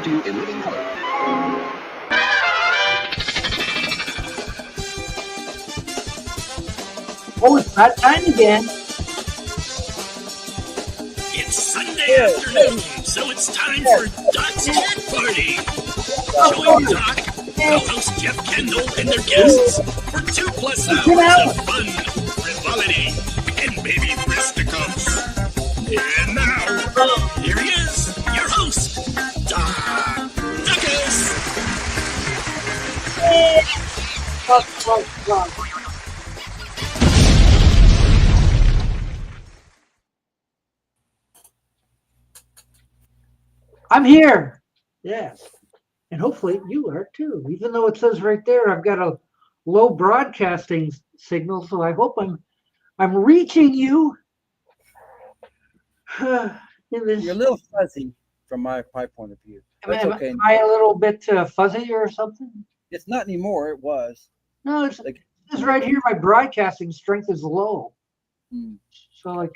Brought to you in living color. Oh, it's that time again. It's Sunday afternoon, so it's time for Doc's Chat Party. Join Doc, co-host Jeff Kendall, and their guests for 2+ hours of fun, frivolity, and maybe fisticuffs. And now, here he is, your host, Doc Duckus. I'm here. Yes. And hopefully you are too. Even though it says right there, I've got a low broadcasting signal, so I hope I'm reaching you. In this, You're a little fuzzy from my point of view. That's okay. am I a little bit fuzzy or something? It's not anymore. It was. No, it's Like, right here. My broadcasting strength is low. Hmm. So like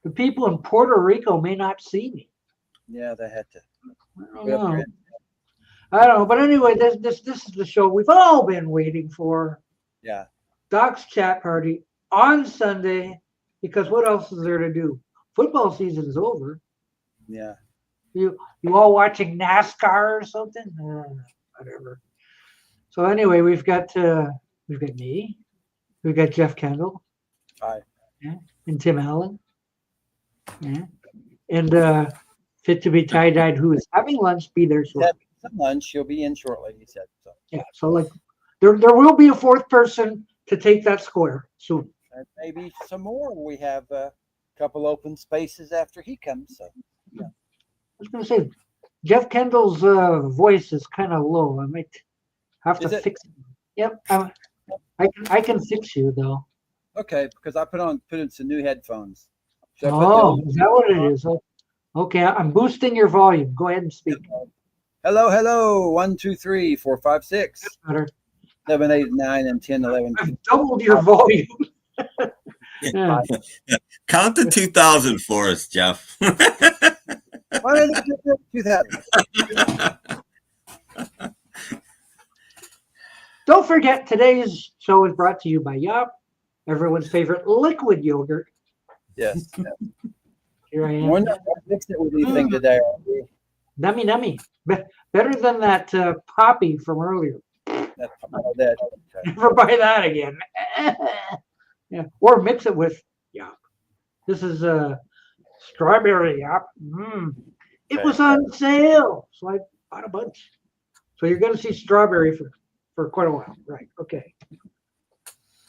the people in Puerto Rico may not see me. Yeah, they had to. I don't know. But anyway, this is the show we've all been waiting for. Yeah. Doc's Chat Party on Sunday, because what else is there to do? Football season is over. Yeah. You all watching NASCAR or something? Whatever. So anyway, we've got me, we've got Jeff Kendall, Hi. yeah, and Tim Allen, yeah, and FitToBe TieDyed, who is having lunch, be there shortly. Some lunch. She'll be in shortly. He said. So. Yeah. So like, there will be a fourth person to take that square soon. And maybe some more. We have a couple open spaces after he comes. So. Yeah. I was going to say, Jeff Kendall's voice is kind of low. I might have to fix it. Yep. I can fix you though. Okay, because I put in some new headphones. Is that what it is? Okay, I'm boosting your volume. Go ahead and speak. Hello. 1, 2, 3, 4, 5, 6, 7, 8, 9, and 10, 11. I've doubled your volume. Yeah. Count to 2,000 for us, Jeff. Why did I do that? Don't forget, today's show is brought to you by Yop, everyone's favorite liquid yogurt. Yes. Here I am. We're not going to mix it with anything today. Nummy. Better than that poppy from earlier. That. Never buy that again. Yeah, or mix it with Yop. This is strawberry Yop. It was on sale, so I bought a bunch. So you're going to see strawberry for quite a while, right? Okay,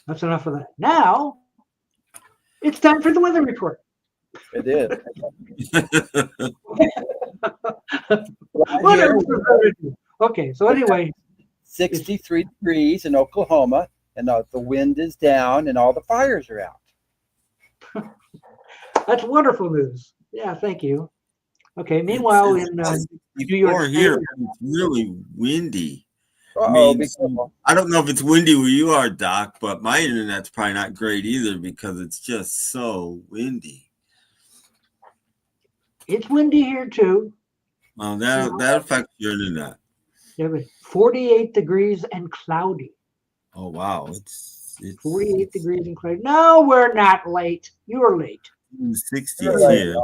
that's enough of that. Now it's time for the weather report. It is. What else is there to do? Okay, so anyway, 63 degrees in Oklahoma, and the wind is down, and all the fires are out. that's wonderful news. Yeah, thank you. Okay, meanwhile in New York State, here, it's really windy. I I don't know if it's windy where you are, Doc, but my internet's probably not great either because it's just so windy. it's windy here too. Well, that affects your internet. Yeah, but 48 degrees and cloudy. Oh wow, it's 48 degrees and cloudy. No, we're not late. You're late. 60s here.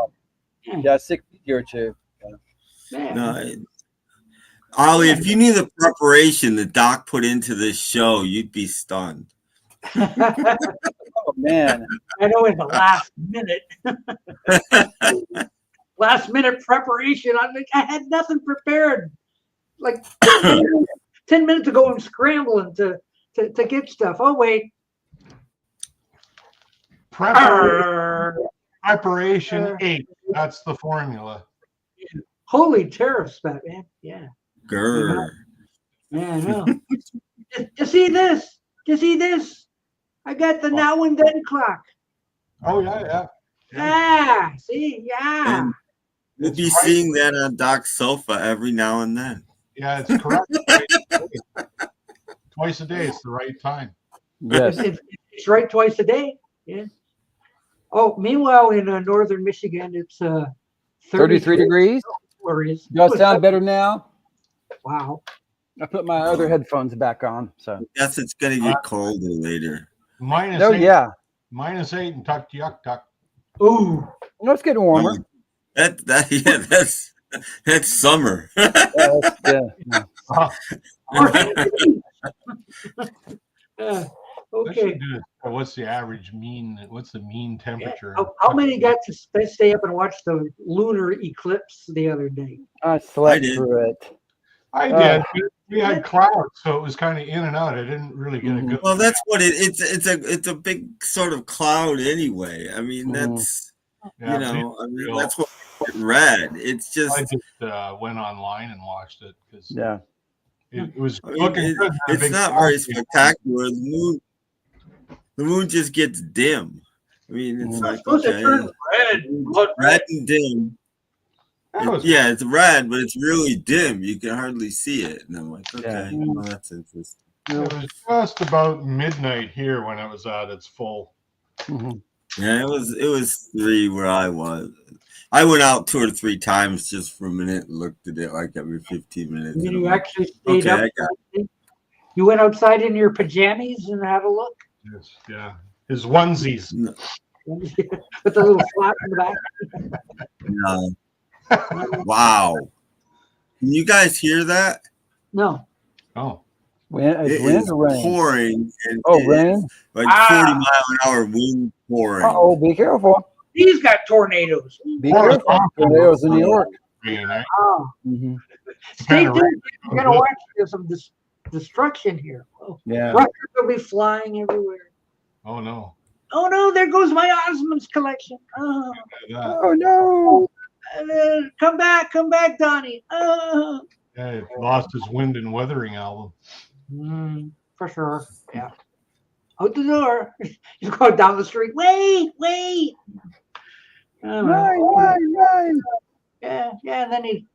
Yeah, 60 here too. Yeah. No, Ollie, if you knew the preparation that Doc put into this show, you'd be stunned. Oh man, I know in the last minute. Last minute preparation. I had nothing prepared. Like 10 minutes ago, I'm scrambling to get stuff. Oh, wait. Preparation 8. That's the formula. Holy tariffs, Batman. Yeah. Grr. Yeah, I know. You see this? I got the now and then clock. Oh, yeah. Ah, see? Yeah. And we'll be seeing that on Doc's sofa every now and then. Yeah, it's correct. Twice a day. It's the right time. yes. It's right twice a day. Yeah. Oh, meanwhile, in northern Michigan, it's 33 degrees. flurries. Y'all sound better now? Wow. I put my other headphones back on. So Guess it's gonna get colder later. -8. oh yeah, -8 and tuck yuck tuck. Ooh. no, it's getting warmer. That's summer. Yeah. Okay. What's the average mean? What's the mean temperature? How many got to stay up and watch the lunar eclipse the other day? I slept did. through it. I did. We had clouds, so it was kind of in and out. I didn't really get a good. Well, that's what it's a big sort of cloud anyway. I mean, that's Yeah, that's what it read. It's just I just went online and watched it because Yeah. it was I mean, looking good. it's not very spectacular. The moon just gets dim. I mean, it's like Supposed to okay, turn red. Blood red and dim. That was- Yeah, it's red, but it's really dim. You can hardly see it. And I'm like, okay, Yeah. well, that's interesting. It was just about midnight here when it was at its full. Mhm. Yeah, it was 3 where I was. I went out 2 or 3 times just for a minute and looked at it like every 15 minutes. You and I'm like, actually stayed okay, up. I got You went outside in your pajamas and had a look Yes, yeah, his onesies. with the little flap in the back. no. Wow. Can you guys hear that? No. Oh, Wind, It it's wind is or rain? pouring. And Oh, it rain. is like Ah. 40 mile an hour wind pouring. Oh, be careful. He's got tornadoes. Be careful. Tornadoes in New York. rain, eh? Oh. Mm-hmm. Stay Kinda tuned. We're going to watch there's some destruction here. Oh, Yeah. rockets will be flying everywhere. Oh no. Oh no, there goes my Osmonds collection. Oh, Yeah, Oh no. come back, Donnie. Oh. he lost his wind and weathering album. For sure. Yeah. Out the door. You go down the street. Wait. Oh, Rain. yeah. And then he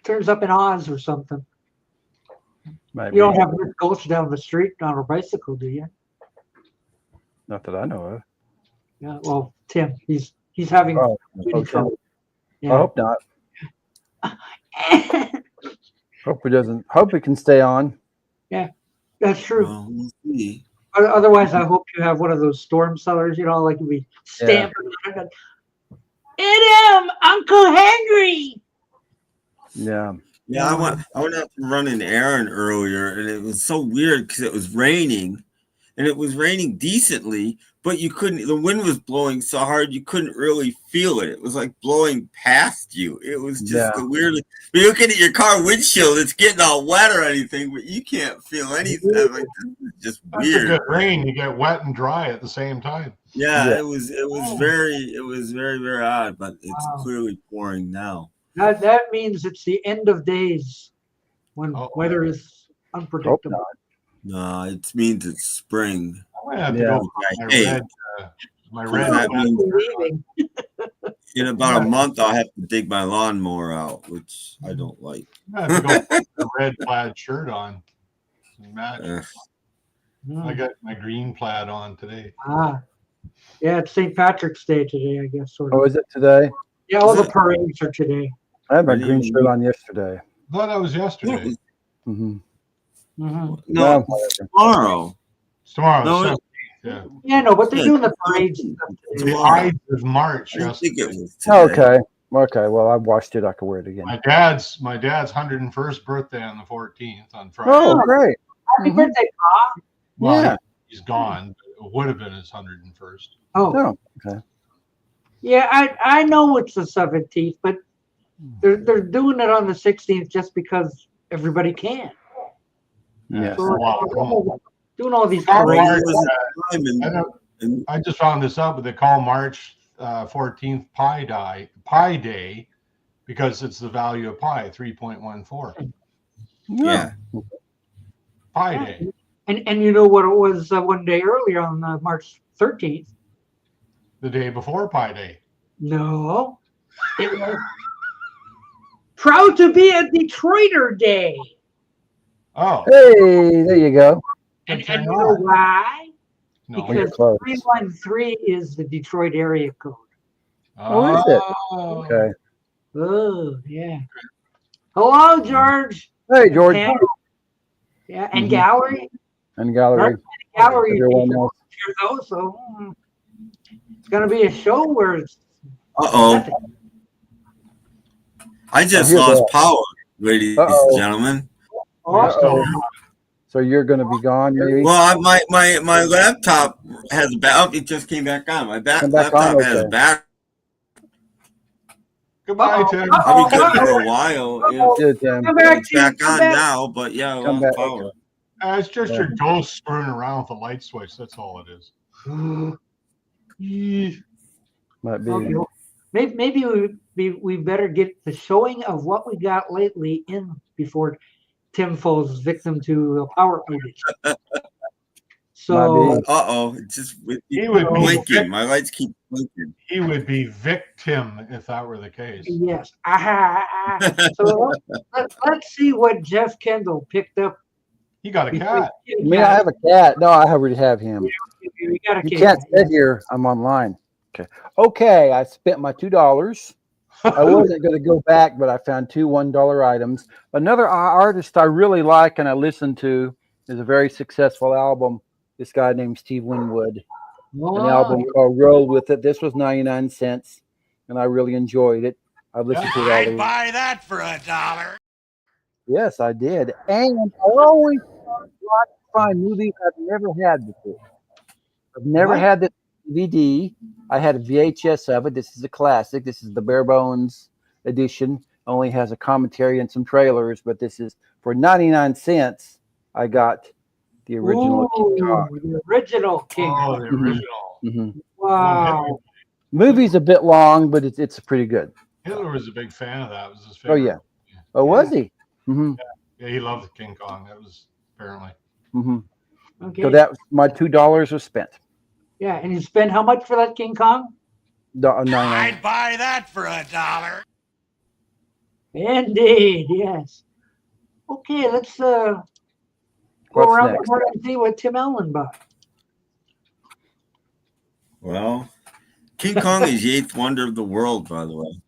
turns up in Oz or something. Maybe. You don't have Rick Gulch down the street on a bicycle, do you? Not that I know of. Yeah. Well, Tim, he's having Oh, good okay. trouble. I hope not. Hope he can stay on. That's true. Well, we'll see. Otherwise, I hope you have one of those storm cellars, like we stamping on it. It Uncle Henry. Yeah. Yeah, I went out to run an errand earlier, and it was so weird because it was raining, and it was raining decently, but you couldn't. The wind was blowing so hard you couldn't really feel it. It was like blowing past you. It was just the weirdest. You're looking at your car windshield; it's getting all wet or anything, but you can't feel anything. Like, this is just That's weird. a good rain. You get wet and dry at the same time. Yeah, it was very, very odd, but it's clearly pouring now. That means it's the end of days when weather is unpredictable. No, it means it's spring. I'm gonna have to go Hey, my Does red. that mean Leaving. in about a month I'll have to dig my lawnmower out, which I don't like. I have to go put a red plaid shirt on. Match. I got my green plaid on today. Yeah, it's St. Patrick's Day today, I guess. Sort of. Oh, is it today? Yeah, all the parades are today. I had my green shirt on yesterday. I thought that was yesterday. Mm-hmm. Mm-hmm. No, tomorrow. It's tomorrow. No, the 17th, yeah. Yeah, no, but they're doing the parades and stuff today. The Ides of March. I Yes. think it was today. Okay. Well, I washed it. I could wear it again. My dad's 101st birthday on the 14th on Friday. Oh, great. Happy birthday, Pa. Well, yeah. he's gone. But it would have been his 101st. Oh, Oh, okay. yeah, I know it's the 17th, but they're doing it on the 16th just because everybody can. Yes. So Wow. doing all these March, parades. I just found this out, but they call March 14th Pi Day because it's the value of pi, 3.14. Yeah. Pi Day. And you know what it was one day earlier on March 13th? The day before Pi Day. No. It was proud to be a Detroiter Day. Oh. Hey, there you go. And you know why? No. Because close. 313 is the Detroit area code. Oh, is it? Oh. Okay. Oh, yeah. Hello, George. Hey, George. Panel. Yeah, and Mhm. gallery. And gallery. Gallery Everyone people else. here, though, so it's going to be a show where it's Uh-oh. nothing. I just hear lost that. power, ladies Uh-oh. and gentlemen. We're still Oh, So you're going to be gone, maybe? Well, my laptop has a battery. It just came back on. My Come back on, laptop has a okay. battery. goodbye, Uh-oh. Tim. I'll be good for a while. Yeah. Good, Tim. Come back, It's back Tim, come on back. now, but yeah, I Come lost back. power. It's just your ghost screwing around with the light switch. That's all it is. Might be. Okay. Maybe we better get the showing of what we got lately in before Tim falls victim to a power outage. So Uh-oh. It just He would be blinking. My lights keep blinking. He would be victim if that were the case. yes, so let's see what Jeff Kendall picked up. He got a cat. Me, I have a cat. No, I already have him. We got a You cat. can't sit here. I'm online. Okay. Okay, I spent my $2. I wasn't going to go back, but I found two $1 items. Another artist I really like and I listen to is a very successful album. This guy named Steve Winwood. An album called Roll With It. This was 99 cents, and I really enjoyed it. I've listened to it all the I'd way. buy that for $1. Yes, I did. And I always try to find movies I've never had before. I've never had the DVD. I had a VHS of it. This is a classic. This is the bare bones edition. Only has a commentary and some trailers, but this is for 99 cents. I got the original King Kong. The original King Oh, Kong. the original. Mm-hmm. Wow. Movie's a bit long, but it's pretty good. Hitler was a big fan of that. It was his Oh, favorite. yeah. Oh, was he? Mm-hmm. Yeah, he loved King Kong. That was apparently. Mm-hmm. Okay. So that my $2 was spent. Yeah, and you spent how much for that King Kong? I'd buy that for $1. Indeed, yes. Okay, let's go What's around the next? horn and see what Tim Allen bought. Well, King Kong is the 8th wonder of the world, by the way.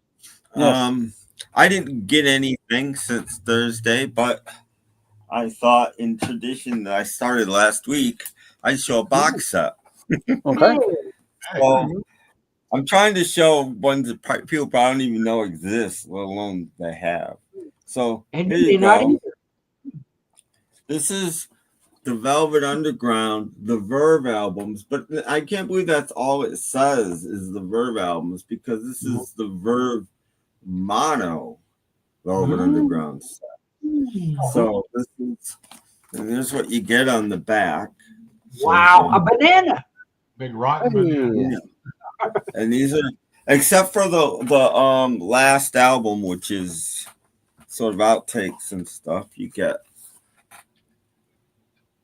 Yes. I didn't get anything since Thursday, but I thought in tradition that I started last week, I'd show a box set. Okay. So I'm trying to show ones that people probably don't even know exist, let alone they have. So And here you you not go. either. This is the Velvet Underground, the Verve albums, but I can't believe that's all it says is the Verve albums, because this is the Verve mono Velvet Underground set. So this is, and here's what you get on the back. Wow, a banana. Big rotten banana. And these are, except for the last album, which is sort of outtakes and stuff, you get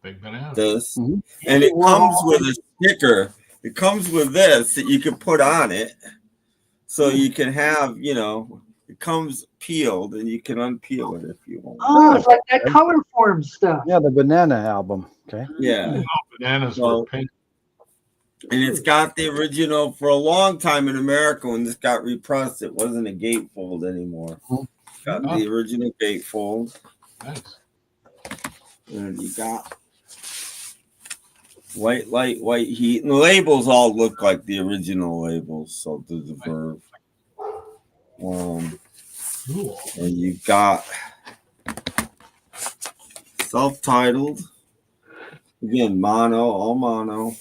Big banana. this, and it comes with a sticker. It comes with this that you can put on it, so you can have, it comes peeled, and you can unpeel it if you want. Oh, it's like that color form stuff. Yeah, the banana album. Okay. Yeah, Bananas So- were pink. and it's got the original for a long time in America. When this got repressed, it wasn't a gatefold anymore. It's got the original gatefold, Nice. and you got white light, white heat, and the labels all look like the original labels. So there's the Verve. Cool. And you got self-titled, again, mono, all mono.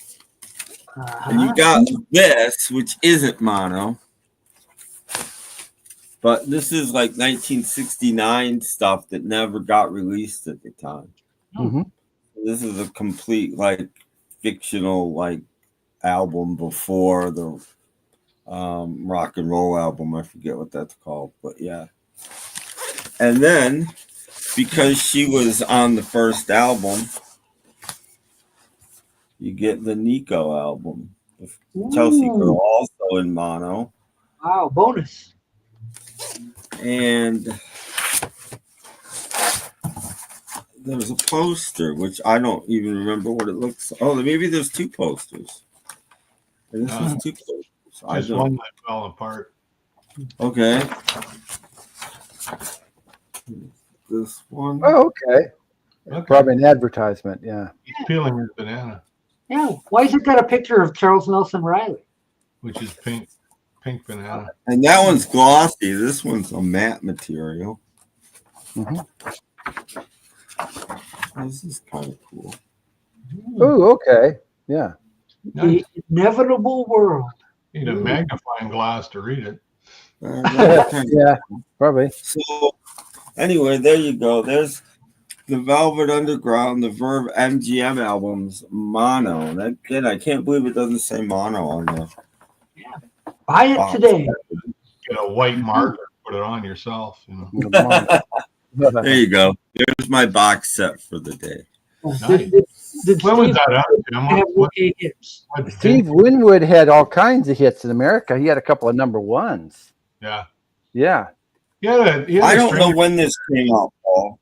And you got this, which isn't mono, but this is like 1969 stuff that never got released at the time. Mm-hmm. This is a complete like fictional like album before the rock and roll album. I forget what that's called, but yeah. And then because she was on the first album, you get the Nico album. Chelsea Girl also in mono. Wow, bonus. And there's a poster, which I don't even remember what it looks like. Oh, maybe there's two posters. And this is two posters. I Just don't. one that fell apart. Okay. This one. Oh, okay. Okay. Probably an advertisement. Yeah. He's peeling his banana, Yeah. Why has it got a picture of Charles Nelson Riley? which is pink banana. And that one's glossy. This one's a matte material. Mhm. This is kind of cool. Oh, okay. Yeah. Nice. The inevitable world. Need a magnifying glass to read it. That's kind of Yeah, probably. So, anyway, there you go. There's the Velvet Underground, the Verve MGM albums, mono. That again, I can't believe it doesn't say mono on there. Buy it Wow. today. Get a white marker, put it on yourself. You know. There you go. There's my box set for the day. Did When was Steve that out, Tim? have What hits? Steve Winwood had all kinds of hits in America. He had a couple of number ones. Yeah. Yeah. Yeah. I don't know when this came out, Paul.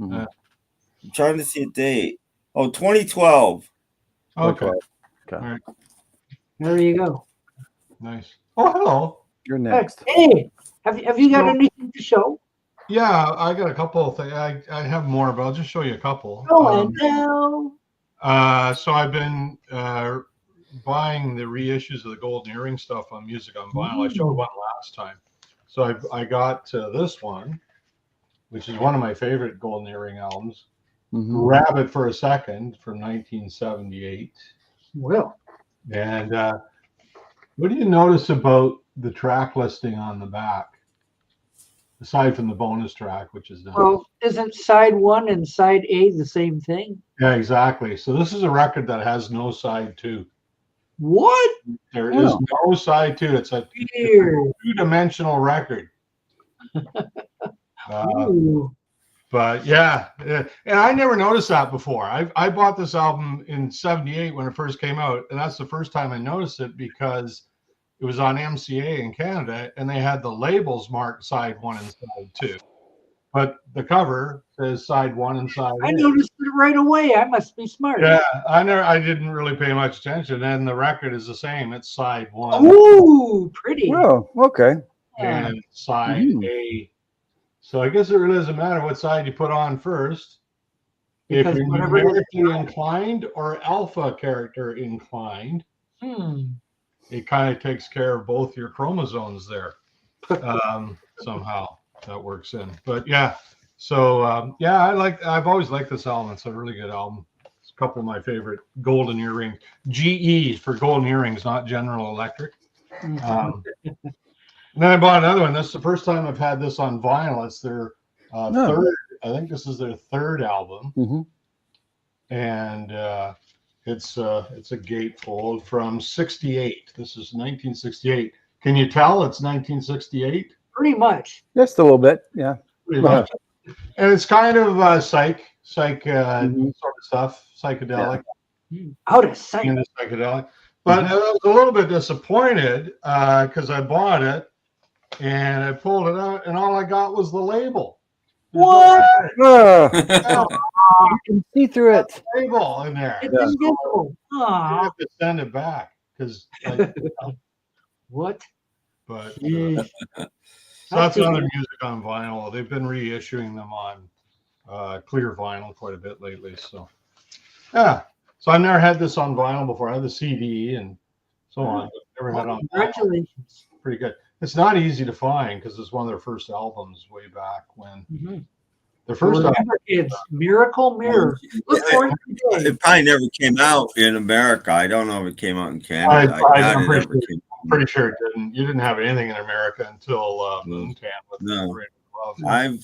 Mhm. I'm trying to see a date. Oh, 2012. Okay. There you go. Nice. Oh, hello. You're next. Hey, have you got anything to show? Yeah, I got a couple of things. I have more, but I'll just show you a couple. Go on now. So I've been buying the reissues of the Golden Earring stuff on Music on Vinyl. I showed one last time. So I got this one, which is one of my favorite Golden Earring albums. Mhm. Rabbit for a Second from 1978. Well, And what do you notice about the track listing on the back? Aside from the bonus track, which is done. well, isn't side 1 and side A the same thing? Yeah, exactly. So this is a record that has no side 2. What? There is no side 2. It's a Weird. two-dimensional record. Ooh. But yeah, and I never noticed that before. I bought this album in '78 when it first came out, and that's the first time I noticed it because it was on MCA in Canada, and they had the labels marked side 1 and side 2. But the cover says side 1 and side I A. noticed it right away. I must be smart. Yeah, I didn't really pay much attention. And the record is the same. It's side 1 Ooh, pretty. Oh, okay. Yeah. and side A. So I guess it really doesn't matter what side you put on first. Because if you're whatever it is- numerically inclined or alpha character inclined, it kind of takes care of both your chromosomes there. Somehow that works in. But yeah, so I've always liked this album. It's a really good album. It's a couple of my favorite Golden Earring GEs for Golden Earrings, not General Electric. And then I bought another one. This is the first time I've had this on vinyl. It's their third. I think this is their third album. Mhm. And it's a gatefold from '68. This is 1968. Can you tell it's 1968? Pretty much. Just a little bit. Yeah. Pretty much. And it's kind of psych sort of stuff, psychedelic. Out of sight. Kind of psychedelic. But I was a little bit disappointed because I bought it and I pulled it out and all I got was the label. What? Oh, There's you can see through it. no label in there. It's You invisible. Aw. have to send it back because. What? But Jeez. so that's another Music on Vinyl. They've been reissuing them on clear vinyl quite a bit lately. So yeah, so I've never had this on vinyl before. I had the CD and so on, but never had it on vinyl. Congratulations. Pretty good. It's not easy to find because it's one of their first albums way back when their first album. Remember, kids, Miracle Mirror. Look for it today. It probably never came out in America. I don't know if it came out in Canada. I'm pretty sure it didn't. You didn't have anything in America until Moontan with No. Rain of Love.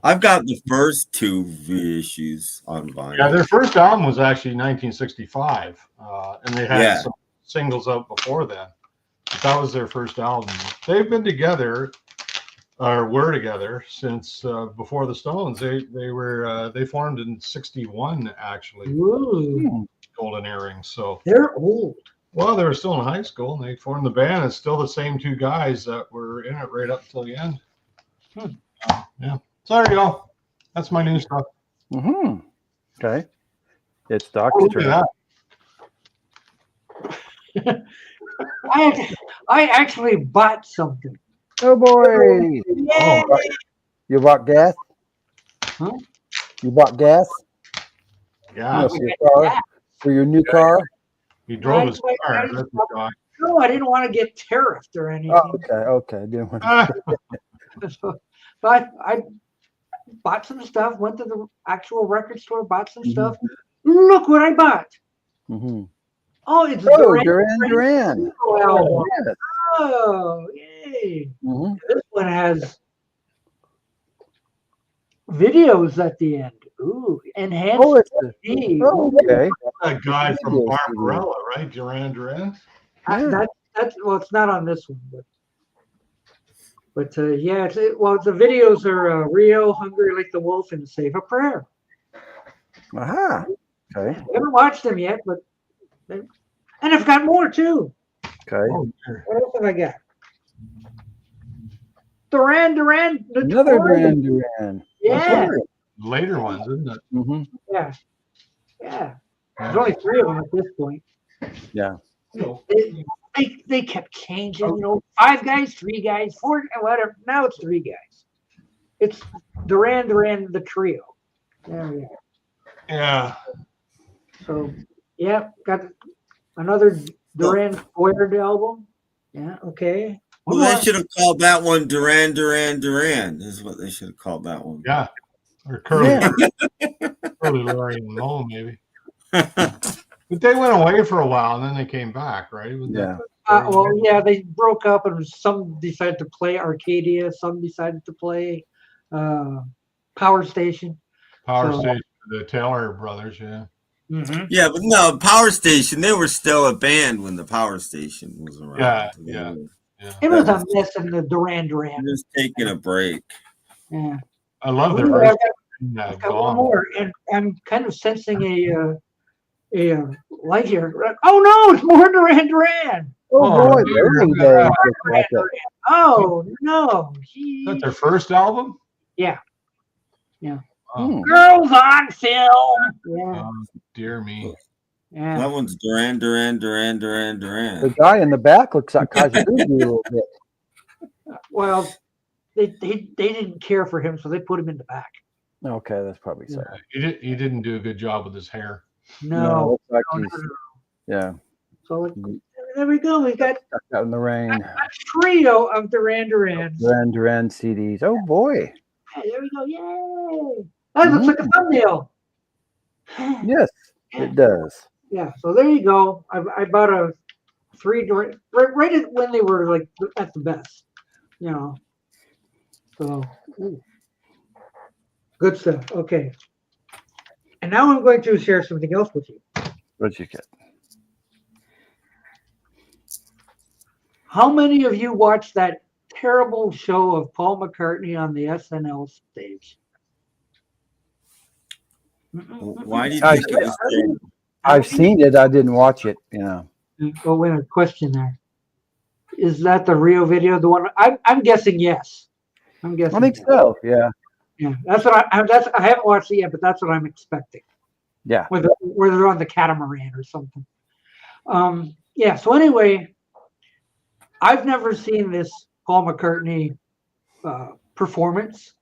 I've got the first two reissues on vinyl. Yeah, their first album was actually 1965, and they had some singles out before then. But that was their first album. They've been together, or were together since before the Stones. They formed in '61 actually. Ooh, Golden Earrings. So they're old. well, they were still in high school and they formed the band. It's still the same two guys that were in it right up until the end. Yeah. So there you go. That's my new stuff. Okay. It's Oh, Doc's look at turn. that. I actually bought something. Oh boy! Yay! You bought gas? Huh? You bought gas? Yeah. Yes, your car for your new car. He drove his I- car. I- That's the shock. No, I didn't want to get tariffed or anything. Oh, okay. Didn't want to. So I bought some stuff, went to the actual record store, bought some stuff. Look what I bought. Mm-hmm. Oh, it's Oh, Duran Duran. album. Yes. Oh, yay. Mm-hmm. This one has videos at the end. Ooh, enhanced Oh, it's CD. okay. That guy from Barbarella, right? Duran. Yeah. That's well, it's not on this one, but yeah, well, the videos are Rio, Hungry Like the Wolf, and Save a Prayer. Aha. Okay. I haven't watched them yet, and I've got more too. Okay. Oh, dear. What else have I got? Duran. Another Notorious. Duran. Yeah, Later ones, isn't it? Mm-hmm. yeah. There's only 3 of them at this point. Yeah. They kept changing, 5 guys, 3 guys, 4, whatever. Now it's 3 guys. It's Duran, the trio. There we go. Yeah. So, yeah, got another Duran Squared album. Yeah, okay. Well, they should have called that one Duran. Is what they should have called that one. Yeah. Or Curly. Curly, Laurie, and Mo, maybe. But they went away for a while and then they came back, right? Yeah. Well, yeah, they broke up and some decided to play Arcadia, some decided to play Power Station. Power So- Station, the Taylor brothers, yeah. Mm-hmm. Yeah, but no, Power Station, they were still a band when the Power Station was around. Yeah. It was a mess in the Duran. Just taking a break. Yeah. I love their Ooh, version. I've got one more, and I'm kind of sensing a light here. Oh no, it's more Duran. Oh boy, dear. there you go. Just like that. Oh no, Is that their first album? Yeah. Oh, Girls on Film. Yeah, oh, dear me. yeah. That one's Duran. The guy in the back looks like Kajagoogoo a little bit. Well, they didn't care for him, so they put him in the back. Okay, that's probably so. He didn't do a good job with his hair. No. looks like no, he's, no. yeah, So there we go. We got out in the rain. a trio of Duran. Duran CDs. Oh boy. Hey, there we go. Yay! That looks like a thumbnail. Yes, it does. Yeah, so there you go. I bought a 3 right at when they were like at the best, So ooh. Good stuff. Okay, and now I'm going to share something else with you. What'd you get? How many of you watched that terrible show of Paul McCartney on the SNL stage? Why do you think it was there? I've seen it. I didn't watch it. Oh, wait a question there. Is that the Rio video? The one I'm guessing yes. I'm guessing. I think so. Yeah. Yeah, that's what I haven't watched it yet, but that's what I'm expecting. Yeah. Whether they're on the catamaran or something. Yeah. So anyway, I've never seen this Paul McCartney performance,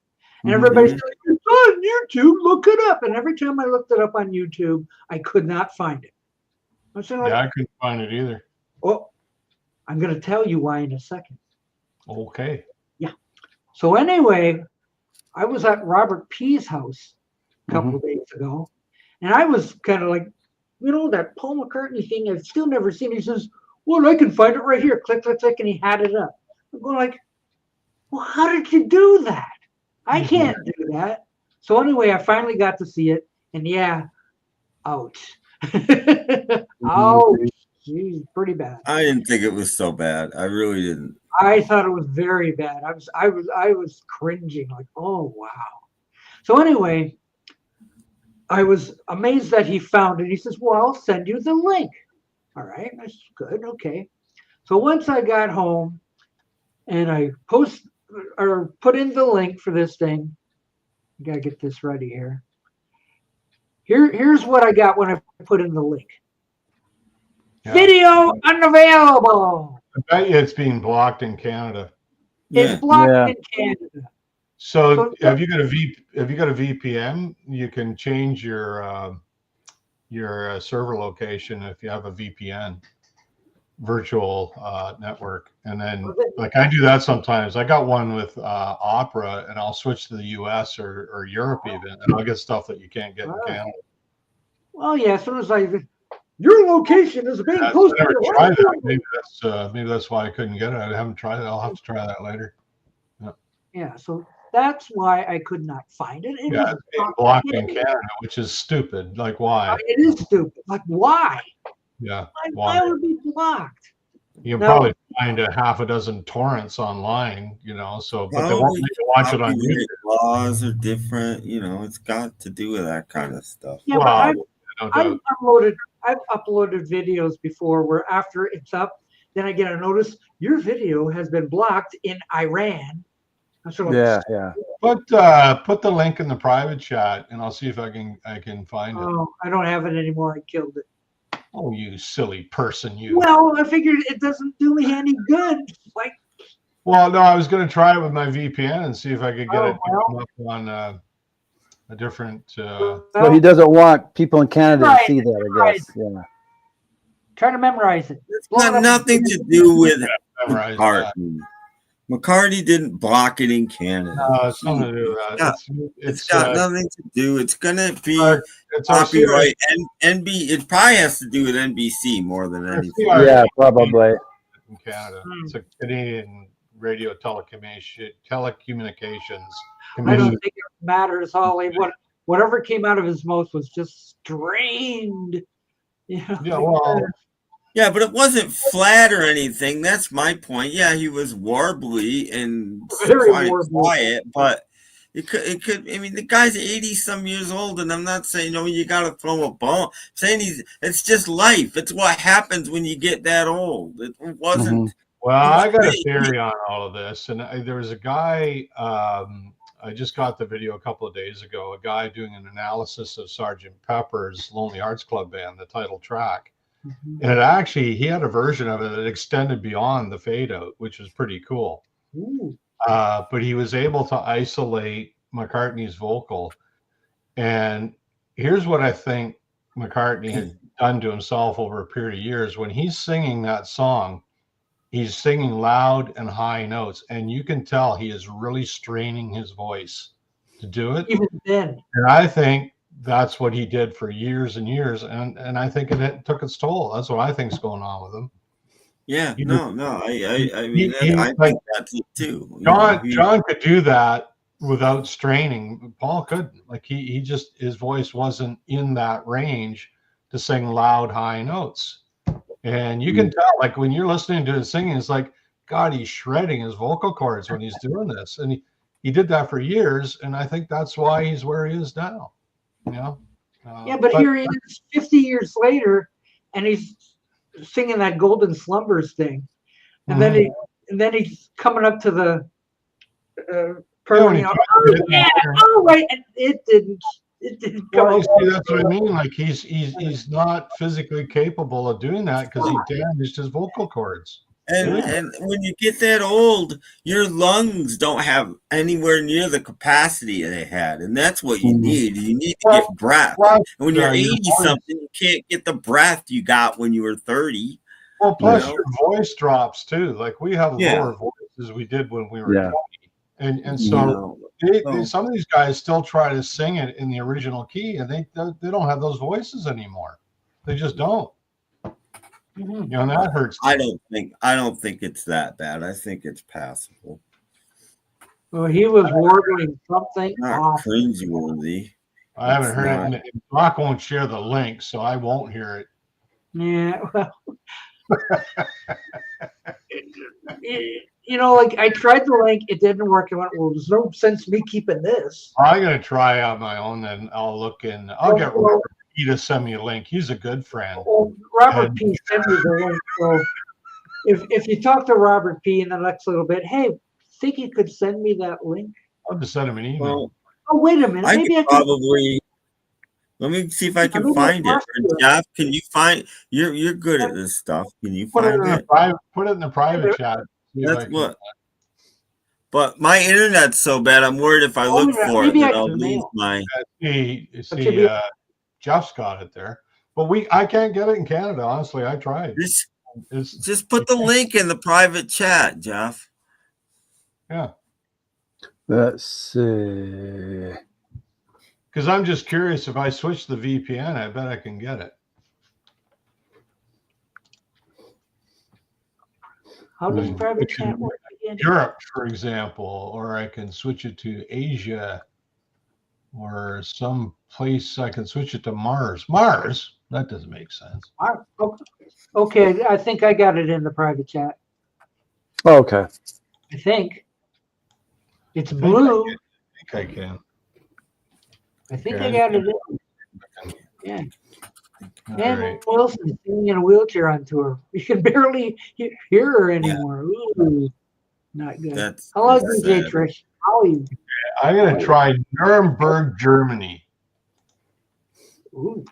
and everybody's like, "It's on YouTube. Look it up." And every time I looked it up on YouTube, I could not find it. I was like, I couldn't find it either. "Oh, I'm going to tell you why in a second." Okay. So anyway, I was at Robert P's house a couple of days ago, and I was kind of like, that Paul McCartney thing I've still never seen. He says, "Well, I can find it right here." Click, click, click, and he had it up. I'm going like, "Well, how did you do that? I can't do that." So anyway, I finally got to see it, and yeah, ouch. Ouch. Geez, pretty bad. I didn't think it was so bad. I really didn't. I thought it was very bad. I was cringing, like, oh wow. So anyway, I was amazed that he found it. He says, "Well, I'll send you the link." All right, that's good. Okay. So once I got home and I put in the link for this thing, I gotta get this ready here. Here's what I got when I put in the link. Yeah. Video unavailable. I bet you it's being blocked in Canada. It's Yeah. blocked in Canada. So have you got a VPN? You can change your server location if you have a VPN, virtual network, and then like I do that sometimes. I got one with Opera, and I'll switch to the US or Europe even, and I'll get stuff that you can't get in Canada. Well, yeah. As soon as your location is being posted. I never tried that. Maybe that's why I couldn't get it. I haven't tried it. I'll have to try that later. Yeah, so that's why I could not find it. It Yeah, was it's being blocked in Canada, which is stupid. Like, why? It is stupid. Like, why? Yeah, Why would it be blocked? You can probably find a half a dozen torrents online, so but they won't let you watch it on YouTube. Laws are different, it's got to do with that kind of stuff. Yeah, but I've uploaded videos before where after it's up, then I get a notice your video has been blocked in Iran. Yeah. Put the link in the private chat, and I'll see if I can find it. Oh, I don't have it anymore. I killed it. Oh, you silly person, you. Well, I figured it doesn't do me any good. Like. Well, no, I was going to try it with my VPN and see if I could get it to come up on a different. So he doesn't want people in Canada to see that, I guess. Yeah. Trying to memorize it. It's got nothing to do with McCartney. McCartney didn't block it in Canada. No, it's nothing to do with that. It's got nothing to do. It's gonna be copyright. It probably has to do with NBC more than anything. Yeah, probably. In Canada, it's a Canadian radio telecommunications. I don't think it matters, Holly. Whatever came out of his mouth was just strained. Yeah, well. Yeah, but it wasn't flat or anything. That's my point. Yeah, he was warbly and quiet, but it could. I mean, the guy's 80-some years old, and I'm not saying you got to throw a bone. I'm saying it's just life. It's what happens when you get that old. It wasn't. Mm-hmm. Well, I got a theory on all of this, and there was a guy. I just got the video a couple of days ago. A guy doing an analysis of Sgt. Pepper's Lonely Hearts Club Band, the title track. Mm-hmm. And he had a version of it that extended beyond the fade out, which was pretty cool. But he was able to isolate McCartney's vocal. And here's what I think McCartney had done to himself over a period of years. When he's singing that song, he's singing loud and high notes. And you can tell he is really straining his voice to do it. Even then. And I think that's what he did for years and years, and I think it took its toll. That's what I think is going on with him. Yeah, I mean, I think that's it too. John could do that without straining. Paul couldn't. Like he just, his voice wasn't in that range to sing loud high notes, and you can tell. Like when you're listening to his singing, it's like, God, he's shredding his vocal cords when he's doing this, and he did that for years, and I think that's why he's where he is now. But here he is 50 years later, and he's singing that Golden Slumbers thing, and then he's coming up to the right, and it didn't come up. See, that's what I mean. Like he's not physically capable of doing that because he damaged his vocal cords. And when you get that old, your lungs don't have anywhere near the capacity they had, and that's what you need. You need to get breath. And when you're 80-something, you can't get the breath you got when you were 30. Well, plus your voice drops too. Like we have lower voices we did when we were 20, and so some of these guys still try to sing it in the original key, and they don't have those voices anymore. They just don't. And that hurts. I don't think it's that bad. I think it's passable. Well, he was warbling something not cringeworthy. I haven't heard it. Brock won't share the link, so I won't hear it. Yeah, well, like I tried the link, it didn't work. I went, well, there's no sense me keeping this. I'm gonna try out my own, and I'll look in. I'll get Robert P to send me a link. He's a good friend. Well, Robert P sent me the link. So if you talk to Robert P in the next little bit, hey, think you could send me that link? I'll just send him an email. Well, oh, wait a minute. Maybe I could probably. Let me see if I can mean, find it. that's Or Jeff, can you find? You're good at this stuff. Can you Put it find in the it? private. Put it in the private chat. See if I That's can- what. But my internet's so bad. I'm worried if I Oh, look yeah, for it maybe that I I'll can lose mail. my. See, should be- Jeff's got it there, but I can't get it in Canada. Honestly, I tried. Just put the link in the private chat, Jeff. Yeah. Let's see. Because I'm just curious, if I switch the VPN, I bet I can get it. How does private chat work again? Europe, for example, or I can switch it to Asia, or some place I can switch it to Mars. Mars? That doesn't make sense. Okay, I think I got it in the private chat. Okay. I think it's blue. I think I can. I think Okay. I got it in. Yeah. All And right. Wilson is sitting in a wheelchair on tour. You can barely hear her anymore. Ooh, not good. That's Hello, that's DJ sad. Trish. How are you? I'm going to try Nuremberg, Germany. Ooh,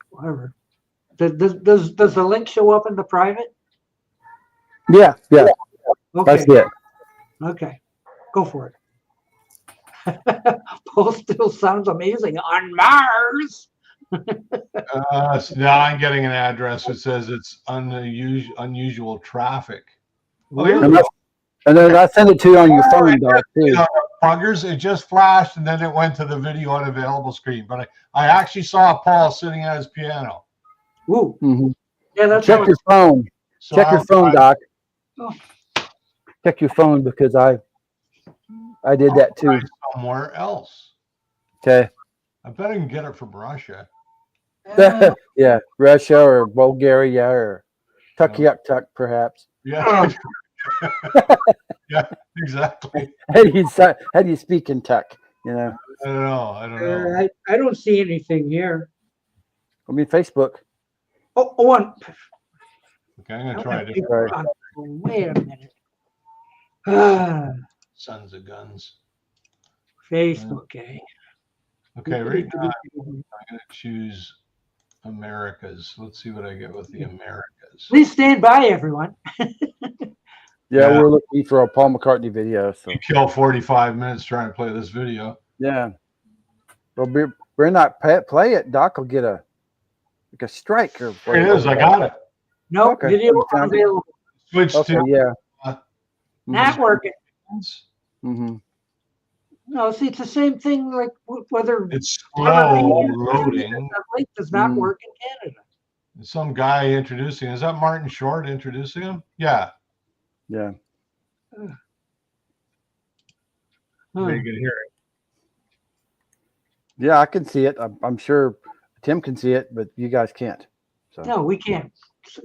whatever. Does the link show up in the private? Yeah. Okay. That's it. Okay. Go for it. Paul still sounds amazing on Mars. So now I'm getting an address that says it's unusual traffic. Oh, here we And, go. and then I send it to you on your phone, Doc, You too. know, buggers, it just flashed and then it went to the video unavailable screen. But I actually saw Paul sitting at his piano. Ooh. Mhm. Yeah, that's Check how your phone. So Check your phone, Doc. Oh. Check your phone because I did that too. somewhere else. Okay. I bet I can get it from Russia. Yeah, Russia or Bulgaria or Tukuk, perhaps. Yeah. Yeah, exactly. How do you speak in Tuk? You know, I don't know. I don't see anything here. I mean Facebook. Oh, Okay, I'm gonna try it. Sorry. wait a minute. Ah, Sons of guns. Facebook, eh? Okay, right now I'm gonna choose Americas. Let's see what I get with the Americas. Please stand by, everyone. Yeah, Yeah. we're looking for a Paul McCartney video. So You kill 45 minutes trying to play this video. yeah, well, we're not play it. Doc will get a strike or Here it is. I got it. No Okay. video Found it. unavailable. Switch Okay, to yeah. Not working. Mm-hmm. No, see, it's the same thing. Like whether It's slow loading. that link does not Mm. work in Canada. Some guy introducing. Is that Martin Short introducing him? Yeah. Yeah. Maybe you can hear it. Yeah, I can see it. I'm sure Tim can see it, but you guys can't. So No, we can't.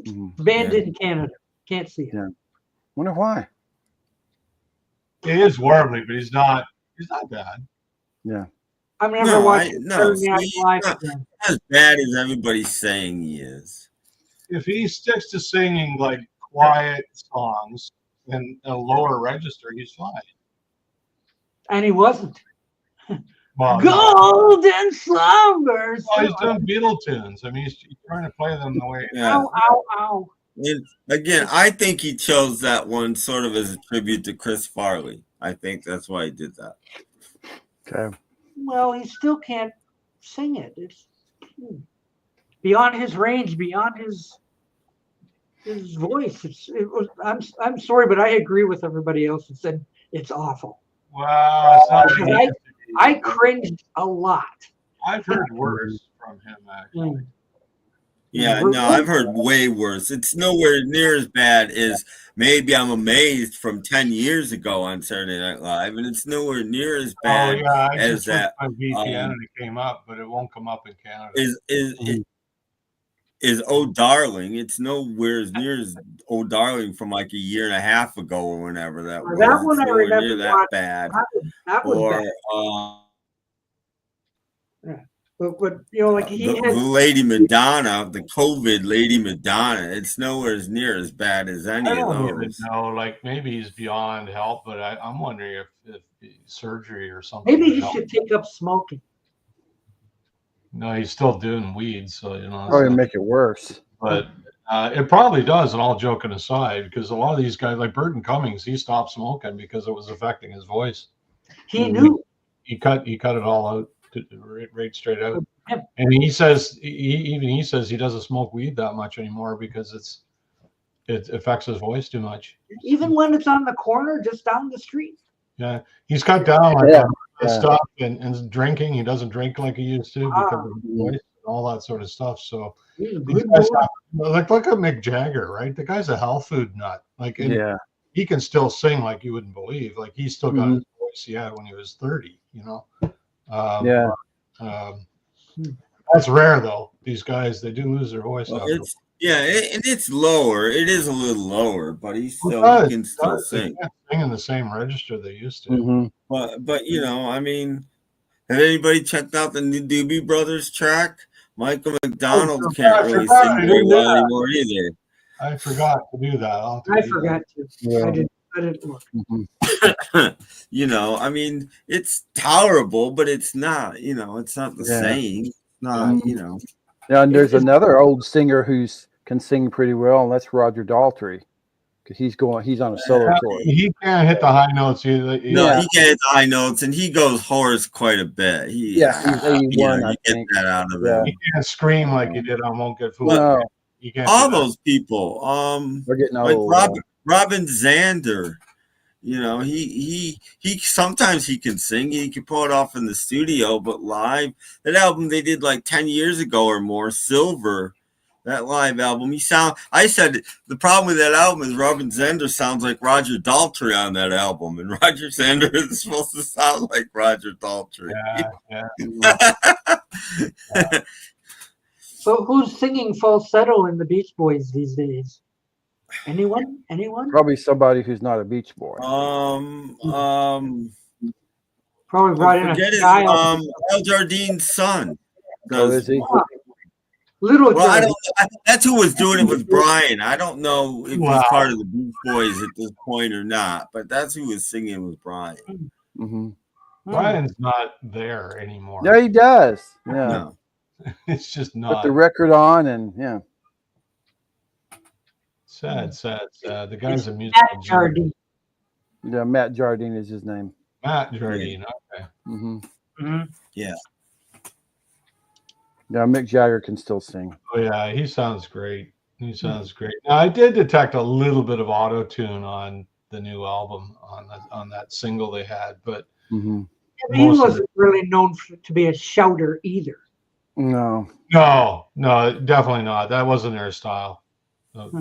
mhm. Banned it in Canada. Can't see it. Yeah. Wonder why. He is warbly, but he's not bad. Yeah. I'm never No, watching no, Saturday Night see, Live no. again. As bad as everybody's saying he is. If he sticks to singing like quiet songs and a lower register, he's fine. And he wasn't. Well, Golden Slumbers. well, he's doing Beatle tunes. I mean, he's trying to play them the way. Yeah. Ow, ow, ow. And again, I think he chose that one sort of as a tribute to Chris Farley. I think that's why he did that. Okay. Well, he still can't sing it. It's beyond his range, beyond his voice. I'm sorry, but I agree with everybody else that said it's awful. Wow, it's not Because I cringed a lot. I've heard worse from him, actually. Mm. Yeah, no, I've heard way worse. It's nowhere near as bad as Maybe I'm Amazed from 10 years ago on Saturday Night Live, and it's nowhere near as bad I as just that. went by VPN and it came up, but it won't come up in Canada. Is Oh Darling. It's nowhere as near as Oh Darling from like a year and a half ago or whenever that was. That one It's I nowhere remember near that watching. bad. That was Or bad. But you know, like he the had. Lady Madonna, the COVID Lady Madonna. It's nowhere as near as bad as any I of don't even those. know. Like maybe he's beyond help, but I'm wondering if surgery or something. Maybe would he help. should take up smoking. No, he's still doing weed, so you know. Probably make it worse. But it probably does. And all joking aside, because a lot of these guys, like Burton Cummings, he stopped smoking because it was affecting his voice. He knew. He cut it all out, right straight out. And he says he says he doesn't smoke weed that much anymore because it affects his voice too much. Even when it's on the corner, just down the street. Yeah, he's cut down stuff and drinking. He doesn't drink like he used to because of his voice and all that sort of stuff. So these guys look at Mick Jagger, right? The guy's a health food nut. Like, he can still sing like you wouldn't believe. Like, he's still got his voice he had when he was 30. You know. That's rare though. These guys, they do lose their voice. Well, it's lower. It is a little lower, but he can still sing. They can't sing in the same register they used to. But you know, I mean, have anybody checked out the new Doobie Brothers track? Michael McDonald can't really sing very well anymore either. I forgot to do that. I forgot to. Yeah. I didn't look. You know, I mean, it's tolerable, but it's not. You know, it's not the same. It's not. You know. Yeah, and there's another old singer who can sing pretty well, and that's Roger Daltrey, because he's on a solo tour. He can't hit the high notes either. No, he can't hit the high notes, and he goes hoarse quite a bit. He's 81, I think. Get that out of him. He can't scream like he did on Won't Get Fooled. No. All those people. They're getting old. Like Robin Zander. You know, he sometimes he can sing. He can pull it off in the studio, but live, that album they did like 10 years ago or more, Silver, that live album. I said the problem with that album is Robin Zander sounds like Roger Daltrey on that album, and Roger Zander is supposed to sound like Roger Daltrey. So who's singing falsetto in the Beach Boys these days? Anyone? Probably somebody who's not a Beach Boy. Probably brought in a child. Al Jardine's son. Is he? Little. Well, I don't. That's who was doing it with Brian. I don't know if he's part of the Beach Boys at this point or not, but that's who was singing with Brian. Brian's not there anymore. Yeah, he does. Yeah. No. It's just not. Put the record on and Sad. The guy's a musician. Matt Jardine. Yeah, Matt Jardine is his name. Matt Jardine. Okay. Yeah. Yeah, Mick Jagger can still sing. Oh yeah, he sounds great. Now, I did detect a little bit of auto tune on the new album on that single they had, but he wasn't really known to be a shouter either. No, definitely not. That wasn't their style. But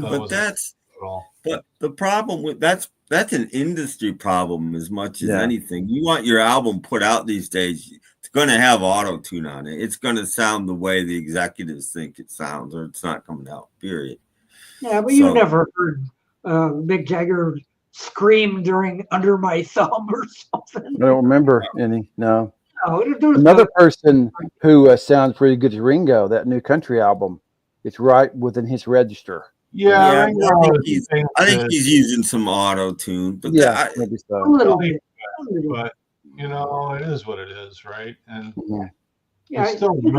the problem with that's an industry problem as much as anything. You want your album put out these days, it's going to have auto tune on it. It's going to sound the way the executives think it sounds, or it's not coming out. Period. Yeah, but you never heard Mick Jagger scream during "Under My Thumb" or something. I don't remember any. No. Another person who sounds pretty good is Ringo. That new country album. It's right within his register. Yeah, I think he's using some auto tune, but maybe so. A little bit. But you know, it is what it is, right? And it's still you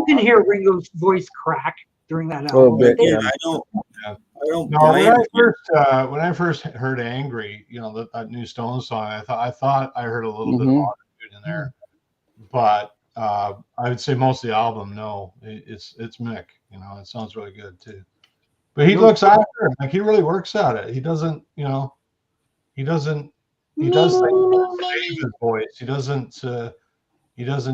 can hear Ringo's voice crack during that album. A little bit, I don't. No, when I first heard "Angry," you know, that new Stones song, I thought I heard a little bit of auto tune in there, but I would say most of the album, no, it's Mick. You know, it sounds really good too. But he looks after it. Like, he really works at it. He doesn't, you know, he does things to save his voice. He doesn't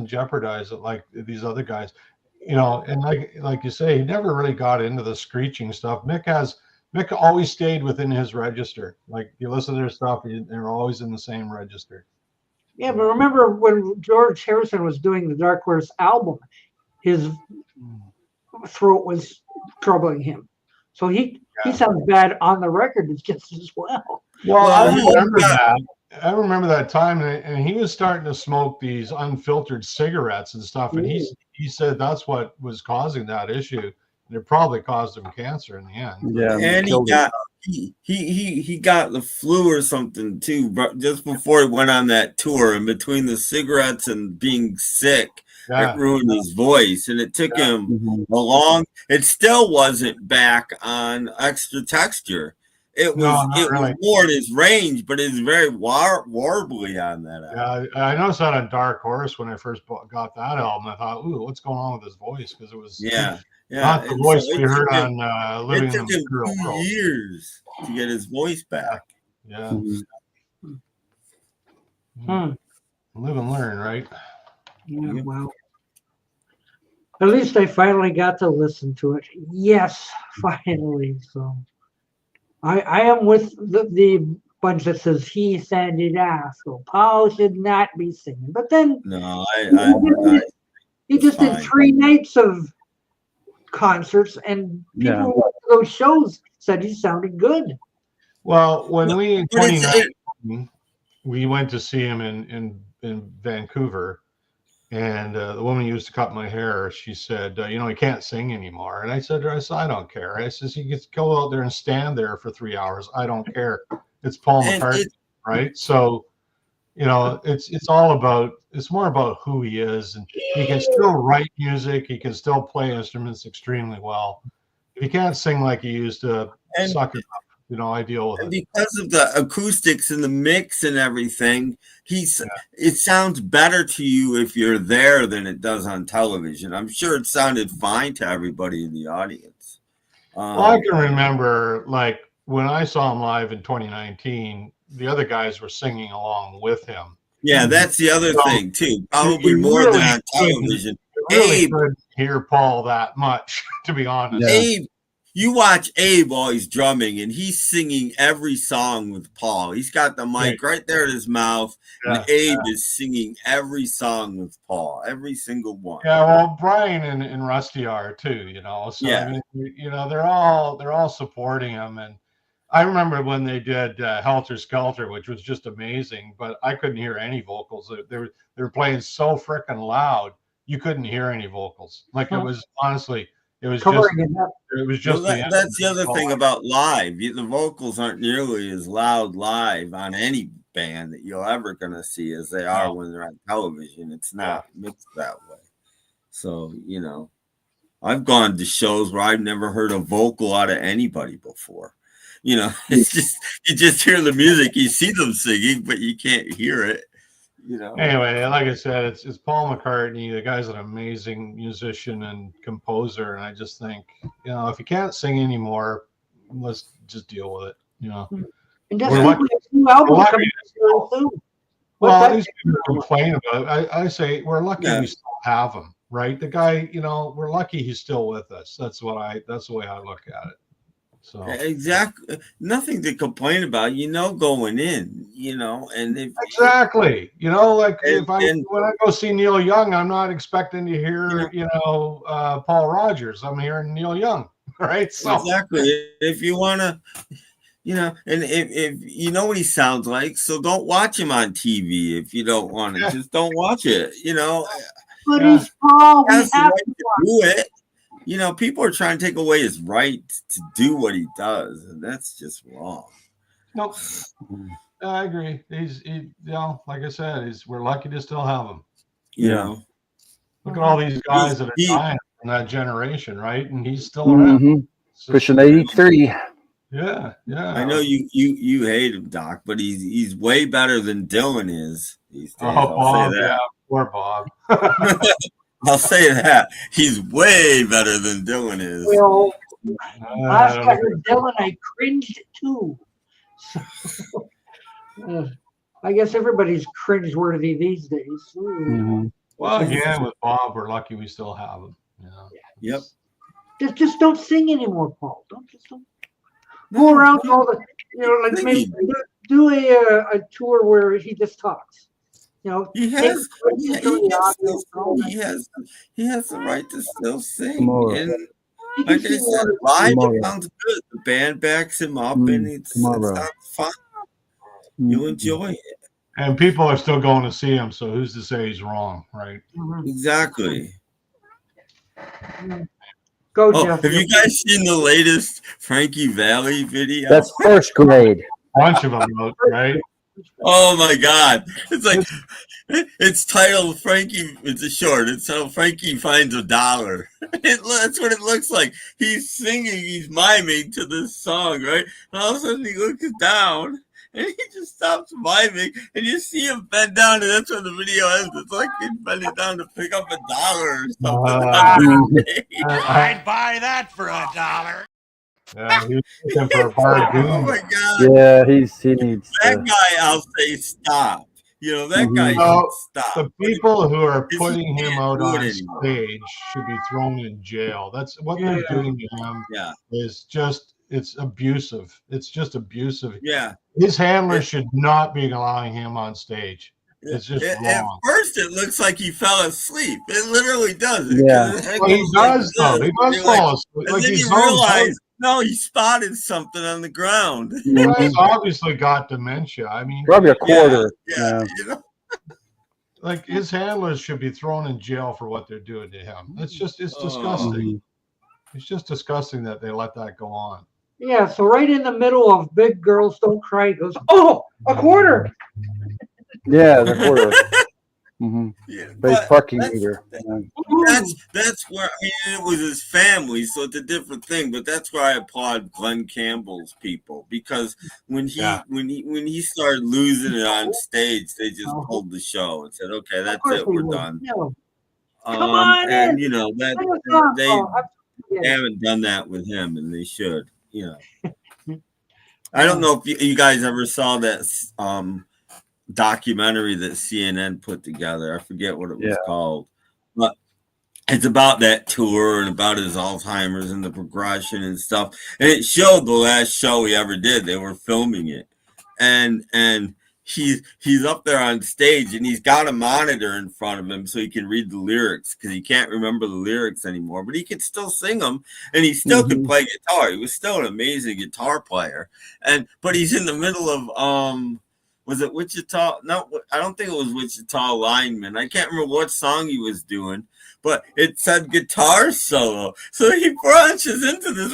jeopardize it like these other guys. You know, and like you say, he never really got into the screeching stuff. Mick always stayed within his register. Like, you listen to their stuff, they're always in the same register. Yeah, but remember when George Harrison was doing the Dark Horse album, his throat was troubling him. So he sounds bad on the record just as well. Well, I remember that. I remember that time, and he was starting to smoke these unfiltered cigarettes and stuff, and he said that's what was causing that issue, and it probably caused him cancer in the end. Yeah, and he got the flu or something too, but just before he went on that tour, and between the cigarettes and being sick, it ruined his voice, and it took him a long. It still wasn't back on Extra Texture. It was was more in his range, but it's very warbly on that album. Yeah, I noticed that on Dark Horse when I first got that album. I thought, ooh, what's going on with his voice? Because it was not the voice we heard on Living in the Material World. Years to get his voice back. Yeah. Live and learn, right? Yeah, well. At least I finally got to listen to it. Yes, finally. So I am with the bunch that says he sounded asshole. Paul should not be singing. But then no, he just did 3 nights of concerts, and people who went to those shows said he sounded good. Well, when we in 2019 we went to see him in Vancouver. And the woman who used to cut my hair, she said, he can't sing anymore. And I said, I don't care. I says, he gets go out there and stand there for 3 hours. I don't care. It's Paul McCartney, right? So, it's more about who he is. And he can still write music. He can still play instruments extremely well. If he can't sing like he used to, suck it up. I deal with it. Because of the acoustics and the mix and everything, it sounds better to you if you're there than it does on television. I'm sure it sounded fine to everybody in the audience. Well, I can remember, like, when I saw him live in 2019, the other guys were singing along with him. Yeah, that's the other thing, too. Probably more than on television. Abe couldn't hear Paul that much, to be honest. Abe. You watch Abe while he's drumming, and he's singing every song with Paul. He's got the mic right there in his mouth, and Abe is singing every song with Paul, every single one. Yeah, well, Brian and Rusty are too, So I mean, they're all supporting him, and I remember when they did Helter Skelter, which was just amazing, but I couldn't hear any vocals. They were playing so freaking loud, you couldn't hear any vocals. Like it was honestly. It was just that's the other thing about live. The vocals aren't nearly as loud live on any band that you're ever going to see as they are when they're on television. It's not mixed that way. So, I've gone to shows where I've never heard a vocal out of anybody before. It's just, you just hear the music, you see them singing, but you can't hear it. Anyway, like I said, it's Paul McCartney. The guy's an amazing musician and composer, and I just think, if you can't sing anymore, let's just deal with it. And that's new album coming soon. Well, these people complain about it. I say we're lucky we still have him, right? The guy, we're lucky he's still with us. That's the way I look at it. So exactly, nothing to complain about, going in, and exactly, like when I go see Neil Young, I'm not expecting to hear, Paul Rogers. I'm hearing Neil Young, right? So exactly, if you want to, and if you know what he sounds like, so don't watch him on TV. If you don't want it, just don't watch it. But he's Paul. We have to do it. People are trying to take away his right to do what he does, and that's just wrong. Nope. I agree. Like I said, we're lucky to still have him. Look at all these guys that are dying from that generation, right? And he's still around. Pushing 83. Yeah. I know you hate him, Doc, but he's way better than Dylan is these days. Bob, poor Bob. I'll say that. He's way better than Dylan is. Well, last I heard Dylan, I cringed too. So, I guess everybody's cringeworthy these days. Well, again, with Bob, we're lucky we still have him. Yep. Just don't sing anymore, Paul. Don't go around to all the, like maybe do a tour where he just talks. He has the right to still sing. And like I said, live it sounds good. The band backs him up, and it sounds fun. You enjoy it. And people are still going to see him, so who's to say he's wrong, right? Exactly. Go, Oh, Jeff. have you guys seen the latest Frankie Valli video? That's first grade. Bunch of them, right? Oh my God! It's like it's titled Frankie. It's a short. It's titled Frankie Finds a Dollar. That's what it looks like. He's singing. He's miming to this song, right? And all of a sudden he looks down. And he just stops miming, and you see him bend down, and that's when the video ends. It's like he's bending down to pick up $1 or something. I'd buy that for $1. Yeah, he was looking for a bargain. Oh my God! Yeah, he needs That guy, I'll say, stop. You know that guy No, should stop. The people who are He putting him can't out do it on anymore. stage should be thrown in jail. That's what they're doing to him. Yeah, Is just it's abusive. It's just abusive. yeah. His handler should not be allowing him on stage. It's just At wrong. first, it looks like he fell asleep. It literally does. Yeah. Well, he does though. He does fall asleep. And Like then he's you realize, no, he spotted something on the ground. He's obviously got dementia. I mean, probably a quarter. Yeah, you know. like his handlers should be thrown in jail for what they're doing to him. It's disgusting. It's just disgusting that they let that go on. Yeah, so right in the middle of Big Girls Don't Cry, he goes, oh, a quarter. Yeah, the quarter. Yeah, But he's fucking either. that's where, I mean, it was his family, so it's a different thing. But that's where I applaud Glenn Campbell's people, because when he started losing it on stage, they just pulled the show and said, "Okay, that's it, we're done." No. Come on and in. you know that they haven't done that with him, and they should. You know, I don't know if you guys ever saw that documentary that CNN put together. I forget what it was called, but it's about that tour and about his Alzheimer's and the progression and stuff. And it showed the last show he ever did. They were filming it, and he's up there on stage, and he's got a monitor in front of him so he can read the lyrics, because he can't remember the lyrics anymore, but he can still sing them, and he still can play guitar. He was still an amazing guitar player, but he's in the middle of was it Wichita? No, I don't think it was Wichita Lineman. I can't remember what song he was doing, but it said guitar solo. So he branches into this.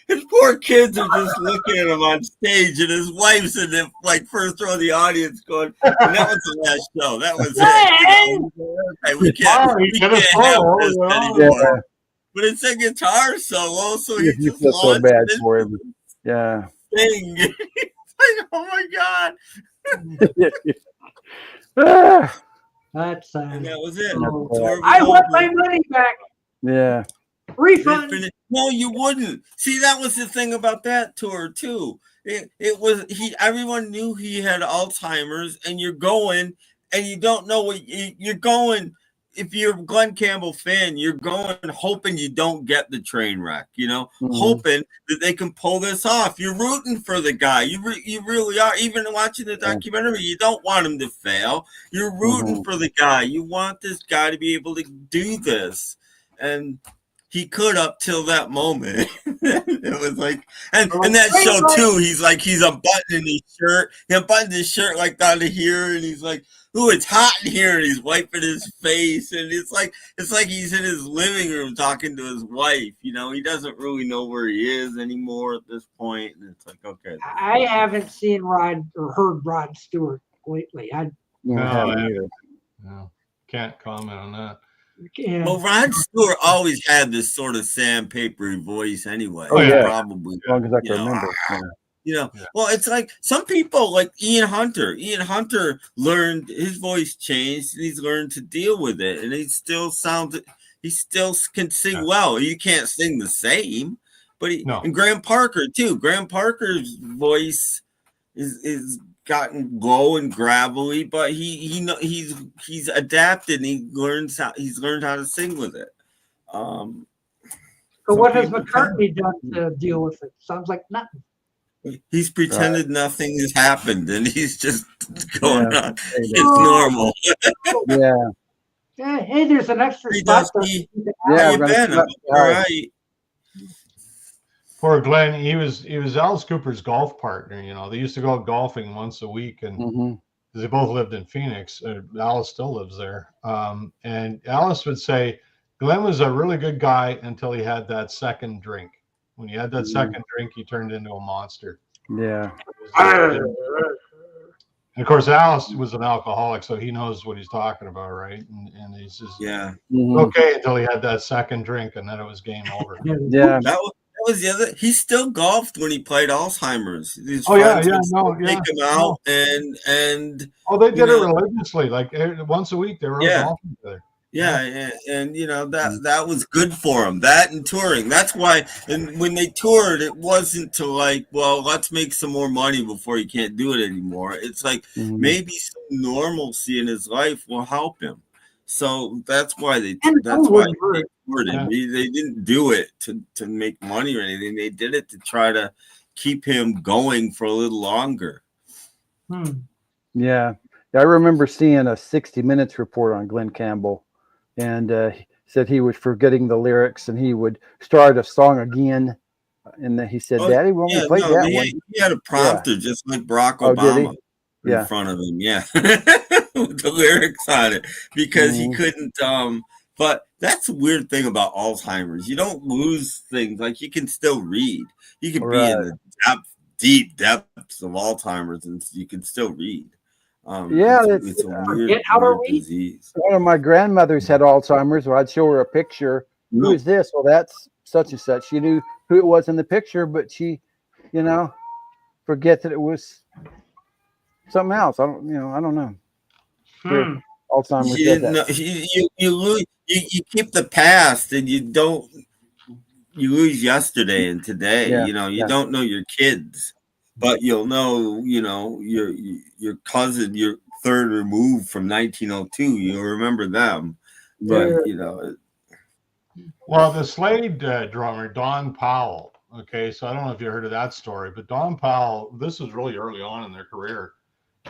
His poor kids are just looking at him on stage, and his wife's in the first row of the audience going, and that was the last show. That was it. Okay, we can't have this anymore. Yeah. But it's a guitar solo, so he just feel so bad for him. Yeah. Thing. Like, oh my God. That's and that was it. I want my money back. Yeah. Refund. No, you wouldn't. See, that was the thing about that tour too. Everyone knew he had Alzheimer's, and you're going, and you don't know what you're going. If you're a Glenn Campbell fan, you're going hoping you don't get the train wreck, hoping that they can pull this off. You're rooting for the guy. You really are. Even watching the documentary, you don't want him to fail. You're rooting for the guy. You want this guy to be able to do this. And he could up till that moment. It was like, and that show too, he's unbuttoning his shirt. He unbuttoned his shirt like down to here, and he's like, ooh, it's hot in here, and he's wiping his face, and it's like he's in his living room talking to his wife. He doesn't really know where he is anymore at this point, and it's like, okay. I haven't seen Rod or heard Rod Stewart lately. No, can't comment on that. Yeah. Well, Rod Stewart always had this sort of sandpapery voice anyway. Oh, yeah. Probably. As long as I can remember. Well, it's like some people like Ian Hunter. Ian Hunter learned, his voice changed, and he's learned to deal with it. And he still can sing well. He can't sing the same, but and Graham Parker too. Graham Parker's voice is gotten low and gravelly, but he's adapted, and he's learned how to sing with it. So what has McCartney done to deal with it? Sounds like nothing. He's pretended nothing has happened, and he's just going on. It's normal. Yeah. Hey, there's an extra spot. How you been? All right. Poor Glenn. He was Alice Cooper's golf partner. They used to go golfing once a week, and because they both lived in Phoenix. Alice still lives there. And Alice would say Glenn was a really good guy until he had that second drink. When he had that second drink, he turned into a monster. Yeah. And of course, Alice was an alcoholic, so he knows what he's talking about, right? And he's just okay until he had that second drink, and then it was game over. Yeah. That was the other. He still golfed when he played Alzheimer's. His Oh yeah, friends yeah, would no, yeah. take him out, and oh, they did it know, religiously, like once a week. They were all golfing together. Yeah, and you know that was good for him. That and touring. That's why. And when they toured, it wasn't to like, well, let's make some more money before he can't do it anymore. It's like maybe some normalcy in his life will help him. So that's why they toured him. They didn't do it to make money or anything. They did it to try to keep him going for a little longer. Yeah. I remember seeing a 60 Minutes report on Glenn Campbell. And he said he was forgetting the lyrics, and he would start a song again. And then he said, "Daddy, when we played that one, he had a prompter just like Barack Obama in front of him, with the lyrics on it, because he couldn't. But that's the weird thing about Alzheimer's. You don't lose things. Like, you can still read. You can be in the deep depths of Alzheimer's, and you can still read. It's a weird disease. One of my grandmothers had Alzheimer's. So I'd show her a picture. Who is this? Well, that's such and such. She knew who it was in the picture, but she, forget that it was something else. I don't know. Alzheimer's. She didn't know. You keep the past, and you lose yesterday and today. You don't know your kids. But you'll know, your cousin, your third removed from 1902. You'll remember them. But, Well, the Slade drummer, Don Powell. Okay, so I don't know if you heard of that story, but Don Powell, this was really early on in their career,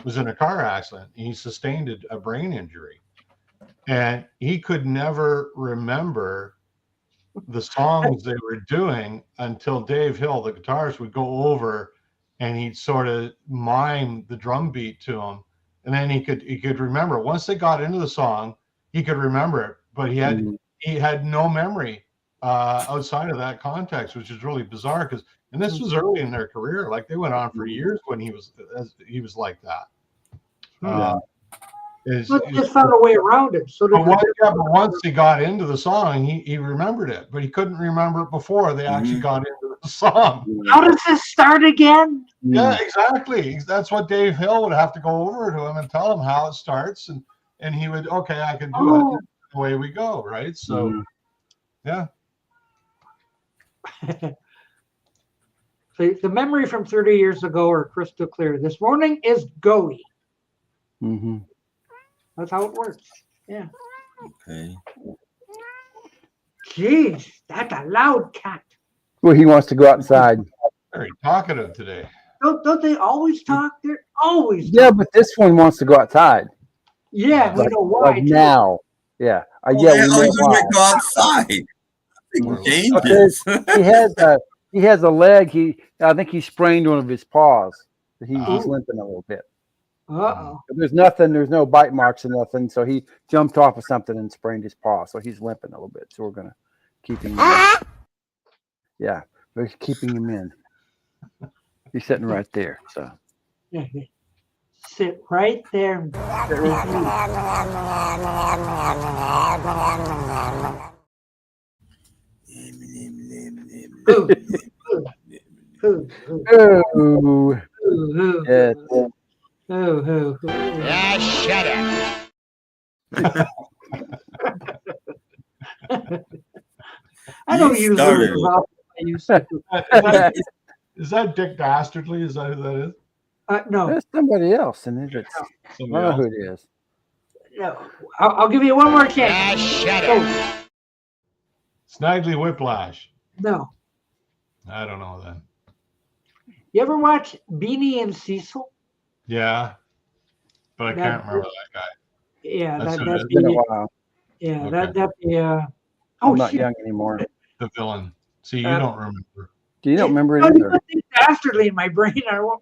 was in a car accident. He sustained a brain injury. And he could never remember the songs they were doing until Dave Hill, the guitarist, would go over and he'd sort of mime the drum beat to him, and then he could remember. Once they got into the song, he could remember it, but he had no memory outside of that context, which is really bizarre. And this was early in their career; like, they went on for years when he was like that. Just found a way around it. But once he got into the song, he remembered it, but he couldn't remember it before they actually got into the song. How does this start again? Yeah, exactly. That's what Dave Hill would have to go over to him and tell him how it starts, and he would, okay, I can do it. Away we go, right? So, yeah. So the memory from 30 years ago are crystal clear. This morning is GOEY. That's how it works. Yeah. Okay. Jeez, that's a loud cat. Well, he wants to go outside. Very talkative today. Don't they always talk? They're always talking. Yeah, but this one wants to go outside. Yeah, we know why. Like now. Yeah. We go outside. Dangerous. He has a leg. I think he sprained one of his paws. He's limping a little bit. There's no bite marks or nothing. So he jumped off of something and sprained his paw. So he's limping a little bit. So we're gonna keep him in. Yeah, we're keeping him in. He's sitting right there. So sit right there. Shut up. I don't use those as often as I used to. Is that Dick Dastardly? Is that who that is? No. There's somebody else, and I don't know who it is. No. I'll give you one more chance. Shut up. Snidely Whiplash. No. I don't know then. You ever watch Beanie and Cecil? Yeah, but I can't remember that guy. Yeah, It's been a while. Yeah, Okay. that'd be. I'm not young anymore. The villain. See, you don't remember. You don't remember it I either. think Dastardly in my brain. I won't.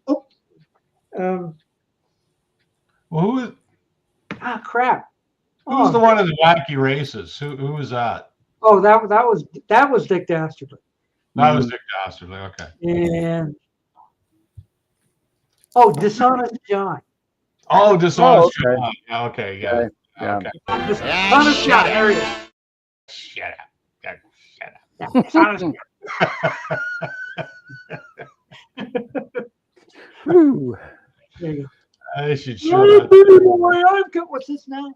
Well, who was Ah, crap. the one in the wacky races? Who was that? Oh, that was Dick Dastardly. That was Dick Dastardly. Okay. And Dishonest John. Oh, Dishonest okay. John. Yeah, okay. Yeah. Yeah. Okay. Dishonest John. There he is. Shut up. Shut up. Yeah, Dishonest Whew. There you go. I should show that. What's this now?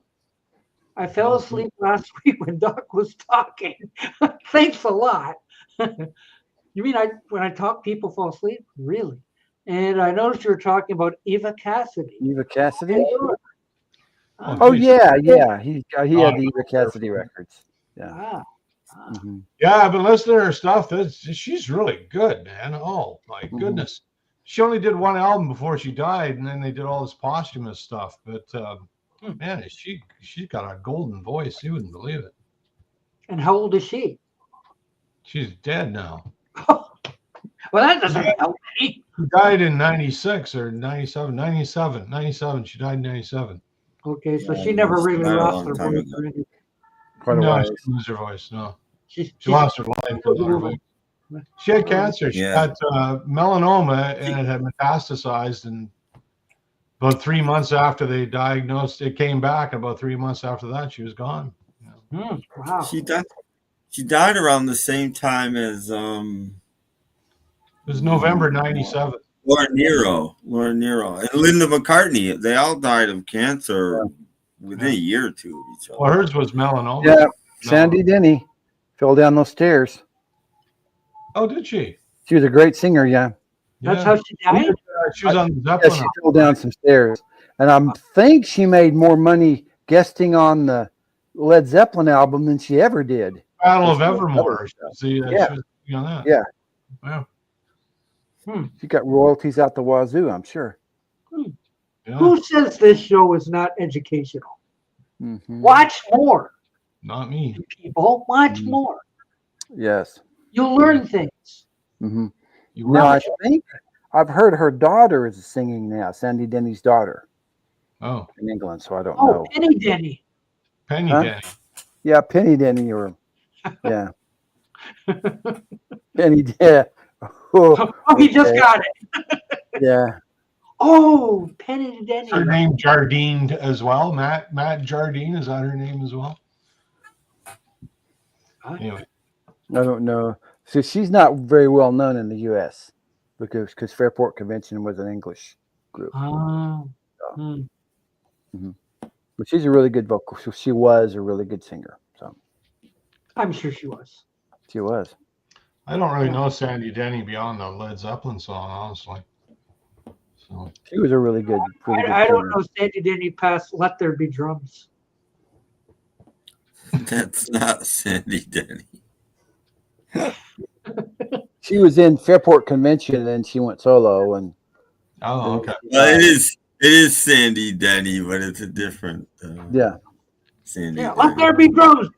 I fell asleep last week when Doc was talking. Thanks a lot. You mean when I talk, people fall asleep? Really? And I noticed you were talking about Eva Cassidy. Eva Cassidy? Oh, Oh yeah. He had the Eva Cassidy records. Yeah. Mm-hmm. Yeah, I've been listening to her stuff. She's really good, man. Oh my goodness. She only did one album before she died, and then they did all this posthumous stuff. But man, she's got a golden voice. You wouldn't believe it. And how old is she? She's dead now. Well, that doesn't help me. She died in 96 or 97. 97. She died in 97. Okay, so Yeah, she never really died a lost long her time voice ago. or anything. Quite a No, while. she didn't lose her voice. No. She Lost her line. But not her voice. She had cancer. She had melanoma, and it had metastasized. And about 3 months after they diagnosed, it came back. About 3 months after that, she was gone. Wow. She died around the same time as It was November 97. Lauren Nero, and Linda McCartney. They all died of cancer within a year or two of each other. Well, hers was melanoma. Yeah. Sandy Denny fell down those stairs. Oh, did she? She was a great singer, yeah. That's how she died? She was on the Yeah, Zeppelin. she fell down some stairs. And I think she made more money guesting on the Led Zeppelin album than she ever did. Battle of Evermore. See, Yeah. she was on that. Yeah. Wow. She got royalties out the wazoo, I'm sure. Yeah. Who says this show is not educational? Mm-hmm. Watch more, Not me. people. Watch more. Yes. You'll learn things. Mm-hmm. You Now, I watch. think I've heard her daughter is singing now, Sandy Denny's daughter Oh, in England, so I don't Oh, know. Penny Denny. Penny Huh? Denny. Yeah, Penny Denny or yeah. Penny yeah. Oh, Oh, he just okay. got it. Yeah. Oh, Penny Denny. Her name Jardine as well. Matt Jardine, is that her name as well? Anyway. I don't know. So she's not very well known in the U.S. because Fairport Convention was an English group. Oh. But she's a really good vocal. So she was a really good singer. So I'm sure she was. she was. I don't really know Sandy Denny beyond the Led Zeppelin song, honestly. So She was a really good. I don't know Sandy Denny past Let There Be Drums. That's not Sandy Denny. She was in Fairport Convention and then she went solo and oh, okay. Well, it is Sandy Denny, but it's a different yeah. Sandy Yeah, Denny. Let There Be Drums.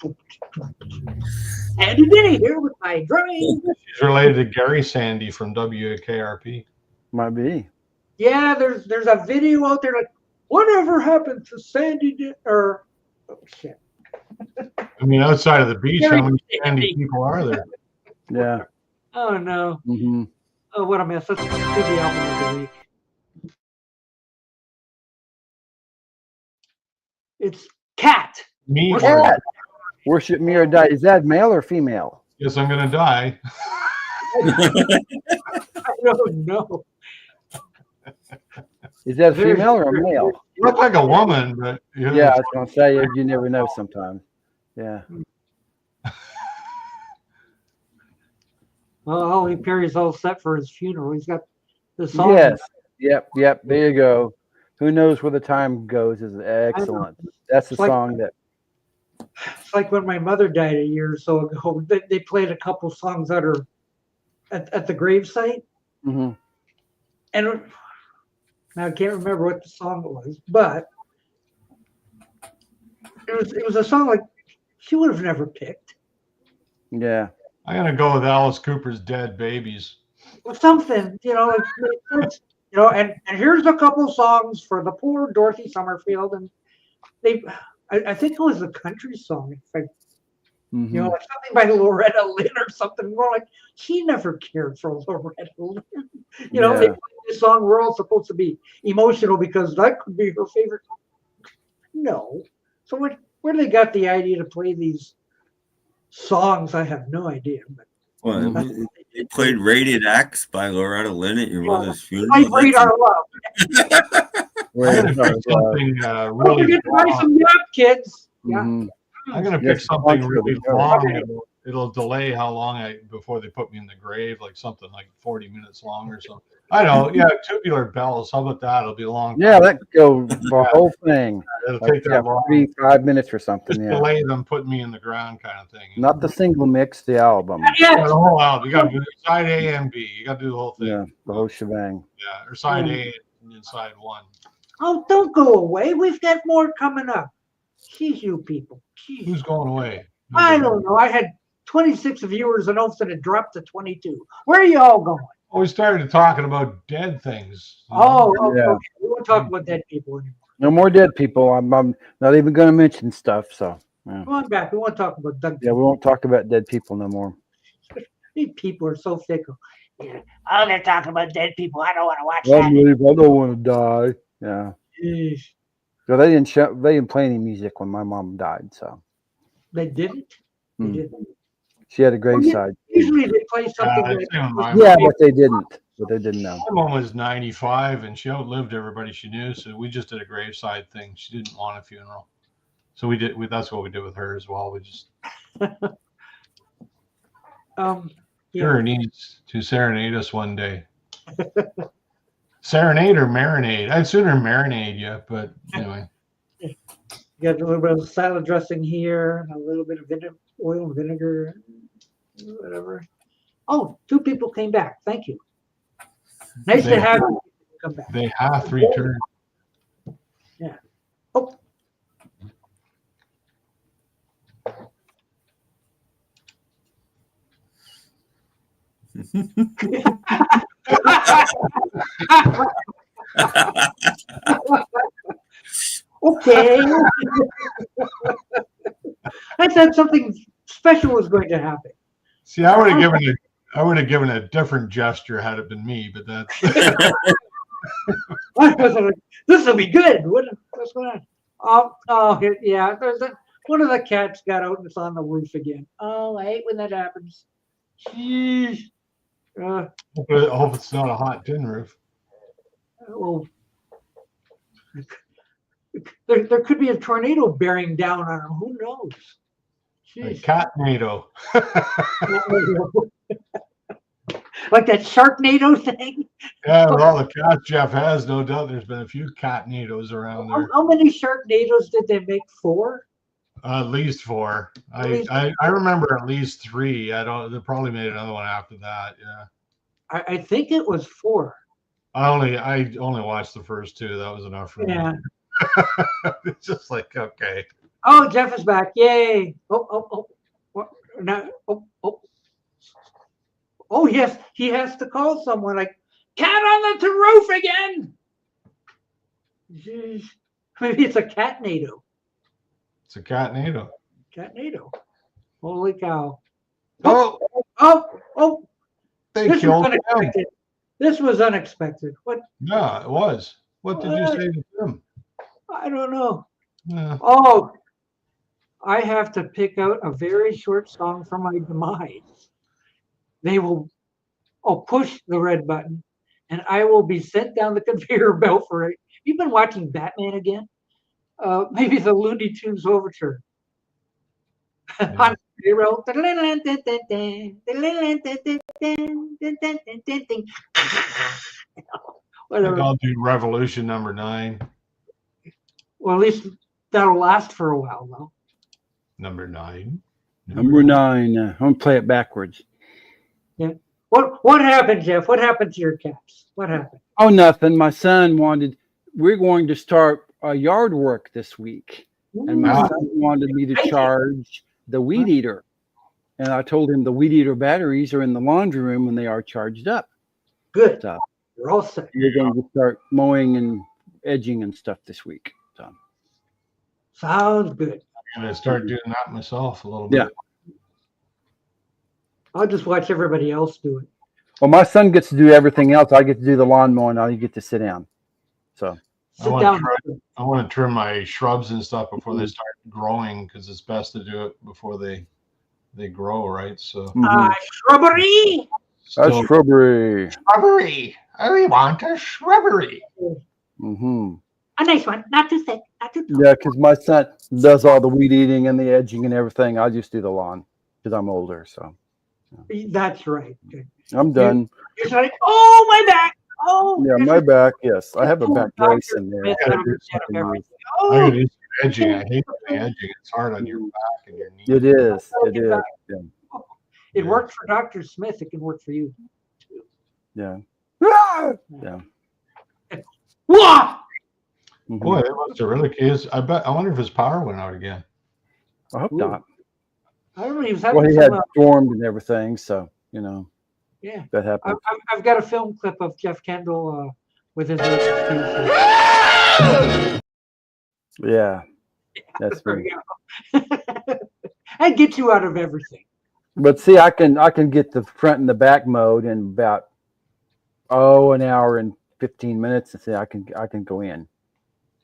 Sandy Denny here with my drumming. She's related to Gary Sandy from WKRP. Might be. Yeah, there's a video out there like, whatever happened to Sandy or oh shit. I mean, outside of the beach, Gary how many Sandy. Sandy people are there? Yeah. Oh no. Mm-hmm. Oh, what a mess. Let's do the album of the week. It's Cat. Me, What's or, that? Worship Me or Die. Is that male or female? yes, I'm gonna die. I don't know. Is that a Very female or a good. male? You look like a woman, but Yeah, I was gonna say you never know sometimes. Yeah. Well, Holly Perry's all set for his funeral. He's got the song. Yes. Yep. There you go. Who knows where the time goes is excellent. That's the It's like- song that. It's like when my mother died a year or so ago. They played a couple songs at her at the gravesite, Mm-hmm. and now I can't remember what the song was, but it was a song like she would have never picked. Yeah. I'm gonna go with Alice Cooper's "Dead Babies." Or something, like And here's a couple songs for the poor Dorothy Summerfield, and I think it was a country song. Like like something by Loretta Lynn or something. More like she never cared for Loretta Lynn. They played this song. We're all supposed to be emotional because that could be her favorite. No. So where they got the idea to play these songs, I have no idea. But Well, they played Rated X by Loretta Lynn at your mother's funeral. I rate our love. I'm gonna pick something Don't really forget to buy some yup, kids. Yeah. I'm gonna pick something really long. It'll delay how long before they put me in the grave, like something like 40 minutes long or something. I know, Tubular Bells. How about that? It'll be long. Yeah, that could go the whole thing. It'll take that long. 5 minutes or something. Just delay them, putting me in the ground, kind of thing. Not the single mix, the album. Yeah. The whole album. You got to do side A and B. You got to do the whole thing. Yeah, the whole shebang. Yeah, or side A and then side 1. Oh, don't go away. We've got more coming up. Jeez, you people. Jeez. Who's going away? I don't know. I had 26 viewers and all of a sudden it dropped to 22. Where are you all going? Well, we started talking about dead things. Oh, okay. We won't talk about dead people anymore. No more dead people. I'm not even going to mention stuff. So Come on back. We won't talk about dead we won't talk about dead people no more. These people are so fickle. Yeah. Oh, they're talking about dead people. I don't want to watch I don't want to die. Yeah. Jeez. So they didn't play any music when my mom died. So They didn't? They didn't. she had a graveside. Usually they play something But they didn't. But they didn't know. My mom was 95 and she outlived everybody she knew, so we just did a graveside thing. She didn't want a funeral, so we did. That's what we did with her as well. We just her needs to serenade us one day. Serenade or marinade? I'd sooner marinade you, but anyway. You got a little bit of salad dressing here, a little bit of oil and vinegar, whatever. Oh, 2 people came back. Thank you. Nice to have you come back. They have returned. Yeah. Oh. Okay. I said something special was going to happen. See, I would have given a different gesture had it been me, but that's I was like, this will be good. What's going on? Oh, yeah. One of the cats got out and it's on the roof again. Oh, I hate when that happens. Jeez. I hope it's not a hot tin roof. Well, there could be a tornado bearing down on them. Who knows? A cat-nado. Like that Sharknado thing? Yeah, with all the cats Jeff has, no doubt there's been a few cat-nados around there. How many Sharknados did they make? 4? At least 4. I remember at least 3. They probably made another one after that. Yeah. I think it was 4. I only watched the first 2. That was enough for me. It's just like, okay. Oh, Jeff is back. Yay. Oh. What? No. Oh, yes. He has to call someone like, cat on the roof again. Jeez. Maybe it's a catnado. It's a catnado. Catnado. Holy cow. Oh. They killed him. This was unexpected. What? Yeah, it was. What did you say to them? I don't know. Yeah. Oh, I have to pick out a very short song for my demise. They will push the red button and I will be sent down the conveyor belt for it. You've been watching Batman again? Maybe the Looney Tunes Overture. On zero. Whatever. I'll do Revolution number 9. Well, at least that'll last for a while, though. Number 9. Number 9. I'm gonna play it backwards. Yeah. What happened, Jeff? What happened to your cats? What happened? Oh, nothing. My son we're going to start yard work this week. And my son wanted me to charge the weed eater. And I told him the weed eater batteries are in the laundry room and they are charged up. Good. So You're all set. You're going to start mowing and edging and stuff this week. So. Sounds good. I'm gonna start doing that myself a little bit. Yeah. I'll just watch everybody else do it. Well, my son gets to do everything else. I get to do the lawn mowing. I get to sit down. So. Sit down. I want to trim my shrubs and stuff before they start growing, because it's best to do it before they grow, right? So Shrubbery. A shrubbery. Shrubbery. I want a shrubbery. Mm-hmm. A nice one, not too thick, not too tall. Yeah, because my son does all the weed eating and the edging and everything. I just do the lawn because I'm older. So That's right. I'm done. You're like, oh, my back. Oh, Yeah, my back. Yes, I have a back Dr. brace in there. Smith, Yeah, I'm do upset something of everything. I Oh, gotta do some edging. I hate the edging. It's hard on your back and your knees. It is. It is. Yeah. it worked for Dr. Smith. It can work for you. Yeah. Yeah. Wah! Mhm. Boy, that must have really is. I wonder if his power went out again. I hope Ooh. not. I don't know. He was having Well, he some, had stormed and everything, so that happened. I've got a film clip of Jeff Kendall with his teeth. Yeah, that's There me. we go. That gets you out of everything. But see, I can get the front and the back mowed in about an hour and 15 minutes, and see I can go in.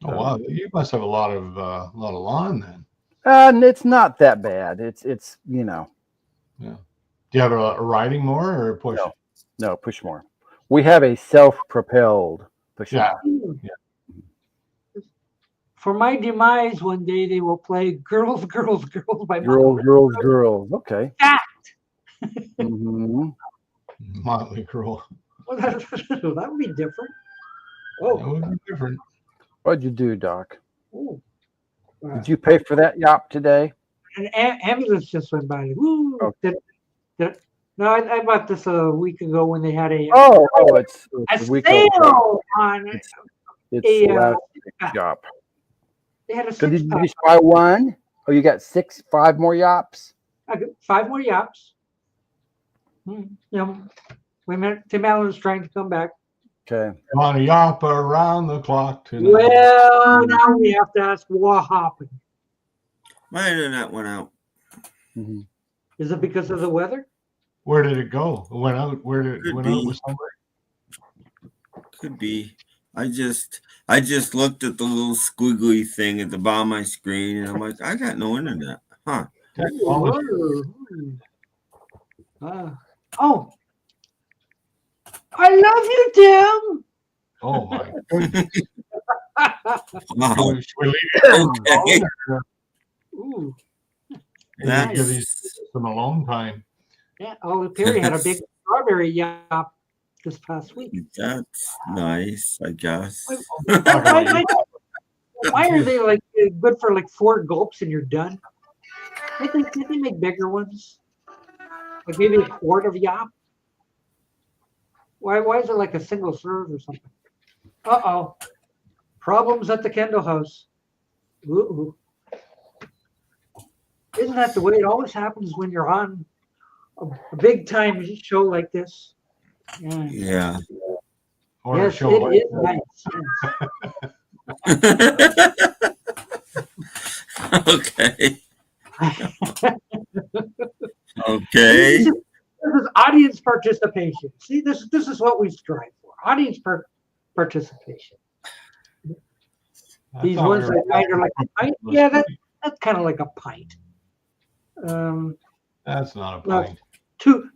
Oh wow, you must have a lot of lawn then. And it's not that bad. It's Yeah. Do you have a riding mower or a push? No, push more. We have a self-propelled push Yeah. mower. For my demise, one day they will play "Girls, Girls, Girls" by Girls. Okay. Fact. Mm-hmm. Motley Crue. Well, that would be different. That Oh, would be different. What'd you do, Doc? ooh. Did you pay for that yop today? An ambulance just went by. Woo. Okay. No, I bought this a week ago when they had a It's a a week sale old. on it. It's a, the last yop. They had a So did you six-pack. just buy one? Oh, you got 5 more yops? I got 5 more yaps. Tim Allen's trying to come back. Okay. Want to yop around the clock tonight. Well, now we have to ask what happened. Why did that one out? Mm-hmm. Is it because of the weather? Where did it go? It went out. Where did it Could went be. out with somebody? Could be. I just looked at the little squiggly thing at the bottom of my screen, and I'm like, I got no internet. Huh. Technology. Oh, I love you, Tim. Oh my goodness. Wow. Should we leave it Okay. Ooh, and give these some alone time? yeah. Oh, Perry had a big strawberry yap this past week. That's nice, I guess. Why are they like good for like 4 gulps and you're done? Can't they make bigger ones? Like maybe a quart of yap? Why is it like a single serve or something? Uh-oh. Problems at the Kendall house. Ooh. Isn't that the way it always happens when you're on a big time show like this? Yeah. Yeah. Or Yes, show like it is nice. Okay. Yes. Okay. This is audience participation. See, this is what we strive for. Audience participation. I These thought ones we were- that are like a pint. Yeah, that's kind of like a pint. That's not a Well, pint.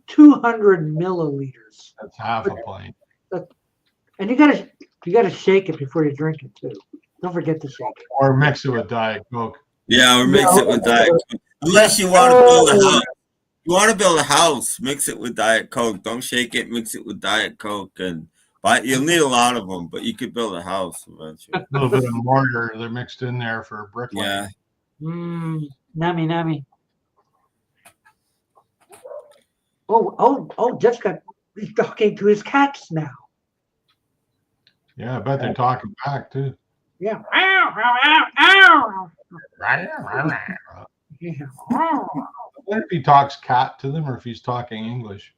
200 milliliters, That's half a pint. and you gotta shake it before you drink it too. Don't forget to shake it. Or mix it with Diet Coke. Yeah, or mix it with Diet Coke. Unless you want to build a house. You want to build a house, mix it with Diet Coke. Don't shake it, mix it with Diet Coke. But you'll need a lot of them, but you could build a house eventually. A little bit of mortar they're mixed in there for bricklaying. Yeah. Nammy. Oh, Jeff's he's talking to his cats now. Yeah, I bet they're talking back too. Yeah. Ow. Yeah. What if he talks cat to them or if he's talking English?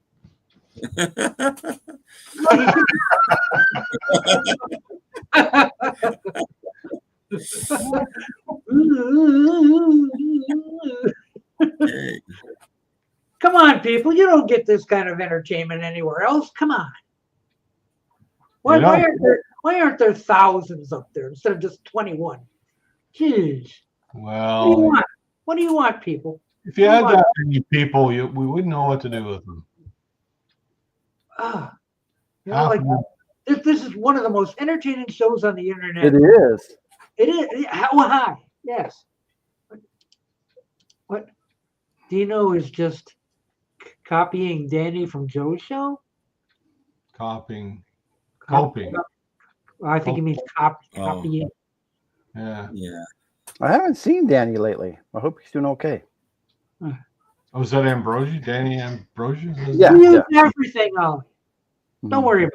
Hey, Come on, people. You don't get this kind of entertainment anywhere else. Come on. You know- Why aren't there thousands up there instead of just 21? Jeez. What do you Well, want? What do you want, people? if you had that many people, we wouldn't know what to do with them. Ah, you know, Half like of them- this is one of the most entertaining shows on the internet. It is. It is. Hi. Yes. What? Dino is just copying Danny from Joe's show? Copying. Cop- Coping. I think he means copying. Yeah. yeah. I haven't seen Danny lately. I hope he's doing okay. Oh, was that Ambrosia? Danny Ambrosia? Yeah. We use everything, Ollie. Don't Mhm. worry about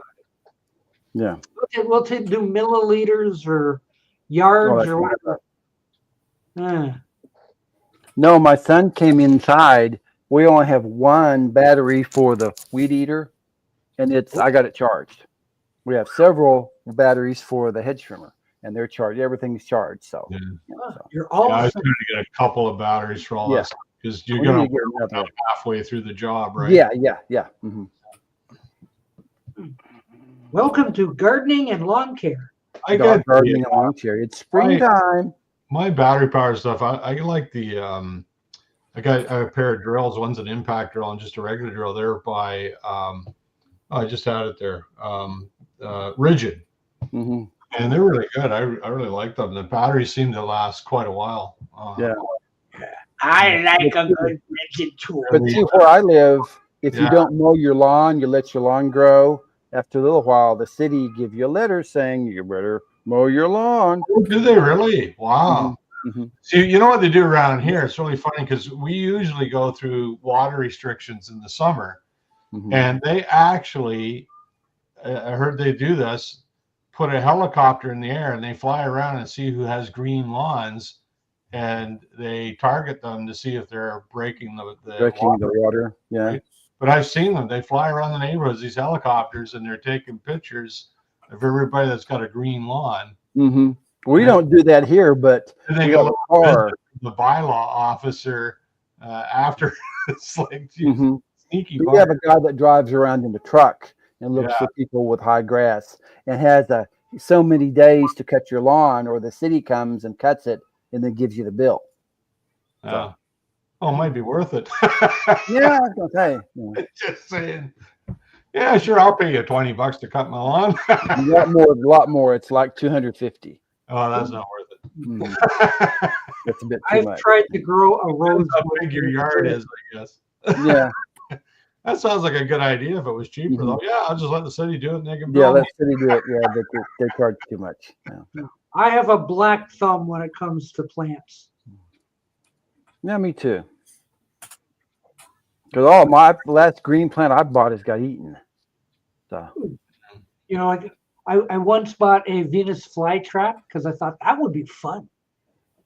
Yeah. it. We'll do milliliters or yards that's or right. whatever. No, my son came inside. We only have one battery for the weed eater, and I got it charged. We have several batteries for the hedge trimmer, and they're charged. Everything's charged. So, Yeah. You're all I was set. trying to get a couple of batteries for all Yeah. that stuff because you're we going need to to get another one. halfway through the job, right? Yeah. Mhm. Welcome to gardening and lawn care. I Dog got gardening and lawn chair. It's springtime. my battery power stuff. I like the I got a pair of drills. One's an impact drill and just a regular drill. They're by I just had it there. Rigid, Mhm. and they're really good. I really like them. The batteries seem to last quite a while. Yeah. I like a good rigid tool. But see, where I live, if you Yeah. don't mow your lawn, you let your lawn grow. After a little while, the city give you a letter saying you better mow your lawn. Do they really? Wow. Mhm. See, you know what they do around here? It's really funny because we usually go through water restrictions in the summer, Mhm. and they actually, I heard they do this, put a helicopter in the air and they fly around and see who has green lawns, and they target them to see if they're breaking the Drinking water. the water. Yeah. Right. But I've seen them. They fly around the neighborhoods, these helicopters, and they're taking pictures of everybody that's got a green lawn. Mm-hmm. We Yeah. don't do that here, but And they we go have a car. the bylaw officer after. It's like, geez, Mhm. sneaky. We have a guy that drives around in the truck and looks Yeah. for people with high grass and has so many days to cut your lawn, or the city comes and cuts it and then gives you the bill. Yeah. Oh, it might be worth it. Yeah, I was gonna say. Yeah. Just saying. Yeah, sure. I'll pay you $20 to cut my lawn. A lot more. It's like 250. Oh, that's not worth it. Mhm. That's a bit too I've much. tried to grow a rose. How big your yard is, I guess. Yeah, That sounds like a good idea if it was cheaper, Mhm. though. Yeah, I'll just let the city do it and they can yeah. build Let the city do it. Yeah, they charge too much. Yeah. I have a black thumb when it comes to plants. Yeah, me too. Because my last green plant I bought has got eaten. So You know, I once bought a Venus flytrap because I thought that would be fun.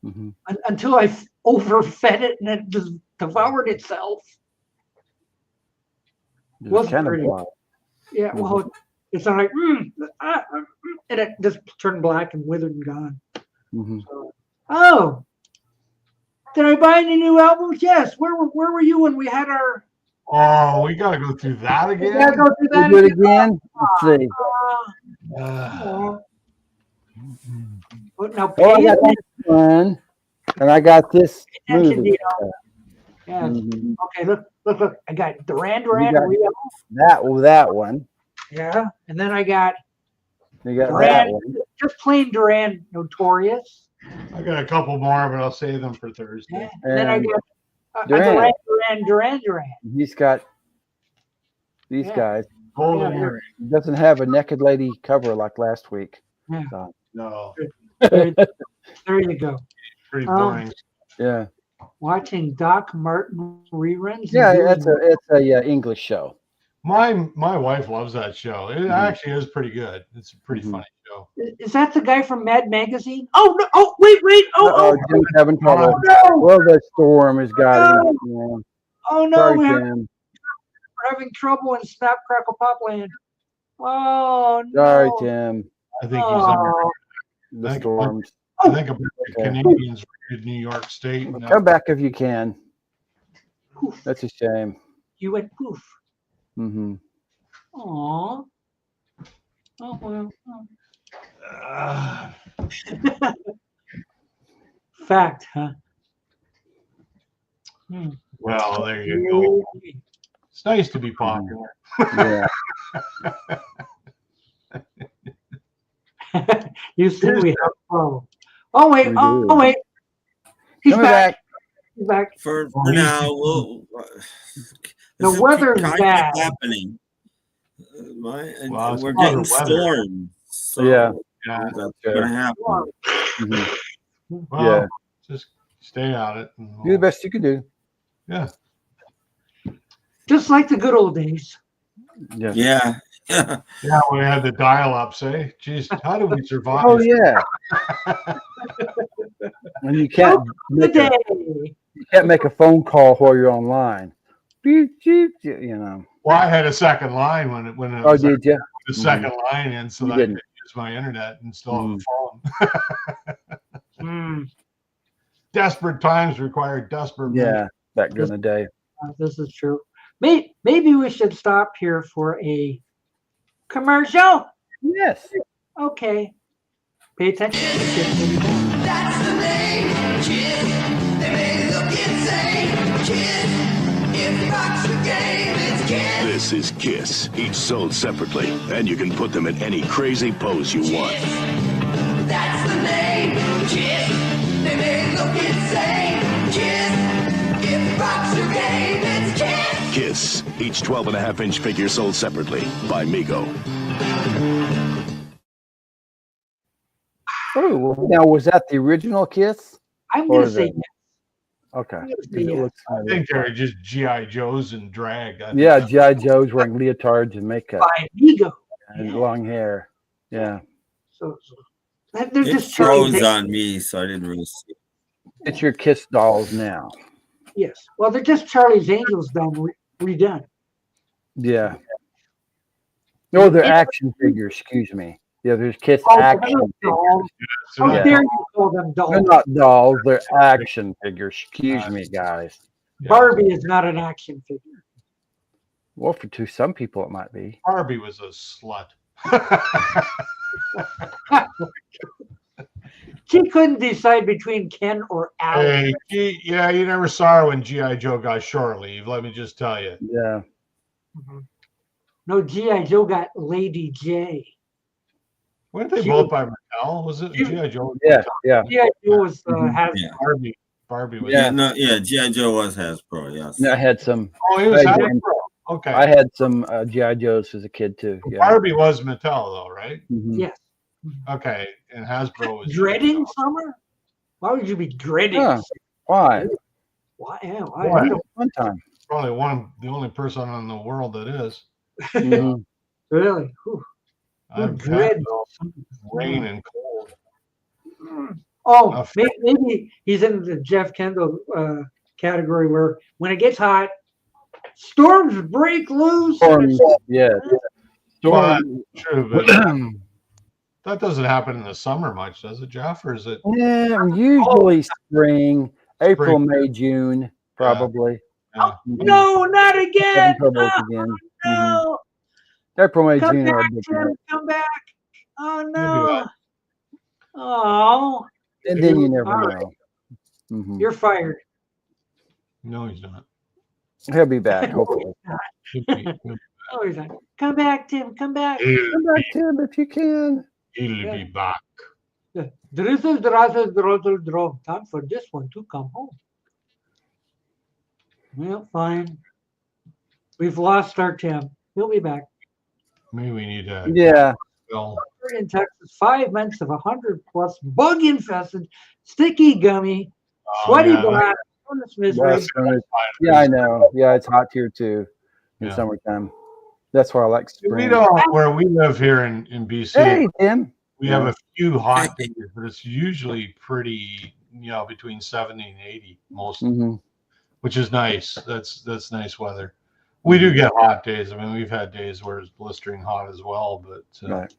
mhm. Until I overfed it and it just devoured itself. It Wasn't kind of pretty. wild. Yeah, well, it's not like, and it just turned black and withered and gone. Mhm. So, oh, did I buy any new albums? Yes. Where were you when we had our? Oh, we got to go through that We again. gotta go through We that do it again. again. Let's see. Uh, Now, Oh, I pay got this one, and I got this attention, movie. Dino. Yeah. Mhm. Okay. Look. I got Duran You Duran. got- Rio. That one. Yeah. And then I got You got Duran. that one. Just plain Duran Notorious. I got a couple more, but I'll save them for Thursday. Yeah. And then I And got Duran. Duran. He's got these Yeah. guys. Golden Yeah. earring. He doesn't have a naked lady cover like last week. Yeah. So, No, There you go. pretty Um, boring. yeah. Watching Doc Martin reruns. Yeah, and doing- it's a English show. My wife loves that show. It Mhm. actually is pretty good. It's a pretty Mhm. funny show. Is that the guy from Mad Magazine? Oh no! Oh wait! Oh Jim's having trouble. no! Well, the storm has got him. Yeah. Oh no! Sorry, We're Jim. having trouble in Snap Crackle Pop Land. Oh no. Sorry, Tim. I think he's under. Oh, The Thank- storms. I think about the Okay. Canadians raided New York State. And Come back if you can. poof. That's a shame. You went poof. Mm-hmm. Aw. Oh well. Fact, huh? Hmm. well, there you go. It's nice to be popular. Yeah. You said we have a problem. Oh wait, We oh do. wait. He's Coming back. back. He's back. For now, we'll. The weather's kind of bad. happening. Well, it's We're part getting of weather. storms. So Yeah. Yeah. that's Sure. gonna happen. Mhm. Well, Yeah. just stay on it. And Do the best you can do. Yeah. Just like the good old days. Yeah. Yeah. Yeah, we had the dial-up. Say, geez, how do we survive? Oh yeah. And you can't Good make day. a phone call while you're online. Beep, beep, you know. Well, I had a second line when it Oh, was did you? the second line in, so You that I didn't. could use my internet and still have a phone. Hmm. Desperate times require desperate measures. Yeah. Back during the day. This is true. Maybe we should stop here for a commercial. Yes. Okay. Pay attention. That's the name, kid. They may look insane, kid. If rocks the game, it's kid. This is Kiss, each sold separately, and you can put them in any crazy pose you want. That's the name, kid. They may look insane, kid. If rocks the game, it's kid. Kiss, each 12.5-inch figure sold separately by Mego. Oh, now was that the original Kiss? I'm Or gonna is say it- yes. Okay. I'm gonna say It yes. looks I think they're just GI Joes and drag. I think yeah, that's- G.I. Joe's wearing leotards and makeup By Ego. and long hair. Yeah. So they're It just Charlie's froze Angels. on me, so I didn't really see it. It's your Kiss dolls now. Yes. Well, they're just Charlie's Angels done redone. Yeah. No, they're action figures, excuse me. Yeah, there's Kiss Oh, action they're figures. dolls. So How Yeah. dare you call them They're dolls? not dolls, they're action figures. Excuse me, guys. yeah. Barbie is not an action figure. Well, to some people it might be. Barbie was a slut. She couldn't decide between Ken or Alex. Hey, yeah, you never saw her when GI Joe got short leave. Let me just tell you. Yeah. Mhm. No, G.I. Joe got Lady J. Weren't they She both was- by Mattel? Was it She- GI Joe? Yeah, yeah. G.I. Joe was has Yeah. Barbie was. Yeah. Yeah, GI Joe was Hasbro. Yes. I had some Oh, he was Right, Hasbro. and- Okay. I had some GI Joes as a kid too. Yeah. Barbie was Mattel though, right? Mhm. yes. Okay, and Hasbro was Dreading summer? Why would you be dreading? Huh. Why? Why? Yeah, Why? I don't One time. Probably the only person in the world that is. Mhm. really. Whew. I've dread had rain and cold. Oh, Uh, maybe he's in the Jeff Kendall category where when it gets hot, storms break loose. Storms, yeah. Well, Storm. true, but that doesn't happen in the summer much, does it, Jeff? Or is it? Yeah, usually spring, April, Spring. May, June, probably. Yeah. No, not Having again. troubles Oh, again. Mhm. no. April, May, Come June are back, big Jim. months. Come back. Oh, Maybe no. Oh, And then you never All right. know. Mhm. you're fired. No, he's not. He'll be back, hopefully. He'll be Oh, he's not. Come back, Tim. Come back. Come back, Tim, if you can. he'll be back. Drizzle, drizzle, drizzle, drizzle. Time for this one to come home. Well, fine. We've lost our Tim. He'll be back. Maybe we need to. Yeah. Well, In Texas, 5 months of 100+ bug infested, sticky gummy, sweaty yeah, blast, furnace misery. That's gonna- yeah, I know. Yeah, it's hot here too in Yeah. summertime. That's why I like we spring. don't. Where we live here in BC, Hey, Tim. we have a few hot days, but it's usually pretty, between 70 and 80 most, Mhm. which is nice. That's nice weather. We do get hot days. I mean, we've had days where it's blistering hot as well, but Right.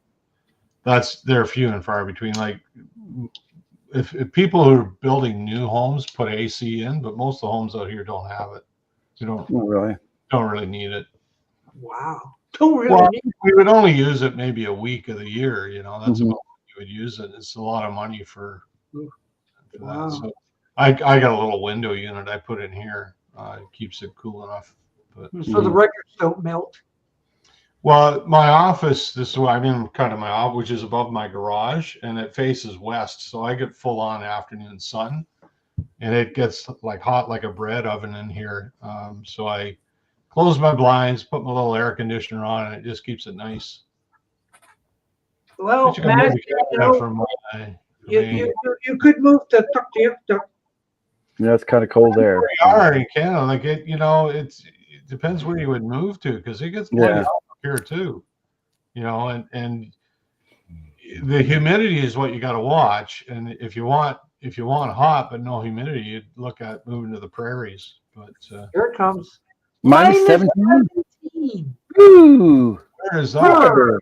they're few and far between. Like if people who are building new homes put AC in, but most of the homes out here don't have it. You Not really. don't really need it. Wow. Don't really Well, need we would only use it maybe a week of the year. You know, that's Mhm. about what you would use it. It's a lot of money for Wow. that. So I got a little window unit I put in here. It keeps it cool enough. But So the records don't melt. well, my office, this is where I'm in kind of my office, which is above my garage, and it faces west. So I get full on afternoon sun, and it gets like hot like a bread oven in here. So I close my blinds, put my little air conditioner on, and it just keeps it nice. Well, But you can Matt, maybe get you that know, from you could move to Tuktoyaktuk. Yeah, it's kind of cold there. we are in Canada. Like it, you know, it depends where you would move to because it gets bloody Yeah. hot up here too. You know, and the humidity is what you got to watch. And if you want hot but no humidity, you'd look at moving to the prairies. But Here it comes. Minus 17. 17. Ooh. where is that? Florida.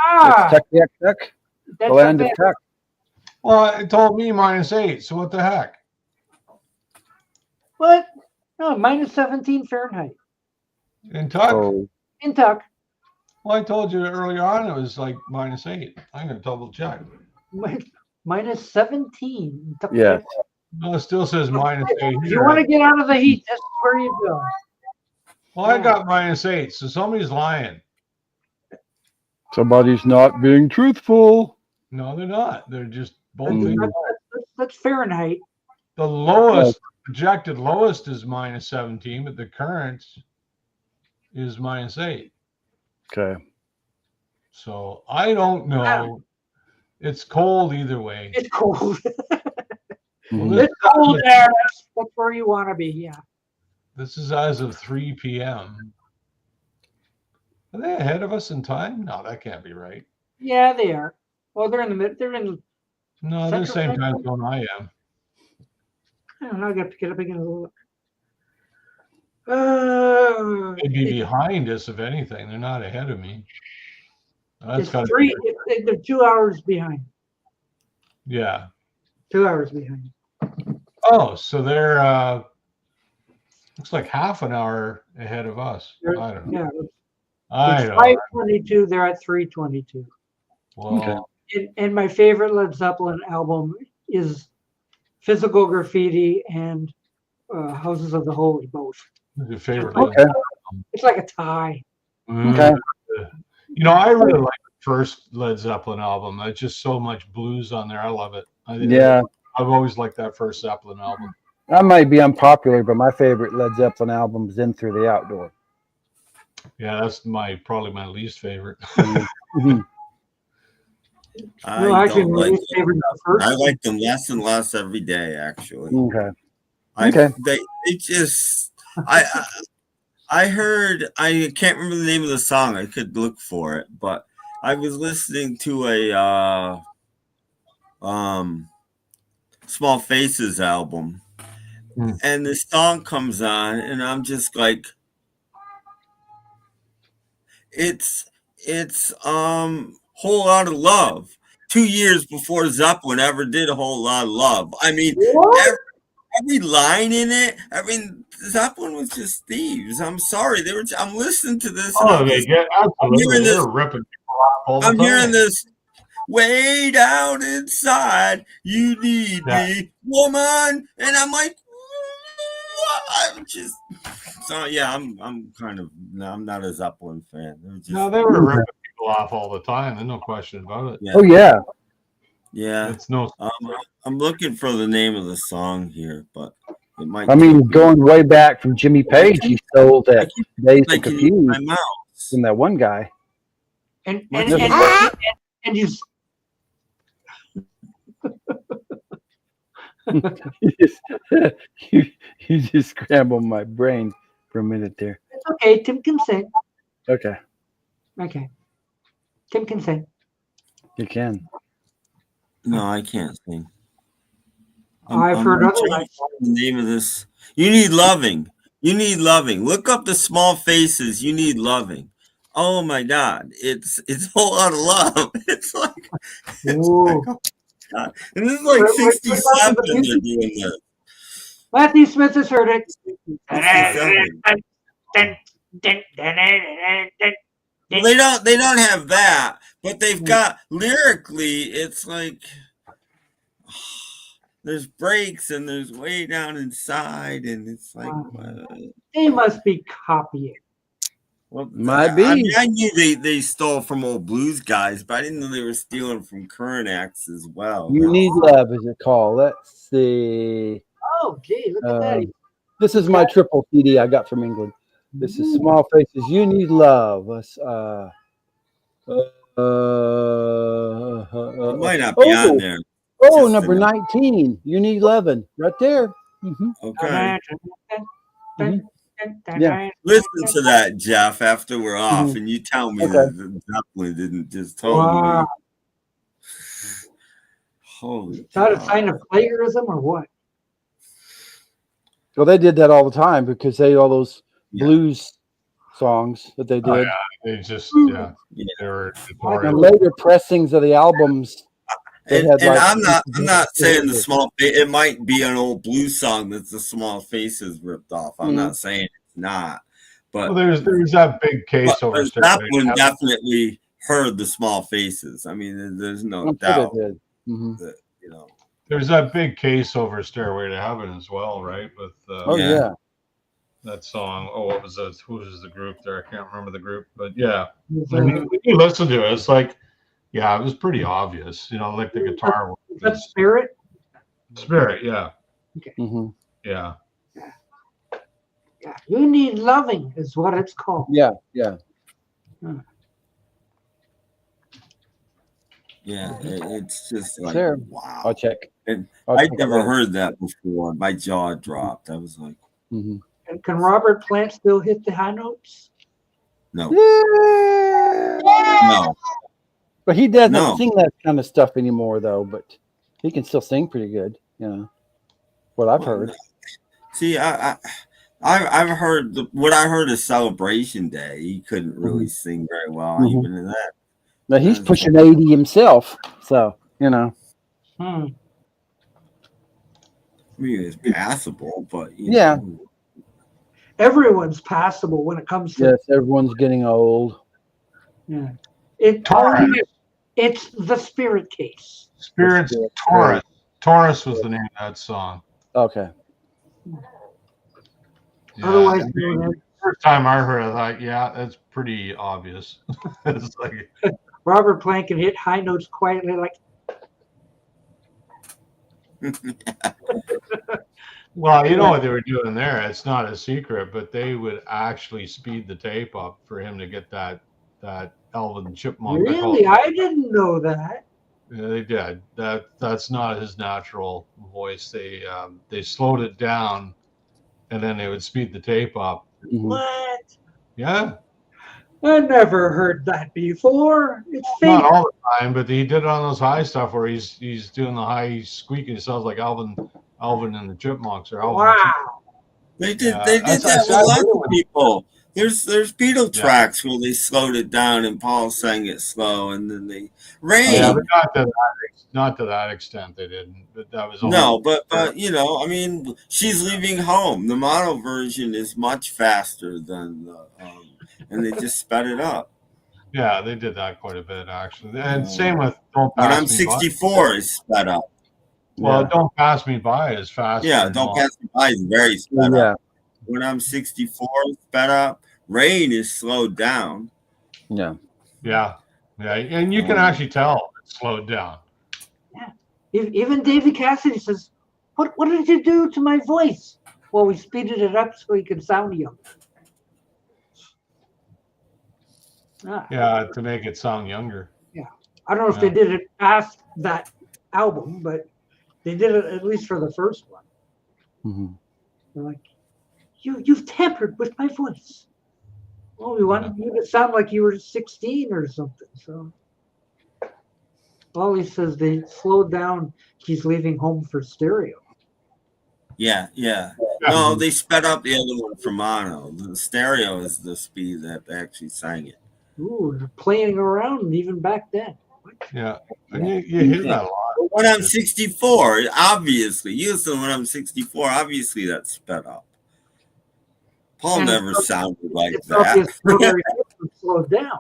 Ah, That's Tuck, the that's land of okay. Tuck. Well, it told me -8. So what the heck? What? No, minus 17 Fahrenheit. In Tuck? Oh, In Tuck. Well, I told you earlier on it was like -8. I'm gonna double check. Minus 17. in Tuktoyaktuk. yeah. No, it still says -8. If you want to get out of the heat, this is where you go. Well, I got -8, so somebody's lying. Somebody's not being truthful. No, they're not. They're just both. Mm. That's Fahrenheit. The lowest projected lowest is -17, but the current is -8. Okay. So I don't know. It's cold either way. It's cold. Mhm. It's cold there. That's where you want to be. Yeah. This is as of 3 p.m. Are they ahead of us in time? No, that can't be right. Yeah, they are. Well, they're in the mid. They're in. No, they're the same Central time zone I am. I don't know. I got to get up again and look. They'd be behind us if anything. They're not ahead of me. That's It's got three. They're 2 hours behind. yeah. 2 hours behind. Oh, so they're looks like half an hour ahead of us. They're- I don't know. Yeah. I It's don't know. 5:22. They're at 3:22. Well, Okay. And my favorite Led Zeppelin album is Physical Graffiti and Houses of the Holy, both. who's your favorite? Okay. It's like a tie. Okay. You know, I really like the first Led Zeppelin album. There's just so much blues on there. I love it. Yeah. I've always liked that first Zeppelin album. I might be unpopular, but my favorite Led Zeppelin album is In Through the Outdoor. Yeah, that's probably my least favorite. Mhm. No, actually, my least favorite is the first. I like them less and less every day. Actually, Okay. They just I heard, I can't remember the name of the song. I could look for it, but I was listening to a Small Faces album, and the song comes on, and I'm just like, it's Whole Lot of Love. 2 years before Zeppelin ever did A Whole Lot of Love. I mean, every line in it. I mean, Zeppelin was just thieves. I'm sorry. I'm listening to this. Oh, they get absolutely. hearing this- They're ripping people off all the I'm time. hearing this way down inside. You need me, woman, and I'm like, I'm just. So yeah, I'm kind of. I'm not a Zeppelin fan. No, they were ripping people off all the time. There's no question about it. Yeah. Oh yeah. Yeah. It's no. I'm looking for the name of the song here, but it might. I mean, going way back from Jimmy Page, he stole that Days I of can use Confused my mouth. from that one guy. And you you just scrambled my brain for a minute there. it's okay. Tim can sing. Okay, Okay. Tim can sing. you can. No, I can't sing. I've heard I'm other trying to find the name of this. You Need Loving. You Need Loving. Look up the Small Faces. You Need Loving. Oh my God, it's a whole lot of love. It's like, Ooh. oh God. And this is like Wait, 67 the they're music? doing this. Matthew Smith has heard it. 67. Well, they don't have that, but they've got lyrically, it's like there's breaks and there's way down inside, and it's like They must be copying. well, Might be. I mean, I knew they stole from old blues guys, but I didn't know they were stealing from current acts as well. You Need Love is it called? Let's see. Oh, gee, look at that. This is my triple CD I got from England. This is Small Faces. You Need Love. It might not be on there. Oh, Just number enough. 19. You Need Lovin'. Right there. Okay. Yeah. Listen to that, Jeff, after we're off, Mhm. and you tell me Okay. that it definitely didn't just totally. Wow. Holy Is that a cow. sign of plagiarism or what? Well, they did that all the time because all those Yeah. blues songs that they did. Oh, yeah, they just Yeah. they were And notorious. later pressings of the albums. They And, had, and like, I'm not saying the it might be an old blues song that's the Small Faces ripped off. I'm not saying it's not, but Well, there's that big case over but Zeppelin definitely heard the Small Faces. I mean, there's no I'm sure doubt they did. Mhm. that you know. There's that big case over Stairway to Heaven as well, right? With Oh Yeah. yeah. that song. Oh, what was that? Who was the group there? I can't remember the group, but yeah. Is When you listen to it, it's like, yeah, it was pretty obvious. You know, like the guitar work that was- Spirit? Spirit. Yeah, hmm yeah. Yeah. You Need Loving is what it's called. Yeah. Yeah. Yeah, it's just like Sure. wow. I'll check. And I'll I'd check never it out. heard that before. My jaw dropped. I was like, Mhm. And can Robert Plant still hit the high notes? no, Yeah. no. But he doesn't No. sing that kind of stuff anymore, though. But he can still sing pretty good. You know what I've heard. See, I've heard what I heard of Celebration Day. He couldn't really sing very well, Mhm. even in that. Now he's pushing 80 himself, so you know. Hmm. I mean, it's passable, but you Yeah. know. Everyone's passable when it comes to Yes, everyone's getting old. yeah. It Taurus. it's the Spirit case. Spirits Taurus. Taurus was the name of that song. Okay. Yeah. Otherwise And known the first time I heard it, I thought, yeah, that's pretty obvious. It's like, Robert Plant can hit high notes quietly like well, you know what they were doing there. It's not a secret, but they would actually speed the tape up for him to get that Alvin Chipmunk. really? I didn't know that. Yeah, they did. That's not his natural voice. They slowed it down, and then they would speed the tape up. Mhm. What? Yeah, I never heard that before. It's fake. not all the time, but he did it on those high stuff where he's doing the high squeaking. It sounds like Alvin and the Chipmunks or Alvin. And Wow. They did Yeah, they did that's- that with that's lots really of what- people. There's Beatle Yeah. tracks where they slowed it down and Paul sang it slow, and then they Rain. Yeah, but not to that extent they didn't. But that was a No, whole- but you know, I mean, She's Leaving Home. The mono version is much faster than the, and they just sped it up. yeah, they did that quite a bit actually. And same with Don't When Pass I'm Me 64, it's sped up. By. Well, Yeah. Don't Pass Me By is faster. Yeah, than Don't all- Pass Me By is very sped Yeah. up. When I'm 64, it's sped up. Rain is slowed down. Yeah. Yeah, and you can actually tell it slowed down. Even David Cassidy says, "What did you do to my voice?" Well, we speeded it up so he could sound young. Ah, Yeah, to make it sound younger. I don't know if they did it past that album, but they did it at least for the first one. Mhm. They're like, you've tampered with my voice. Well, we wanted you to sound like you were 16 or something. So all he says, they slowed down. He's leaving home for stereo. Yeah, yeah. No, they sped up the other one for mono. The stereo is the speed that they actually sang it. Ooh, they're playing around even back then. Yeah. And you hear that a lot. But when I'm 64, obviously, you listen when I'm 64, obviously that's sped up. Paul And never sounded like It's obvious that. Rotary System slowed down.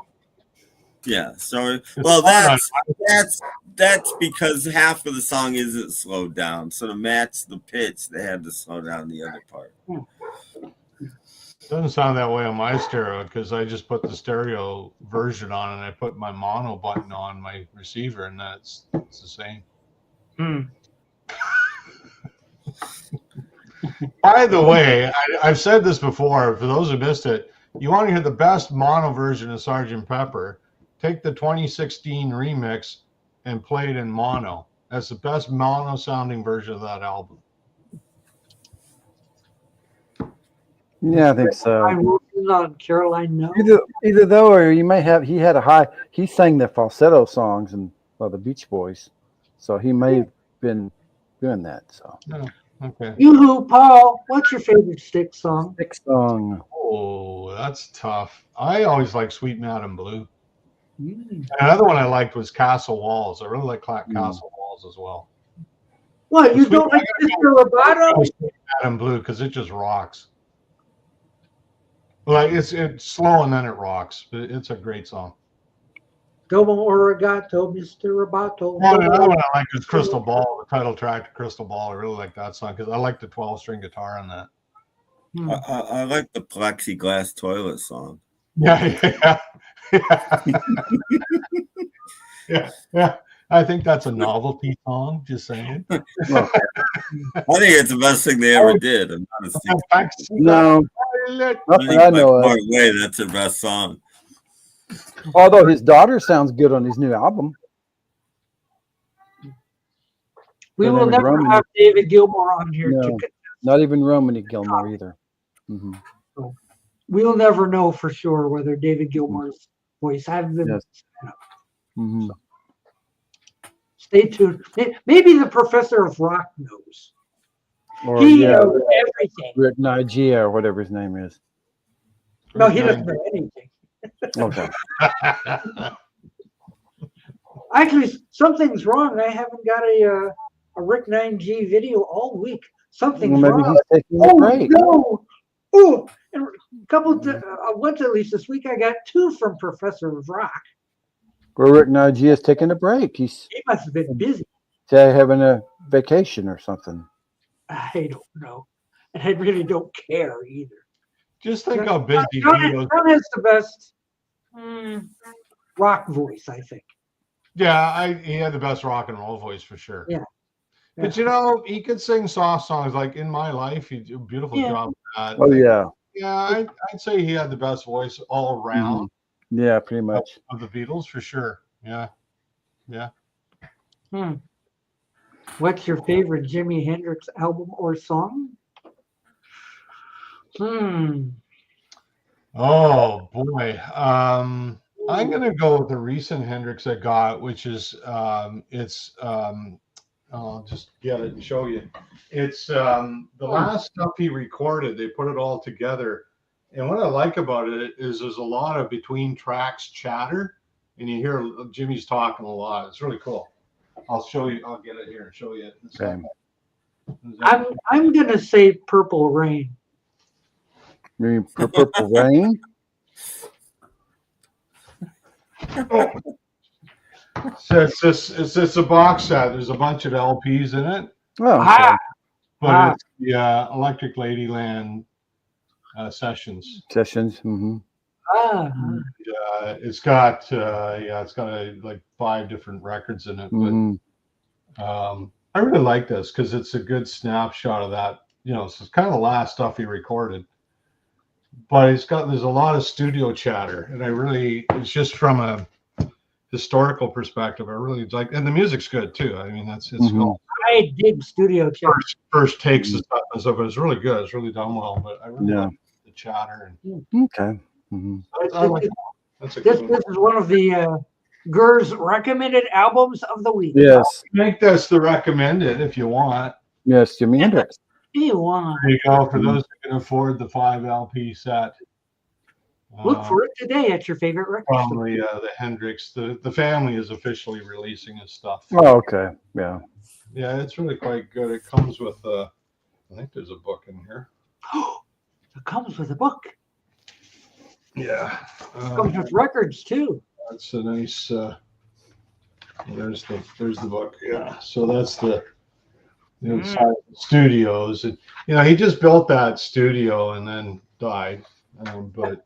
Yeah, so well that's because half of the song isn't slowed down. So to match the pitch, they had to slow down the other part. Doesn't sound that way on my stereo because I just put the stereo version on and I put my mono button on my receiver, and it's the same. By the way, I've said this before. For those who missed it, you want to hear the best mono version of Sgt. Pepper? Take the 2016 remix and play it in mono. That's the best mono sounding version of that album. Yeah, I think so. I'm working on Caroline No. Either though, or he sang the falsetto songs and the Beach Boys, so he may have been doing that. So. Oh, okay. Yoo-hoo, Paul, what's your favorite Stick song? Stick song. Oh, that's tough. I always like Sweet Madam Blue. Another one I liked was Castle Walls. I really like Castle Walls as well. What, you don't like Mr. Roboto? Sweet Madam Blue because it just rocks. Like it's slow and then it rocks. But it's a great song. Domo Origato, Mr. Roboto. Well, another one I like is Crystal Ball, the title track to Crystal Ball. I really like that song because I like the 12-string guitar on that. I like the Plexiglass Toilet song. Yeah. Yeah. I think that's a novelty song. Just saying. I think it's the best thing they ever did. And honestly, No, nothing I know of. Way, that's their best song. Although his daughter sounds good on his new album. We Her will name is never Roman. have David Gilmour on here. No, not even Romany Gilmore either. Mm-hmm. We'll never know for sure whether David Gilmour's voice has been Yes. set up. Mm-hmm. Stay tuned. Maybe the professor of rock knows. Or He knows everything. Rick Nigeria or whatever his name is. No, he doesn't know anything. Okay. Actually, something's wrong. I haven't got a Rick 9G video all week. Something's Well, maybe wrong. he's taking a break. No. Oh, and a couple once at least this week I got 2 from Professor of Rock. Well, Rick Nigeria is taking a break. He's He must have been busy. having a vacation or something. I don't know. And I really don't care either. Just think how busy he John was. has the best rock voice, I think. Yeah, he had the best rock and roll voice for sure. Yeah. But he could sing soft songs like "In My Life." He did a beautiful job with that. Oh yeah. Yeah, I'd say he had the best voice all around. Yeah, pretty much. Of the Beatles for sure. Yeah. What's your favorite Jimi Hendrix album or song? Oh boy. I'm gonna go with the recent Hendrix I got, which is I'll just get it and show you. It's the last stuff he recorded. They put it all together. And what I like about it is there's a lot of between tracks chatter, and you hear Jimmy's talking a lot. It's really cool. I'll show you. I'll get it here and show you it. Okay. I'm gonna say Purple Rain. You mean Purple Rain? So it's just a box set. There's a bunch of LPs in it, Oh, okay. but it's the Electric Ladyland sessions. Sessions. Mm-hmm. It's got like 5 different records in it. Mm-hmm. But I really like this because it's a good snapshot of that. So it's kind of the last stuff he recorded. But there's a lot of studio chatter, and it's just from a historical perspective. I really like, and the music's good too. I mean, it's cool. I dig studio chatter. First takes and stuff, but it's really good. It's really done well. But I really like the chatter. And Okay. Mm-hmm. I like that's a This good one. is one of the GER's recommended albums of the week. Yes. Make this the recommended if you want. Yes, Jimi Hendrix. E1. There you go. For those who can afford the 5 LP set. Look for it today at your favorite record store. Probably the Hendrix. The family is officially releasing his stuff. Oh, okay. Yeah. Yeah, it's really quite good. It comes with I think there's a book in here. It comes with a book. Yeah. It comes with records too. That's a nice. There's the book. Yeah. So that's the inside of the studios. And, he just built that studio and then died. But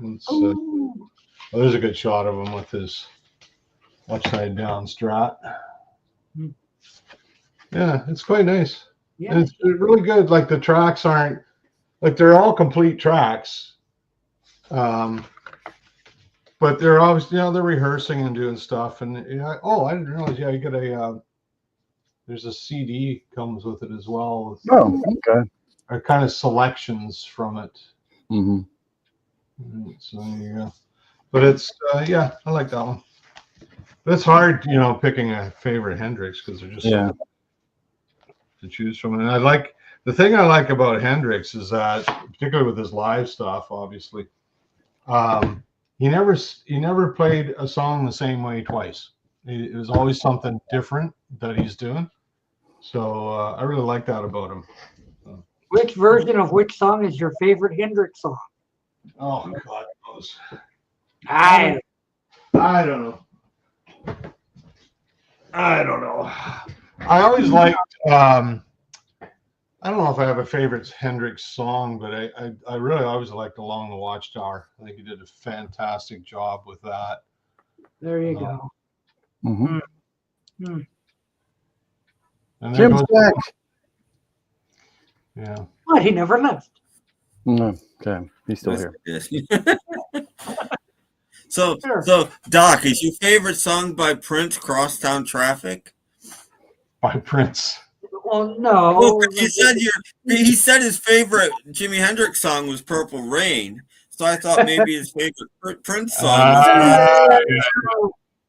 it's, Ooh. there's a good shot of him with his upside down Strat. Yeah, it's quite nice. Yeah. And it's really good. Like the tracks aren't like they're all complete tracks. But they're always, they're rehearsing and doing stuff. And I didn't realize. Yeah, you get there's a CD comes with it as well. With, Oh, okay. kind of selections from it. Mm-hmm. So there you go. But it's I like that one. But it's hard, picking a favorite Hendrix because they're just so many to choose from. And the thing I like about Hendrix is that, particularly with his live stuff, obviously, he never played a song the same way twice. It was always something different that he's doing. So I really like that about him. Which version of which song is your favorite Hendrix song? Oh, God knows. I don't know. I always liked. I don't know if I have a favorite Hendrix song, but I really always liked "Along the Watchtower." I think he did a fantastic job with that. There you go. Mm-hmm. And there Jim's goes- back. Yeah. But he never left. No, okay, he's still here. Yes. So, Sure. Doc, is your favorite song by Prince "Crosstown Traffic"? By Prince. Well, no. Well, 'cause he said his favorite Jimi Hendrix song was "Purple Rain," so I thought maybe his favorite Prince song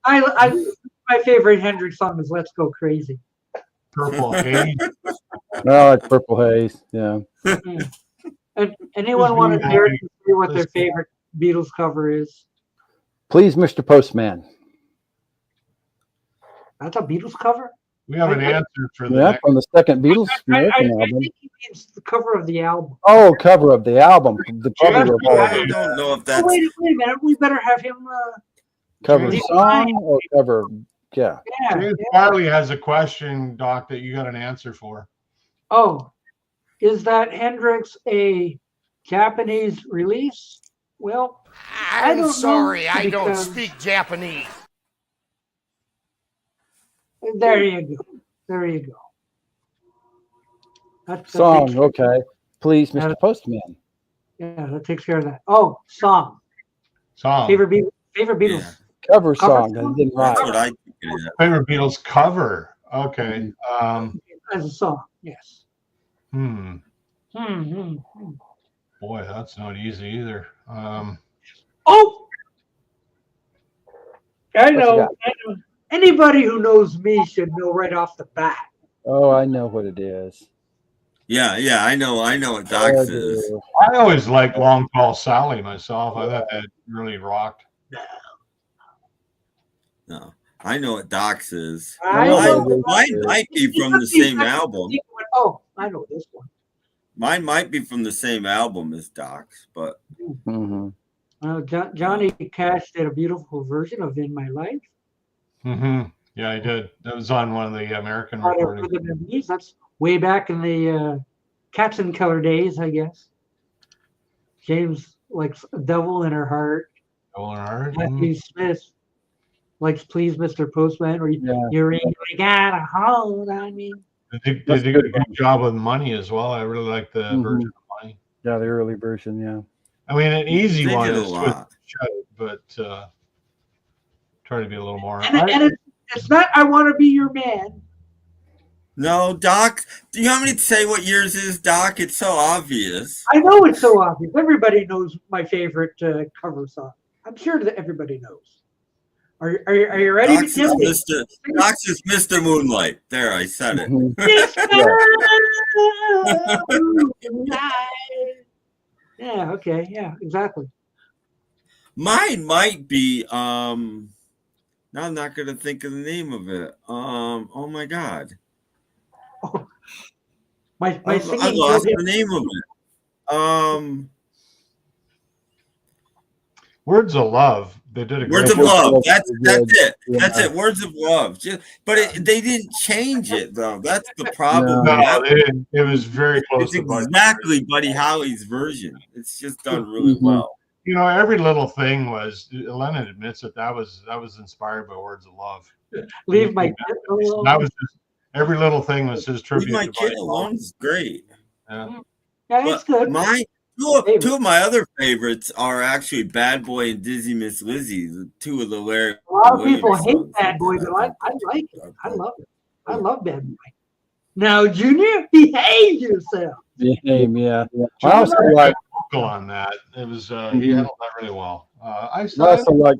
was My favorite Hendrix song is "Let's Go Crazy." Purple Haze. Oh, like Purple Haze. Yeah. And anyone want to dare to say what their favorite Beatles cover is? Please, Mr. Postman. That's a Beatles cover? We have an answer for the Yeah, next. from the second Beatles I American album. think he means the cover of the album. Oh, cover of the album. The cover of all of I them. don't know if Oh, that's. wait a minute. We better have him. Cover James song or cover? Yeah. James Farley has a question, Doc, that you got an answer for. Oh, is that Hendrix a Japanese release? Well, I don't I'm sorry, know, I don't because- speak Japanese. there you go. There you go. That Song. takes- Okay. Please, Yeah. Mr. Postman. yeah, that takes care of that. Oh, song. Song. Favorite Beatles. Yeah. Cover Cover song. song? That didn't That's write. what I think it is. Favorite Beatles cover. Okay. As a song, yes. Hmm. Hmm. Boy, that's not easy either. Oh! I you know. got? Anybody who knows me should know right off the bat. Oh, I know what it is. Yeah, I know what Doc Oh, says. dear. I always liked Long Tall Sally myself. I thought that really rocked. No, I know what Doc says. I know. Mine might be from the same album. Oh, I know this one. Mine might be from the same album as Doc's, but Mhm. Johnny Cash did a beautiful version of "In My Life." Mm-hmm. Yeah, I did. That was on one of the American Part of recordings. Rhythm and Blues. That's way back in the Cats and Color days, I guess. James likes "Devil in Her Heart." Going hard. Matthew Smith likes "Please, Mr. Postman," or Yeah. "You really got a hold on me." They did a good job with Money as well. I really like the Mhm. version of Money. Yeah, the early version. Yeah. I mean, an easy they one did a is lot. Shut It, but try to be a little more. And it's not "I Want to Be Your Man." No, Doc. Do you want me to say what yours is, Doc? It's so obvious. I know it's so obvious. Everybody knows my favorite cover song. I'm sure that everybody knows. Are you ready, Docs Tim? is Mr. Moonlight. There, I said it. Mhm. Yeah. Okay. Yeah. Exactly. Mine might be now I'm not gonna think of the name of it. Oh my god. My I singing. lost the name of it. Words of Love. They did a great Words of job. Love. That's it. Yeah. That's it. Words of Love. They didn't change it though. That's the problem. No. No, they didn't. It was very close It's to Buddy. exactly Buddy Holly's version. It's just done really Mhm. well. You know, every little thing was. Lennon admits it. That was inspired by Words of Love. Leave my kid alone. That was just every little thing was his Leave tribute My to Kid Buddy Alone Holly. is great. Yeah. Yeah, it's good. Two of my other favorites are actually Bad Boy and Dizzy Miss Lizzy, the two of the Larry A lot of people Williams hate songs. Bad Boy, but I like it. I love it. I love Bad Boy. Now, Junior, behave yourself. Yeah. I John also like. vocal on that. It was he Mhm. handled that really well. I I saw also like.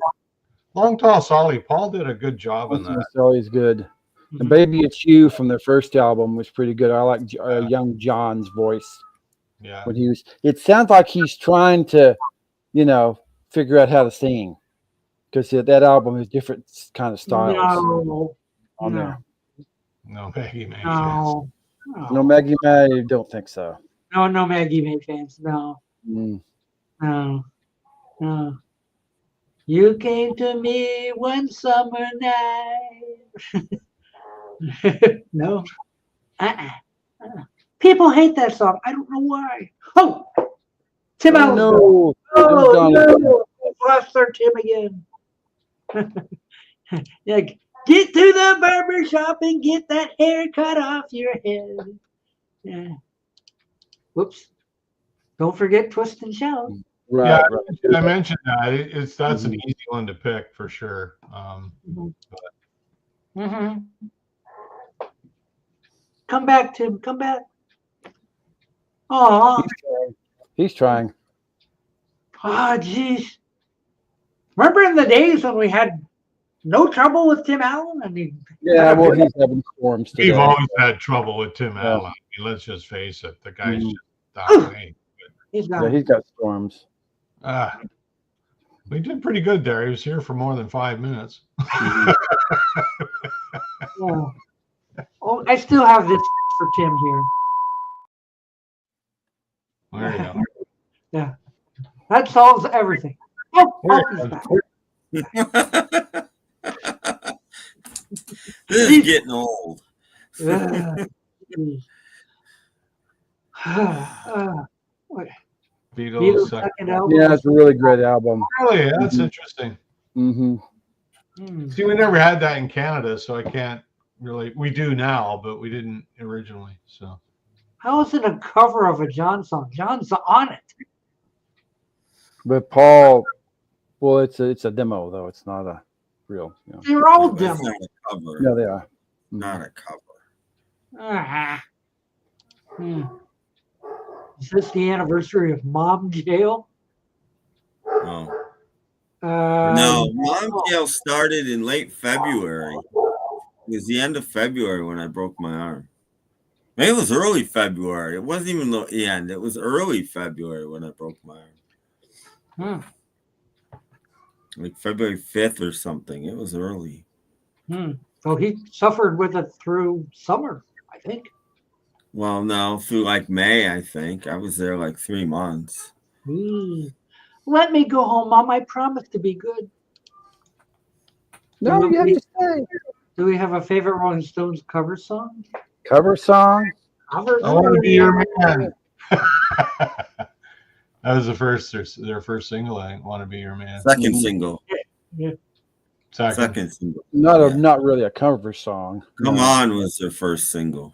Long Tall Solly. Paul did a good job on that. It's always good. Mhm. And Baby It's You from their first album was pretty good. I like young John's voice Yeah. when he was. It sounds like he's trying to, figure out how to sing, because that album is different kind of styles No, on no, there. No, Maggie May. no, No, Maggie May, don't think so. no, Maggie May fans. No, Mm. no, no. You came to me one summer night. No. People hate that song. I don't know why. Oh, Tim Oh, Allen. no. Oh, Done. no. Lost our Tim again. Yeah, get to the barber shop and get that hair cut off your head. Yeah. Whoops. Don't forget Twist and Shout. Right, Yeah, right. I mentioned that. That's an Mhm. easy one to pick for sure. Mm-hmm. Come back, Tim. Come back. Oh, He's trying. jeez. Remember in the days when we had no trouble with Tim Allen? I mean, Yeah, well, he's having storms today. We've always had trouble with Tim Yeah. Allen. I mean, let's just face it. The guy's Mhm. just that way. he's Yeah, got he's got storms. We did pretty good there. He was here for more than 5 minutes. Oh. Oh, I still have this for Tim here. There you go. Yeah. That solves everything. Oh, There he's back. This is getting old. Beatles. Beatles second album. Yeah, it's a really great album. Really, that's Mhm. interesting. Mm-hmm. Hmm. See, we never had that in Canada, so I can't really. We do now, but we didn't originally. So How is it a cover of a John song? John's on it. But Paul, well, it's a demo though. It's not a real. They're all That's demos. not a cover. Yeah, they are. Not a cover. Ah. Hmm. Is this the anniversary of Mom Jail? No. No, Um, Mom Jail started in late February. It was the end of February when I broke my arm. Maybe it was early February. It wasn't even the end. It was early February when I broke my arm. Like February 5th or something. It was early. So he suffered with it through summer, I think. Well, no, through like May, I think. I was there like 3 months. Let me go home, Mom. I promise to be good. No, you have to stay. Do we have a favorite Rolling Stones cover song? Cover song. I want to be your man. That was their first single. I want to be your man. Second single. Yeah. Second single. Not really a cover song. Come No. On was their first single.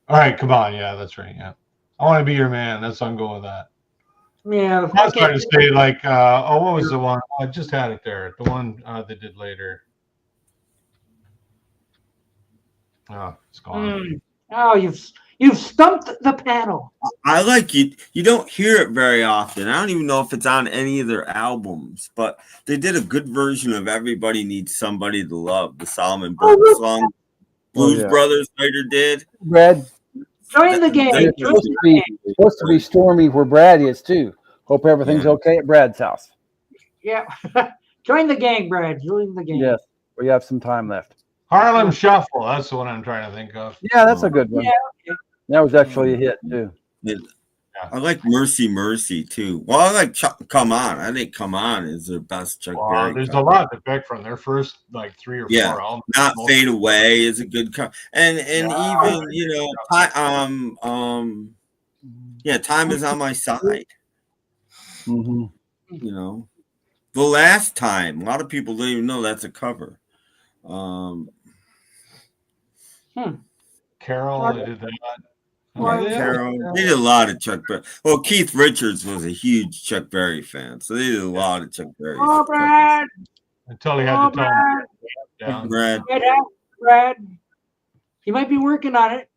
All right, come on. Yeah, that's right. Yeah, I want to be your man. That's I'm going with that. Yeah. I was trying to say like, what was the one? I just had it there. The one they did later. Oh, it's gone. Oh, You've stumped the panel. I like it. You don't hear it very often. I don't even know if it's on any of their albums, but they did a good version of "Everybody Needs Somebody to Love," the Solomon Burke song. Blues Brothers later did. Brad, Join the game. it's supposed to be stormy where Brad is too. Hope everything's okay at Brad's house. Yeah. Join the gang, Brad. Join the gang. Yes, we have some time left. Harlem Shuffle. That's the one I'm trying to think of. Yeah, that's a good one. Yeah, okay. That was actually a hit too. I like "Mercy Mercy" too. Well, I like "Come On." I think "Come On" is their best Chuck Berry. There's cover. a lot to pick from their first like 3 or 4 albums. "Not Fade Away" is a good cover, and even "Time Is on My Side." Mm-hmm. You know, "The Last Time." A lot of people don't even know that's a cover. Carol, they did that. Carol, they did a lot of Chuck Berry. Well, Keith Richards was a huge Chuck Berry fan, so they did a lot of Chuck Berry. Oh, Brad. Until he had to tell him down. Brad. Brad. You might be working on it.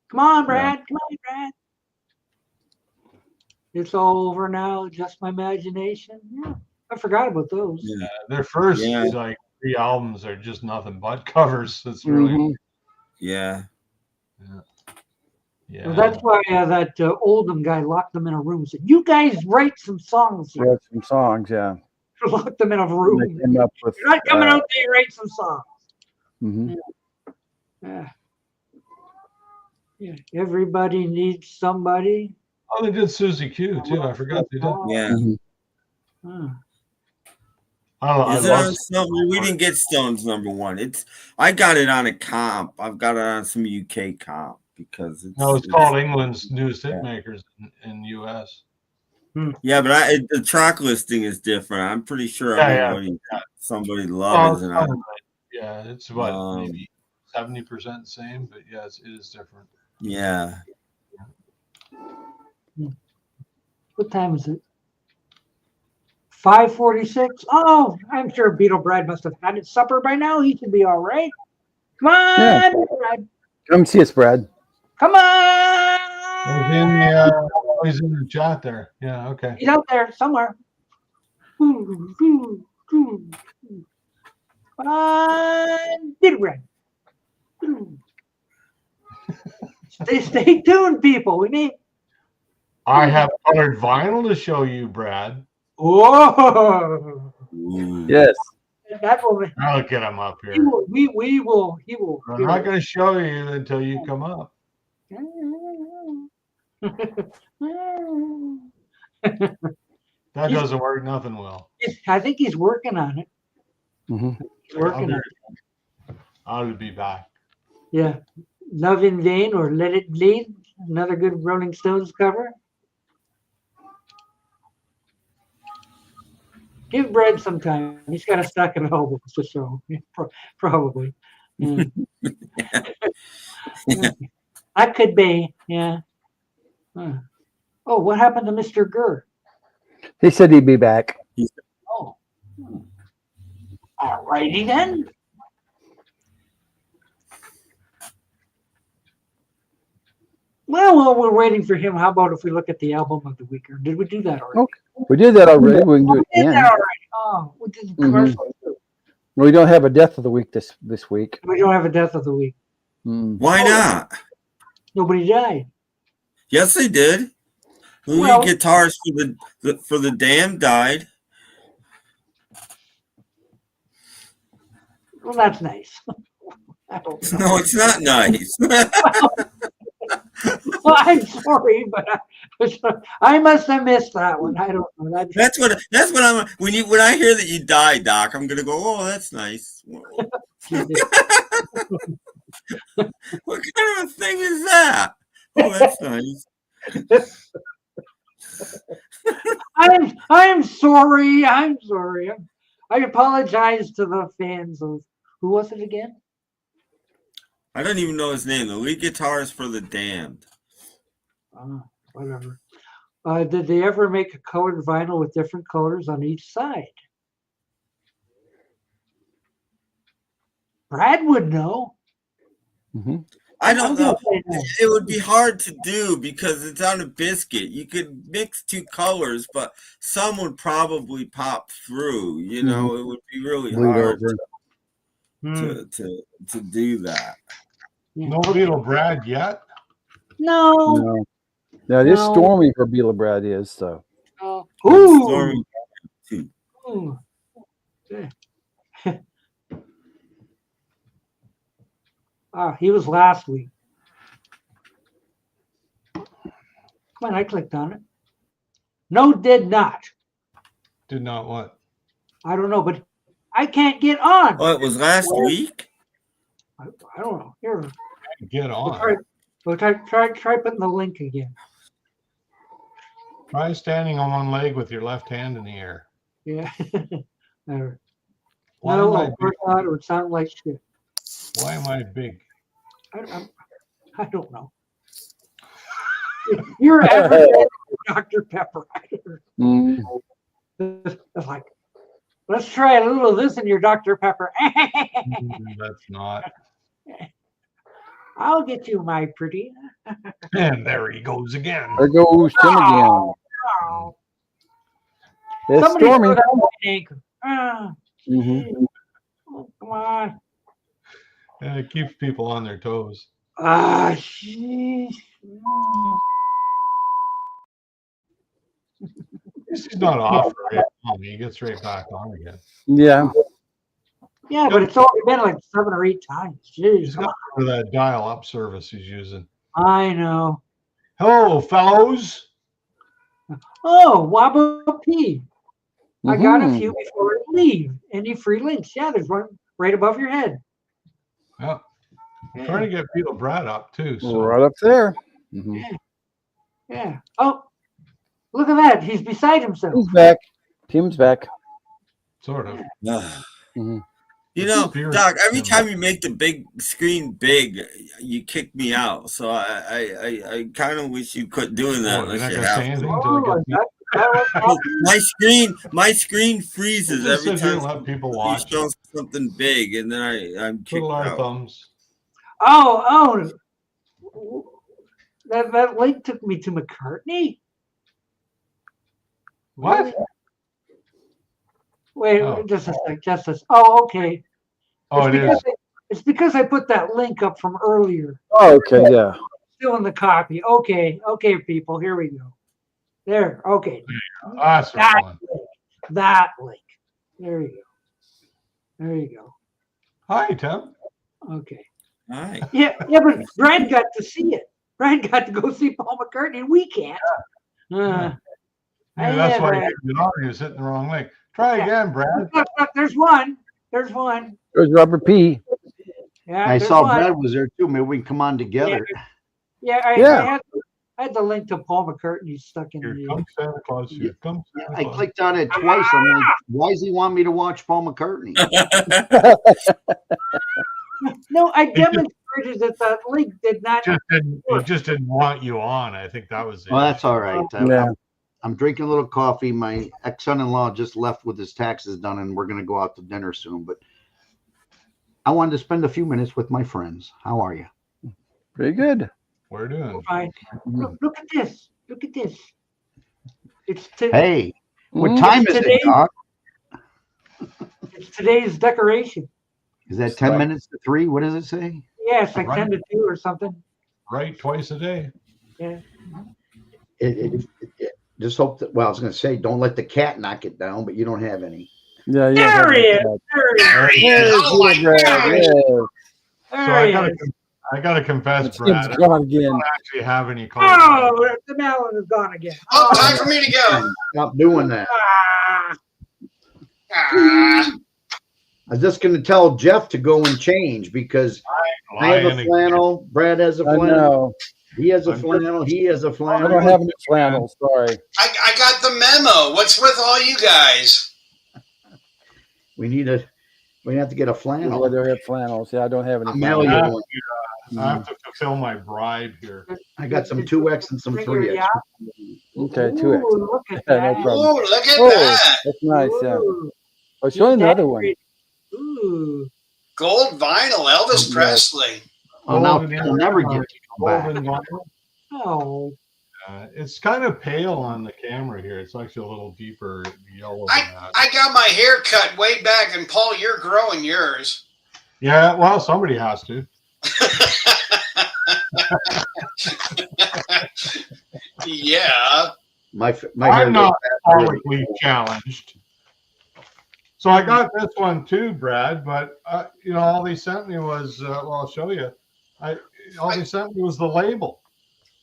Come on, Brad. Come on, Brad. It's all over now. Just my imagination. Yeah, I forgot about those. Yeah, their first like 3 albums are just nothing but covers. It's really Yeah. Well, that's why that Oldham guy locked them in a room and said, "You guys write some songs." Wrote some songs, yeah. Locked them in a room. They came up with, You're not coming out there, write some songs. Mm-hmm. Yeah. Everybody needs somebody. Oh, they did Susie Q too. I forgot they did. Yeah. Huh. We didn't get Stones #1. I got it on a comp. I've got it on some UK comp because it's called England's Newest Hitmakers in US. Yeah, but the track listing is different. I'm pretty sure Somebody to Love isn't on. Yeah, it's about maybe 70% the same, but yes, it is different. Yeah. What time is it? 5:46. Oh, I'm sure Beetle Brad must have had his supper by now. He should be all right. Come on, Brad. Come see us, Brad. Come on. He's in the chat there. Yeah, okay. He's out there somewhere. Come on, Beetle Brad. Stay tuned, people. I have colored vinyl to show you, Brad. Oh, yes. That will. I'll get him up here. He will. I'm not going to show you until you come up. That doesn't work. Nothing will. I think he's working on it. Mm-hmm. He's working on it. I'll be back. Yeah. Love in Vain or Let It Bleed. Another good Rolling Stones cover. Give Brad some time. He's got a stack of albums to show. Probably. Yeah. I could be. Yeah. Huh. Oh, what happened to Mr. Gurr? He said he'd be back. Oh. All righty then. Well, while we're waiting for him, how about if we look at the album of the week? Or did we do that already? Okay. We did that already. We can do it We did again. that already. Oh, we did the commercial too. We don't have a death of the week this week. We don't have a death of the week. Why not? Nobody died. Yes, they did. The lead guitarist for the Damned died. Well, that's nice. I don't know. No, it's not nice. Well, I'm sorry, but I must have missed that one. I don't know. That's what I'm. When I hear that you died, Doc, I'm gonna go. Oh, that's nice. What kind of a thing is that? Oh, that's nice. I'm sorry. I'm sorry. I apologize to the fans of who was it again? I don't even know his name. The lead guitarist for the Damned. Whatever. Did they ever make a colored vinyl with different colors on each side? Brad would know. Mm-hmm. I don't I'm know. gonna say no. It would be hard to do because it's on a biscuit. You could mix two colors, but some would probably pop through. You know, it would be really Bleed hard over. to do that. Yeah. No Beetle Brad yet. No. No. Now it is No. stormy for Beetle Brad is so. No. And Ooh. Stormy too. Ooh. Yeah. He was last week. Come on, I clicked on it. No, did not. Did not what? I don't know, but I can't get on. Oh, it was last week? I don't know. Here, Get on. we'll try putting the link again. Try standing on one leg with your left hand in the air. Yeah. There. Why No, am I of course not. It would sound like shit. Why am I big? I don't know. You're average Dr. Pepper. Mm. It's like, let's try a little of this in your Dr. Pepper. That's not. I'll get you, my pretty. And there he goes again. There goes Tim again. Oh, It's somebody stormy. throw that on an anchor. Mhm. Oh, come on. And it keeps people on their toes. Sheesh. He's not off right on. He gets right back on again. Yeah. Yeah, but it's only been like 7 or 8 times. He's Jeez. got for that dial-up service he's using. I know. Hello, fellows. Oh, Wabo P. I got a Mhm. few before I leave. Any free links? Yeah, there's one right above your head. Yeah. I'm trying to get Beetle Brad up too. So Right up there. Mhm. Yeah. Oh, look at that. He's beside himself. Tim's back. Tim's back. sort of. Mhm. You know, Spirit. Doc, every time you make the big screen big, you kick me out. So I kind of wish you quit doing that Oh, you're unless not you gonna say have to. anything until Oh, it is gets that what's happening? My screen freezes Just every sit here time and let people you watch. show something big, and then I'm kicked Twiddle our out. thumbs. Oh. That link took me to McCartney. What? Wait, Oh. just a sec. Just a sec. Oh, okay. Oh, it is. It's because I put that link up from earlier. Oh, okay, yeah. Still in the copy. Okay, people. Here we go. There. Okay. That's the That one. link. That link. There you go. There you go. Hi, Tim. Okay. All right. Yeah, but Brad got to see it. Brad got to go see Paul McCartney, and we can't. Yeah, that's why you're hitting the wrong link. Try again, Brad. Look, there's one. There's one. There's Robert P. Yeah, I there's saw one. Brad was there too. Maybe we can come on together. Yeah, Yeah. I had the link to Paul McCartney stuck in Here the. comes Santa Claus. Here comes Yeah, Santa I Claus. clicked on it twice. I'm like, why does he want me to watch Paul McCartney? No, I demonstrated that that link did not. He just didn't want you on. I think that was it. Well, that's all right. Yeah. I'm drinking a little coffee. My ex-son-in-law just left with his taxes done, and we're going to go out to dinner soon. But I wanted to spend a few minutes with my friends. How are you? Pretty good. We're doing. Fine. Look at this. Look at this. It's Hey, what Mhm. time is Today- it, Doc? It's today's decoration. Is that 10 minutes to 3? What does it say? Yeah, it's like Right. 10 to 2 or something. Right twice a day. Yeah. It just hope that, well, I was going to say, don't let the cat knock it down, but you don't have any. Yeah, There he is. There he is. There's Oh my Beetle Brad. God. Yeah. So There he is. I gotta confess, Tim's Brad. I gone again. don't actually have any cards. Oh, the melon is gone again. Oh, time for me to go. Stop doing that. Ah. Ah. I was just going to tell Jeff to go and change because I have Lying a again. flannel. Brad has a I flannel. know. He has a I'm flannel. He has a I flannel. don't have any flannel. Sorry. I got the memo. What's with all you guys? We have to get a flannel. Whether I have flannels. Yeah, I don't have any. I'll mail you Yeah. one. I have to fulfill my bribe here. I got some 2X and some 3X. Yeah. Okay, 2X. Ooh, look at Yeah, that. no problem. Oh, look at Oh, that. that's nice. Yeah. Ooh. Oh, show another one. Ooh. Gold vinyl, Elvis Yeah. Presley. Oh, now Golden he'll never era, get to come back. golden vinyl. Oh, It's kind of pale on the camera here. It's actually a little deeper yellow than that. I got my hair cut way back, and Paul, you're growing yours. Yeah, well, somebody has to. Yeah. My hair I'm not goes back publicly challenged. So I got this one too, Brad. But all they sent me was well, I'll show you. All they sent me was the label.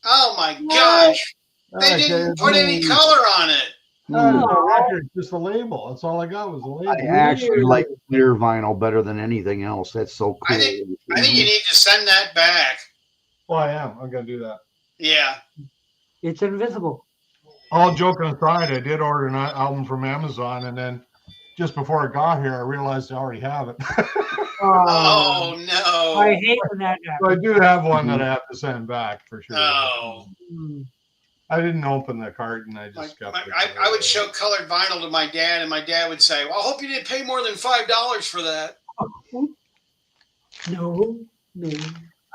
Oh my gosh. They Okay, didn't put any color on it. No record, just the label. That's all I got was the label. I actually like clear vinyl better than anything else. That's so cool. I think you need to send that back. Well, I am. I'm gonna do that. Yeah. it's invisible. All joking aside, I did order an album from Amazon, and then just before it got here, I realized I already have it. Oh no. I hate when that So I happens. do have one that I have to send back for sure. No. Mm. I didn't open the carton. I just kept it. I would show colored vinyl to my dad, and my dad would say, "Well, I hope you didn't pay more than $5 for that." No.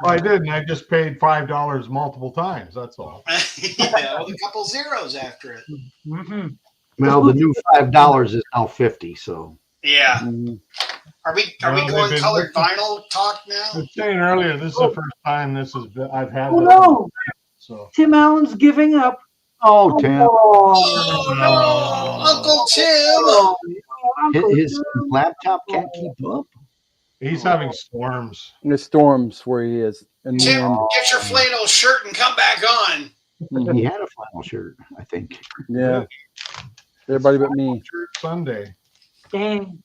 I didn't. I just paid $5 multiple times. That's all. Yeah, with a couple zeros after it. Mm-hmm. Well, the new $5 is now 50. So Yeah. Mhm. Are we Well, going they've been colored looking- vinyl talk I now? was saying earlier, this is the first time I've had Oh this. no, So Tim Allen's giving up. Tim, Oh no, Uncle Tim! Uncle his Tim. laptop can't keep up. he's having storms. The storms where he is. And Tim, wind. get your flannel shirt and come back on. Mhm. He had a flannel shirt, I think. Yeah. Everybody but me. Church Sunday. Dang.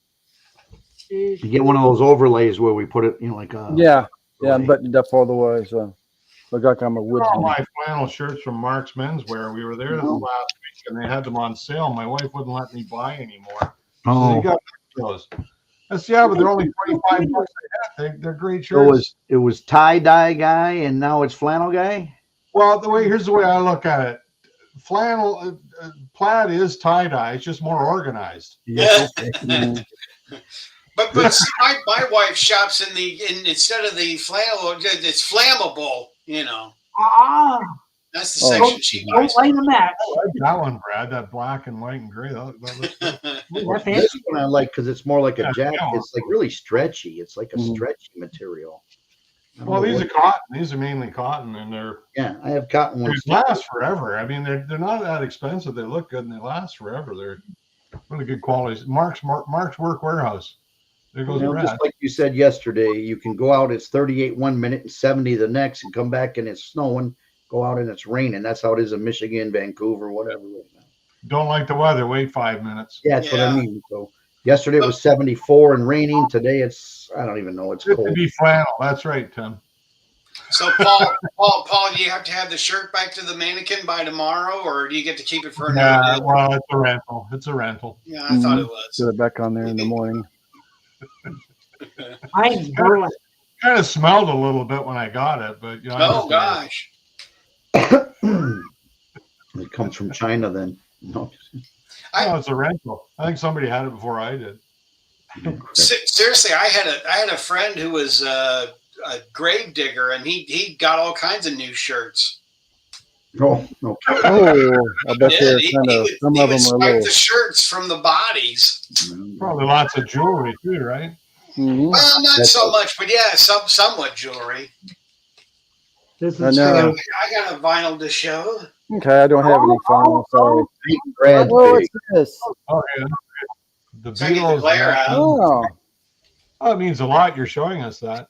You get one of those overlays where we put it, like a Yeah. Yeah, I'm buttoned up all the way. So look like I'm a All woodsman. my flannel shirts from Mark's Menswear. We were there last week, and they had them on sale. My wife wouldn't let me buy anymore. So Oh, they got those. But they're only $25 a head. They're great shirts. it was tie-dye guy and now it's flannel guy. Well, here's the way I look at it. Flannel, plaid is tie-dye. It's just more organized. Yeah. Mhm. But see, my wife shops instead of the flannel, it's flammable. Ah, That's the Oh. section she don't buys. light a match. I like that one, Brad. That black and white and gray. That looks good. That's This fancy. one I like because it's more like a Yeah, jacket. yeah. It's like really stretchy. It's like a Mhm. stretchy material. I don't Well, know these are what- cotton. These are mainly cotton, and yeah, I have cotton they ones. last forever. I mean, they're not that expensive. They look good, and they last forever. They're really good quality. Mark's Work Warehouse. There goes Brad. Just like you said yesterday, you can go out, it's 38 one minute and 70 the next, and come back and it's snowing, go out and it's raining. That's how it is in Michigan, Vancouver, whatever. Right now. Don't like the weather. Wait 5 minutes. Yeah, that's what I Yeah. mean. So yesterday it was 74 and raining. Today it's, I don't even know, it's It cold. could be flannel. That's right, Tim. So Paul, do you have to have the shirt back to the mannequin by tomorrow, or do you get to keep it for another Yeah, day? well, it's a rental. It's a rental. Yeah, I thought it Get was. it back on there in the morning. Mine's burlap. Kind of smelled a little bit when I got it, but I Oh understand. gosh. It comes from China then. No. No, it's a rental. I think somebody had it before I did. Seriously, I had a friend who was a grave digger, and he got all kinds of new shirts. Oh, okay. Oh, I bet Yeah, they're he kind of, would, some he of would them are swipe little. the shirts from the bodies. Probably lots of jewelry too, right? Mhm. Well, not That's so it. much, but yeah, somewhat jewelry. This I is know. I got a vinyl to show. Okay, I don't have any final. Sorry. Brad, Oh, what's this? Oh yeah. The So I get the Beatles. glare out. Oh, Oh, it means a lot. You're showing us that.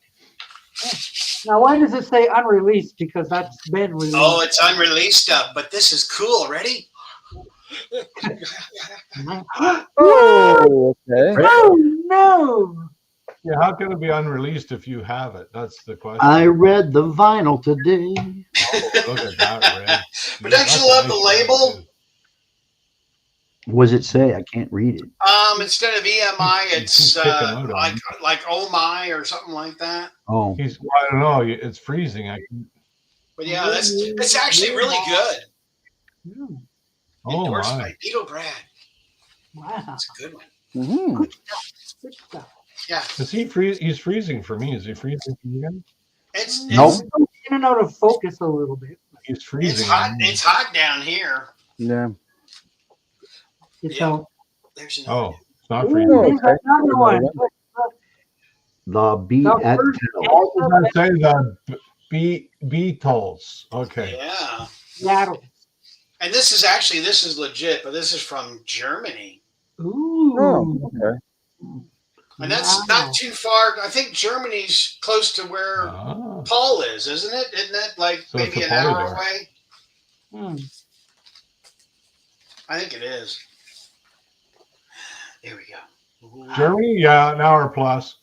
Now, why does it say unreleased? Because that's been released. Oh, it's unreleased stuff, but this is cool. Ready? oh, okay. Oh no! Yeah, how can it be unreleased if you have it? That's the question. I read the vinyl today. Oh, look at that, Red. But don't you love the label? What does it say? I can't read it. Instead of EMI, it's Picking out on like Oh My or something like that. Oh, He's. Well, I don't know. It's freezing. But yeah, it's actually really good. Hmm, Oh Endorsed my. by Beatle Brad. wow. That's a good one. Mhm. Good stuff. Yeah. Is he freeze? He's freezing for me. Is he freezing for you guys? It's Nope. In and out of focus a little bit. It's freezing. It's hot. It's hot down here. Yeah. It's Yeah. out. There's another. Oh, it's not Ooh, freezing. there's okay. another one. The beat The at first Kendall. I was gonna say the Beatles. Okay. Yeah. Beatle. And this is legit, but this is from Germany. Ooh. Oh, okay. And that's not too far. I think Germany's close to where Ah. Paul is, isn't it? Isn't that like So it's maybe a an hour corridor. away? Hmm. I think it is. There we go. Germany, yeah, an hour plus.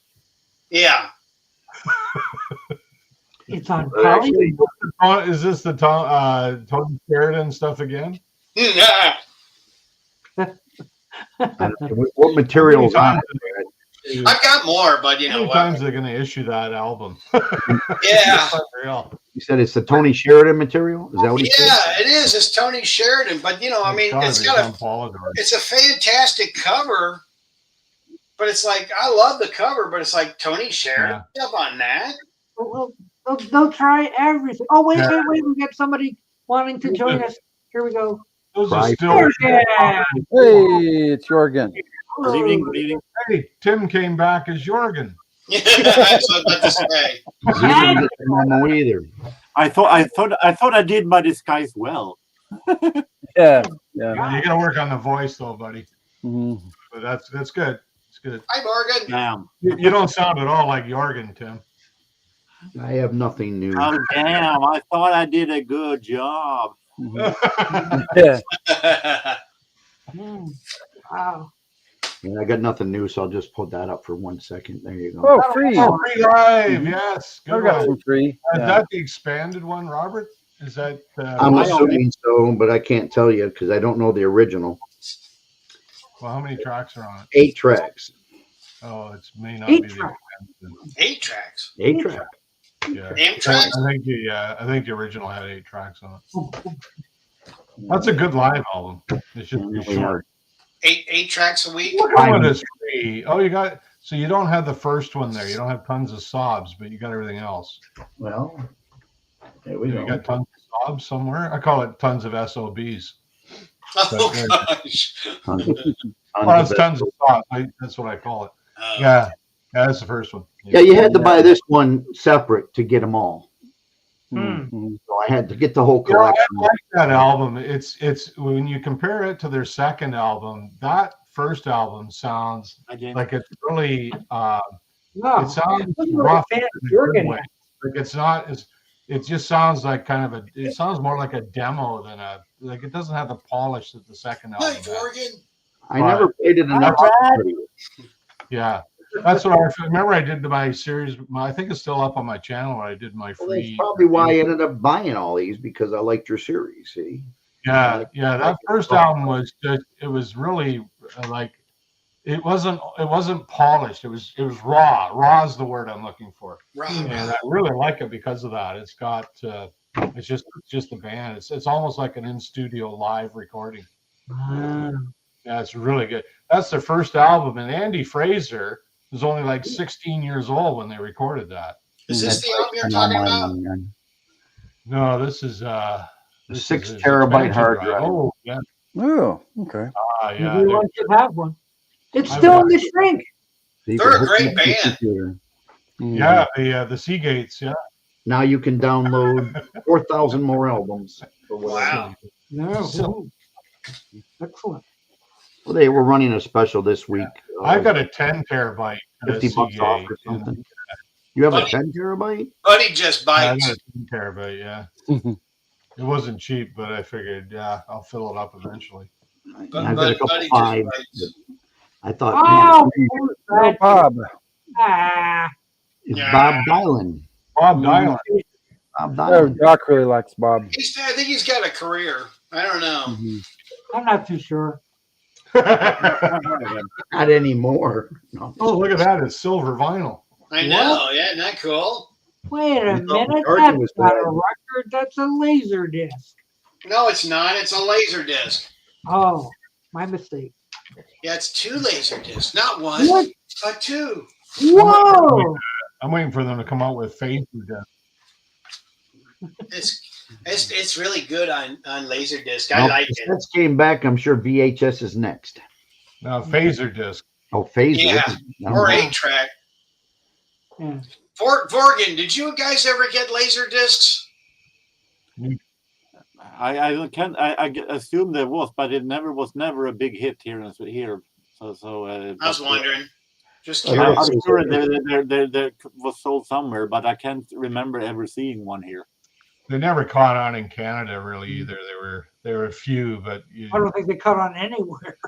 Yeah. It's on Actually, Poly. Is this the Tony Sheridan stuff again? Yeah. what materials on it? I've got more, but you How know many times are they going to issue that album? Yeah. It's unreal. You said it's the Tony Sheridan material? Is that what he said? Yeah, it is. It's Tony Sheridan, but you know, I mean, it's got it's a fantastic cover, but it's like I love the cover, but it's like Tony Sheridan up on that. Well, they'll try everything. Oh, wait. We got somebody wanting to join us. Here we go. Those are Right. still. Yeah. Hey, it's Jorgen. Good evening. Good evening. Hey, Tim came back as Jorgen. That's what I was about to say. He didn't get the memo either. I thought I did my disguise well. Yeah. You got to work on the voice, though, buddy. Mhm. But that's good. It's good. Hi, Morgan. Damn. You don't sound at all like Jorgen, Tim. I have nothing new. Oh damn! I thought I did a good job. Yeah. Wow. And I got nothing new, so I'll just put that up for 1 second. There you go. Oh, free. Oh, free drive. Yes. I Good got one. some free. Is Yeah. that the expanded one, Robert? Is that? I'm assuming so, but I can't tell you because I don't know the original. Well, how many tracks are on it? 8 tracks. Oh, it may not 8 be the tracks. expanded. 8 tracks. 8 tracks. Yeah. Damn tracks. I think the original had 8 tracks on it. That's a good live album. It should be short. 8 tracks a week. What one is free? Oh, so you don't have the first one there. You don't have tons of sobs, but you got everything else. Well, there we You go. got tons of sobs somewhere. I call it tons of SOBs. Oh gosh. Well, it's tons of sobs. That's what I call it. Yeah, that's the first one. Yeah, you had to buy this one separate to get them all. Mhm. So I had to get the whole You know, collection. I like that album. It's when you compare it to their second album, that first album sounds like it's really No. it sounds I'm a rough fan in of a good Jorgen. way. Like it's not as it just sounds like kind of it sounds more like a demo than like it doesn't have the polish that the second album Hi, has. Morgan. I never played it enough. Yeah. That's what I remember. I did my series. I think it's still up on my channel. Where I did my Well, that's free. probably why I ended up buying all these because I liked your series. See, Yeah. That first album was just. It was really like. It wasn't polished. It was raw. Raw is the word I'm looking for. And I really like it because of that. It's got. It's just the band. It's almost like an in studio live recording. Yeah, it's really good. That's their first album, and Andy Fraser was only like 16 years old when they recorded that. Is this the album you're talking about? No, this is The this 6 is his terabyte expansion hard drive. drive. Oh, yeah. Oh, okay. Yeah. Everyone should have one. It's I've still got in the shrink. So you They're can a hook great up your band. computer. Yeah, the Seagates, yeah. Now you can download 4,000 more albums. Or whatever. Wow. No. So- Excellent. Well, they were running a special this week. I've got a 10 terabyte 50 bucks off or something. You have a 10 terabyte? Buddy just I bites. got a 10 terabyte, yeah. It wasn't cheap, but I figured, yeah, I'll fill it up eventually. I've got a couple Buddy just 5. bites. I thought, Oh, man, Oh, Bob. it's Yeah. Bob Dylan. Bob Dylan. Bob Oh, Dylan. Doc really likes Bob. I think he's got a career. I don't know. I'm not too sure. Not anymore. No. Oh, look at that. It's silver vinyl. I know. Yeah, isn't that cool? Wait a You thought minute. Jorgen was That's not bad. a record. That's a laser disc. No, it's not. It's a laser disc. Oh, my mistake. Yeah, it's 2 laser discs, not 1, What? but 2. Whoa! I'm waiting for them to come out with Faith. It's really good on Laserdisc. I like it. This came back. I'm sure VHS is next. No, phaser disc. Oh, phaser. Yeah, or 8-track. Yeah. Vorgan, did you guys ever get Laserdiscs? I assume there was, but it was never a big hit here. So I was wondering. Just I'm curious. sure there was sold somewhere, but I can't remember ever seeing one here. They never caught on in Canada really either. There were a few, but I don't think they caught on anywhere.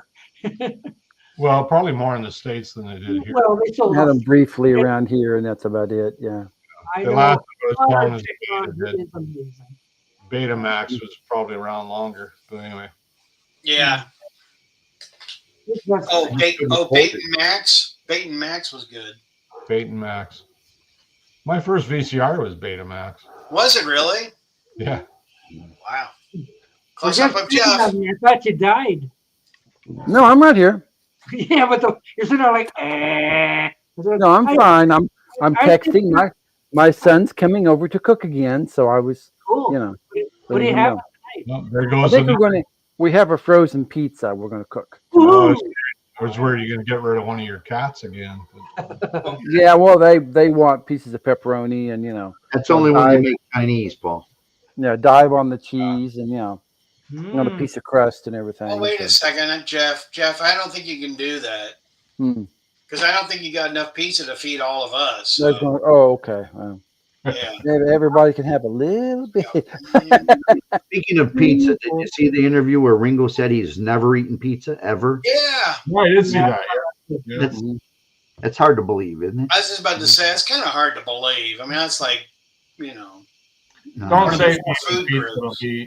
well, probably more in the States than they did here. Well, they sold Had them them briefly around here, and that's about it. Yeah. I The know. last of us Modern one is technology is amazing. Betamax was probably around longer, but anyway. Yeah. Oh, Betamax. Betamax was good. Betamax. My first VCR was Betamax. Was it really? Yeah. Wow. Close up of Jeff. I thought you died. No, I'm right here. Yeah, but you're sitting there like, No, I'm fine. I'm texting. My son's coming over to cook again, so I was, cool. you know. What do you have tonight? Well, there I goes think we have a frozen pizza we're gonna cook. I was worried you're gonna get rid of one of your cats again. Yeah, well, they want pieces of pepperoni, and you know. That's only when they make Chinese, Paul. Yeah, dive on the cheese, and you know, on a piece of crust and everything. Oh, wait a second, Jeff. Jeff, I don't think you can do that. Because I don't think you got enough pizza to feed all of us. So. Oh, okay. Well, yeah. Maybe everybody can have a little bit. Speaking of pizza, did you see the interview where Ringo said he's never eaten pizza ever? Yeah. I did see that. Yeah. That's hard to believe, isn't it? I was just about to say, it's kind of hard to believe. I mean, that's like, you know. Don't say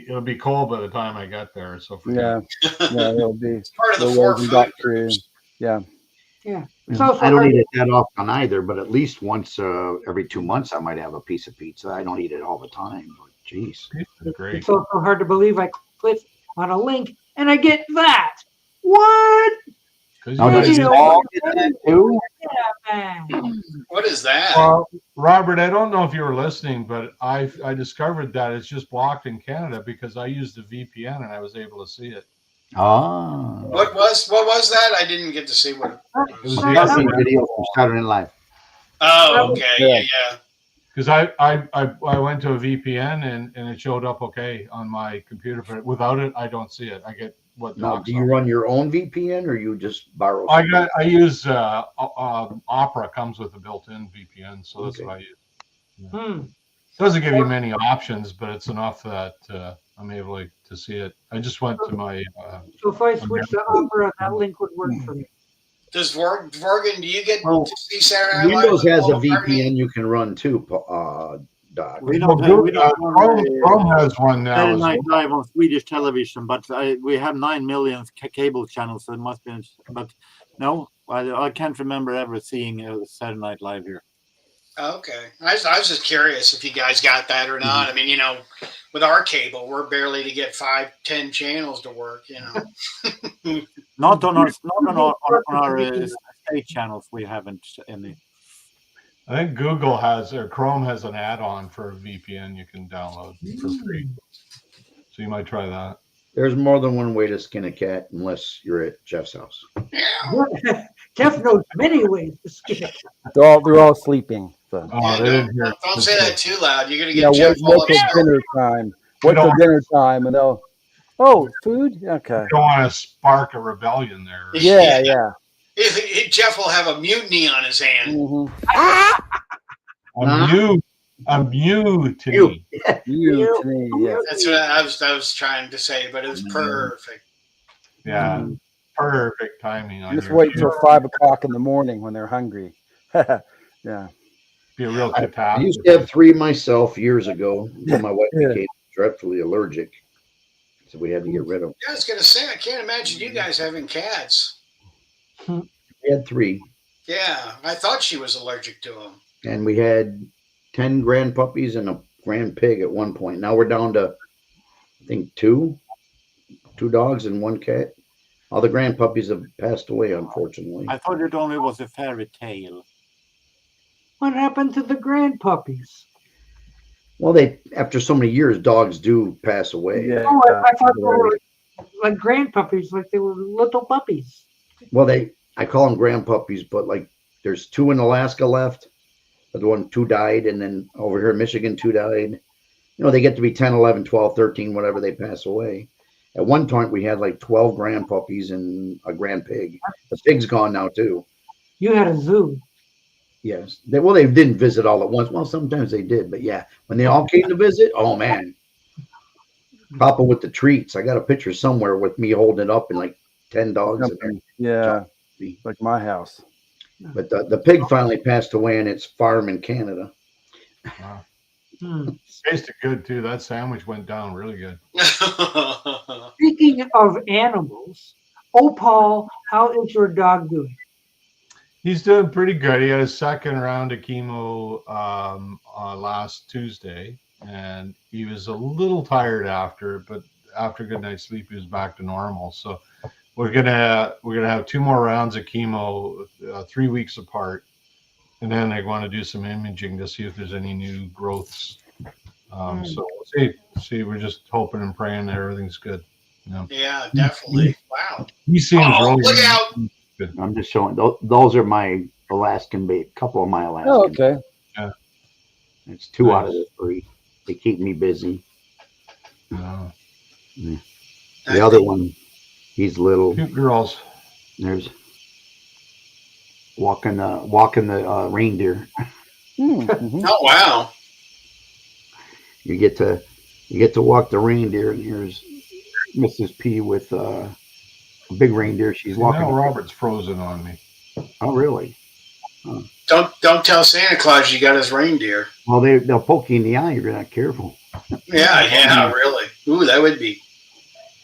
it'll be cold by the time I get there. So yeah, it'll be it's part of the 4 food groups. Yeah. Yeah. I don't eat it that often either, but at least once every 2 months I might have a piece of pizza. I don't eat it all the time. But geez. Great. It's also hard to believe I click on a link and I get that. What? Now, does Paul get that too? What is that? Well, Robert, I don't know if you were listening, but I discovered that it's just blocked in Canada because I used the VPN and I was able to see it. Ah. What was that? I didn't get to see what it was. The video from Saturday Night Live. Oh, okay. Yeah. Because I went to a VPN and it showed up okay on my computer, but without it, I don't see it. I get what. Now, do you run your own VPN or you just borrow? I use Opera comes with a built-in VPN, so that's what I use. Yeah. Doesn't give you many options, but it's enough that I'm able to see it. I just went to my. So if I switch to Opera, that link would work for me. Does Vorgan, do you get to see Saturday Night Live? Windows has a VPN you can run too, Doc. We don't Chrome has one now. Saturday Night Live on Swedish television, but we have 9 million cable channels, so it must be. But no, I can't remember ever seeing Saturday Night Live here. Okay. I was just curious if you guys got that or not. I mean, you know, with our cable, we're barely to get 5-10 channels to work, you know. Not on our state channels, we haven't any. I think Google has, or Chrome has an add-on for a VPN you can download for free. So you might try that. There's more than one way to skin a cat unless you're at Jeff's house. Jeff knows many ways to skin a cat. They're all sleeping. So. Don't say that too loud. You're going to get Jeff all what's dinner time? What's the dinner time? And they'll, food? Okay. You don't want to spark a rebellion there. Yeah. Jeff will have a mutiny on his hand. A mutiny. Yeah. That's what I was trying to say, but it was perfect. Yeah. Perfect timing. Just wait until 5 o'clock in the morning when they're hungry. Yeah. Be a real catastrophe. I used to have 3 myself years ago. My wife became dreadfully allergic, so we had to get rid of them. I was going to say, I can't imagine you guys having cats. We had 3. Yeah, I thought she was allergic to them. And we had 10 grand puppies and a grand pig at one point. Now we're down to, I think, 2 dogs and 1 cat. All the grand puppies have passed away, unfortunately. I thought it only was a fairy tale. What happened to the grand puppies? Well, they after so many years, dogs do pass away. Yeah. Oh, I thought they were like grandpuppies, like they were little puppies. Well, I call them grandpuppies, but like there's 2 in Alaska left. The one 2 died, and then over here in Michigan 2 died. They get to be 10, 11, 12, 13, whatever they pass away. At one point, we had like 12 grandpuppies and a grand pig. The pig's gone now too. You had a zoo. Yes. They didn't visit all at once. Well, sometimes they did, but yeah, when they all came to visit, oh man, Papa with the treats. I got a picture somewhere with me holding it up and like 10 dogs. Yeah, like my house. But the pig finally passed away in its farm in Canada. Wow. Tasted good too. That sandwich went down really good. Speaking of animals, Paul, how is your dog doing? He's doing pretty good. He had his second round of chemo last Tuesday, and he was a little tired after, but after a good night's sleep, he was back to normal. So we're gonna have 2 more rounds of chemo, 3 weeks apart, and then I want to do some imaging to see if there's any new growths. So we'll see. We're just hoping and praying that everything's good. Yeah, definitely. Wow. He seems really look out. good. I'm just showing those are my Alaskan bait. A couple of my Alaskan. Oh, okay. Yeah. It's 2 out of the 3. They keep me busy. No. The other one, he's little. Cute girls. There's walking the reindeer. Mm-hmm. Oh wow. You get to walk the reindeer, and here's Mrs. P with a big reindeer. She's walking. Now Robert's frozen on me. Oh, really? Don't tell Santa Claus you got his reindeer. Well, they'll poke you in the eye if you're not careful. Yeah, really. Ooh, that would be.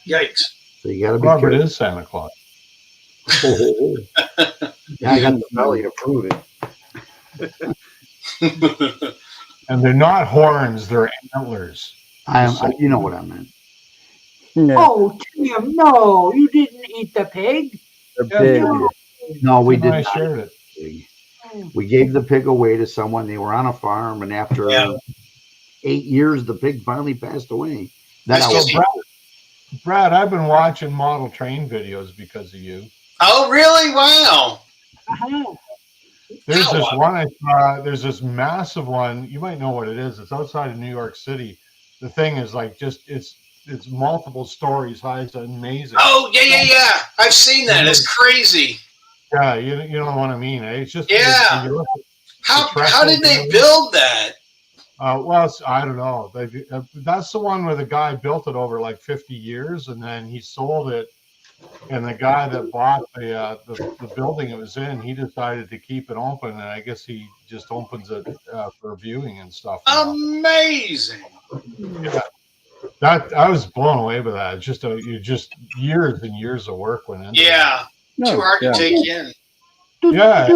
Yikes. So you got to be Robert careful. is Santa Claus. Yeah, I got the belly to prove it. And they're not horns; they're antlers. You know what I meant. Yeah, Oh, Tim, no, you didn't eat the pig. they're big. No. No, we I did shared not. it. We gave the pig away to someone. They were on a farm, and after 8 years, the pig finally passed away. That's just Brad, I've been watching model train videos because of you. Oh, really? Wow. Uh-huh. There's this one I saw. There's this massive one. You might know what it is. It's outside of New York City. The thing is like it's multiple stories high. It's amazing. Oh, yeah. I've seen that. It's crazy. Yeah, you know what I mean. It's just How did they build that? Well, I don't know. That's the one where the guy built it over like 50 years, and then he sold it. And the guy that bought the building it was in, he decided to keep it open, and I guess he just opens it for viewing and stuff. Amazing. Yeah, that I was blown away by that. It's just years and years of work went into it. Yeah. Too hard to take in. Yeah.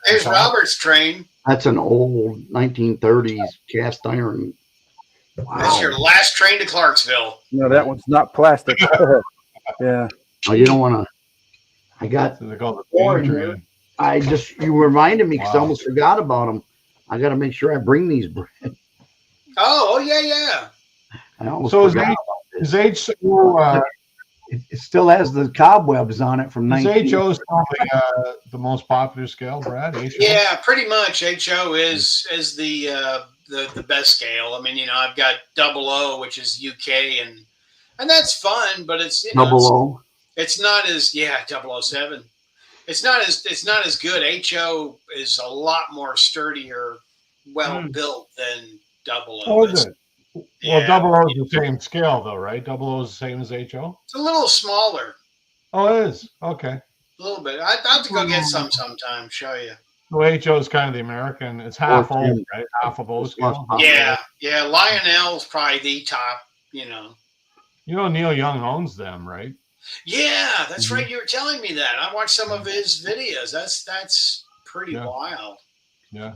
There's Robert's train. That's an old 1930s cast iron. Wow. That's your last train to Clarksville. No, that one's not plastic. Yeah. Oh, you don't want to. I got. So they call it Or the train. You reminded me because I Wow. almost forgot about them. I got to make sure I bring these bread. Oh, yeah. I almost So forgot. is HO It still has the cobwebs on it from is 19. HO still the most popular scale, Brad? HO? Yeah, pretty much. HO is the best scale. I mean, I've got 00, which is UK, and that's fun, but it's Double it's not as 007. It's not as good. HO is a lot more sturdier, well built than 00. Oh, is it? Yeah. Well, 00 is the same scale, though, right? 00 is the same as HO? It's a little smaller, Oh, it is. Okay. a little bit. I'd have to go get some sometime. Show you. So HO is kind of the American. It's half Or old, right? Half of those scale. Yeah. Lionel's probably the top. You know, Neil Young owns them, right? Yeah, that's right. You were telling me that. I watched some of his videos. That's pretty wild. Yeah.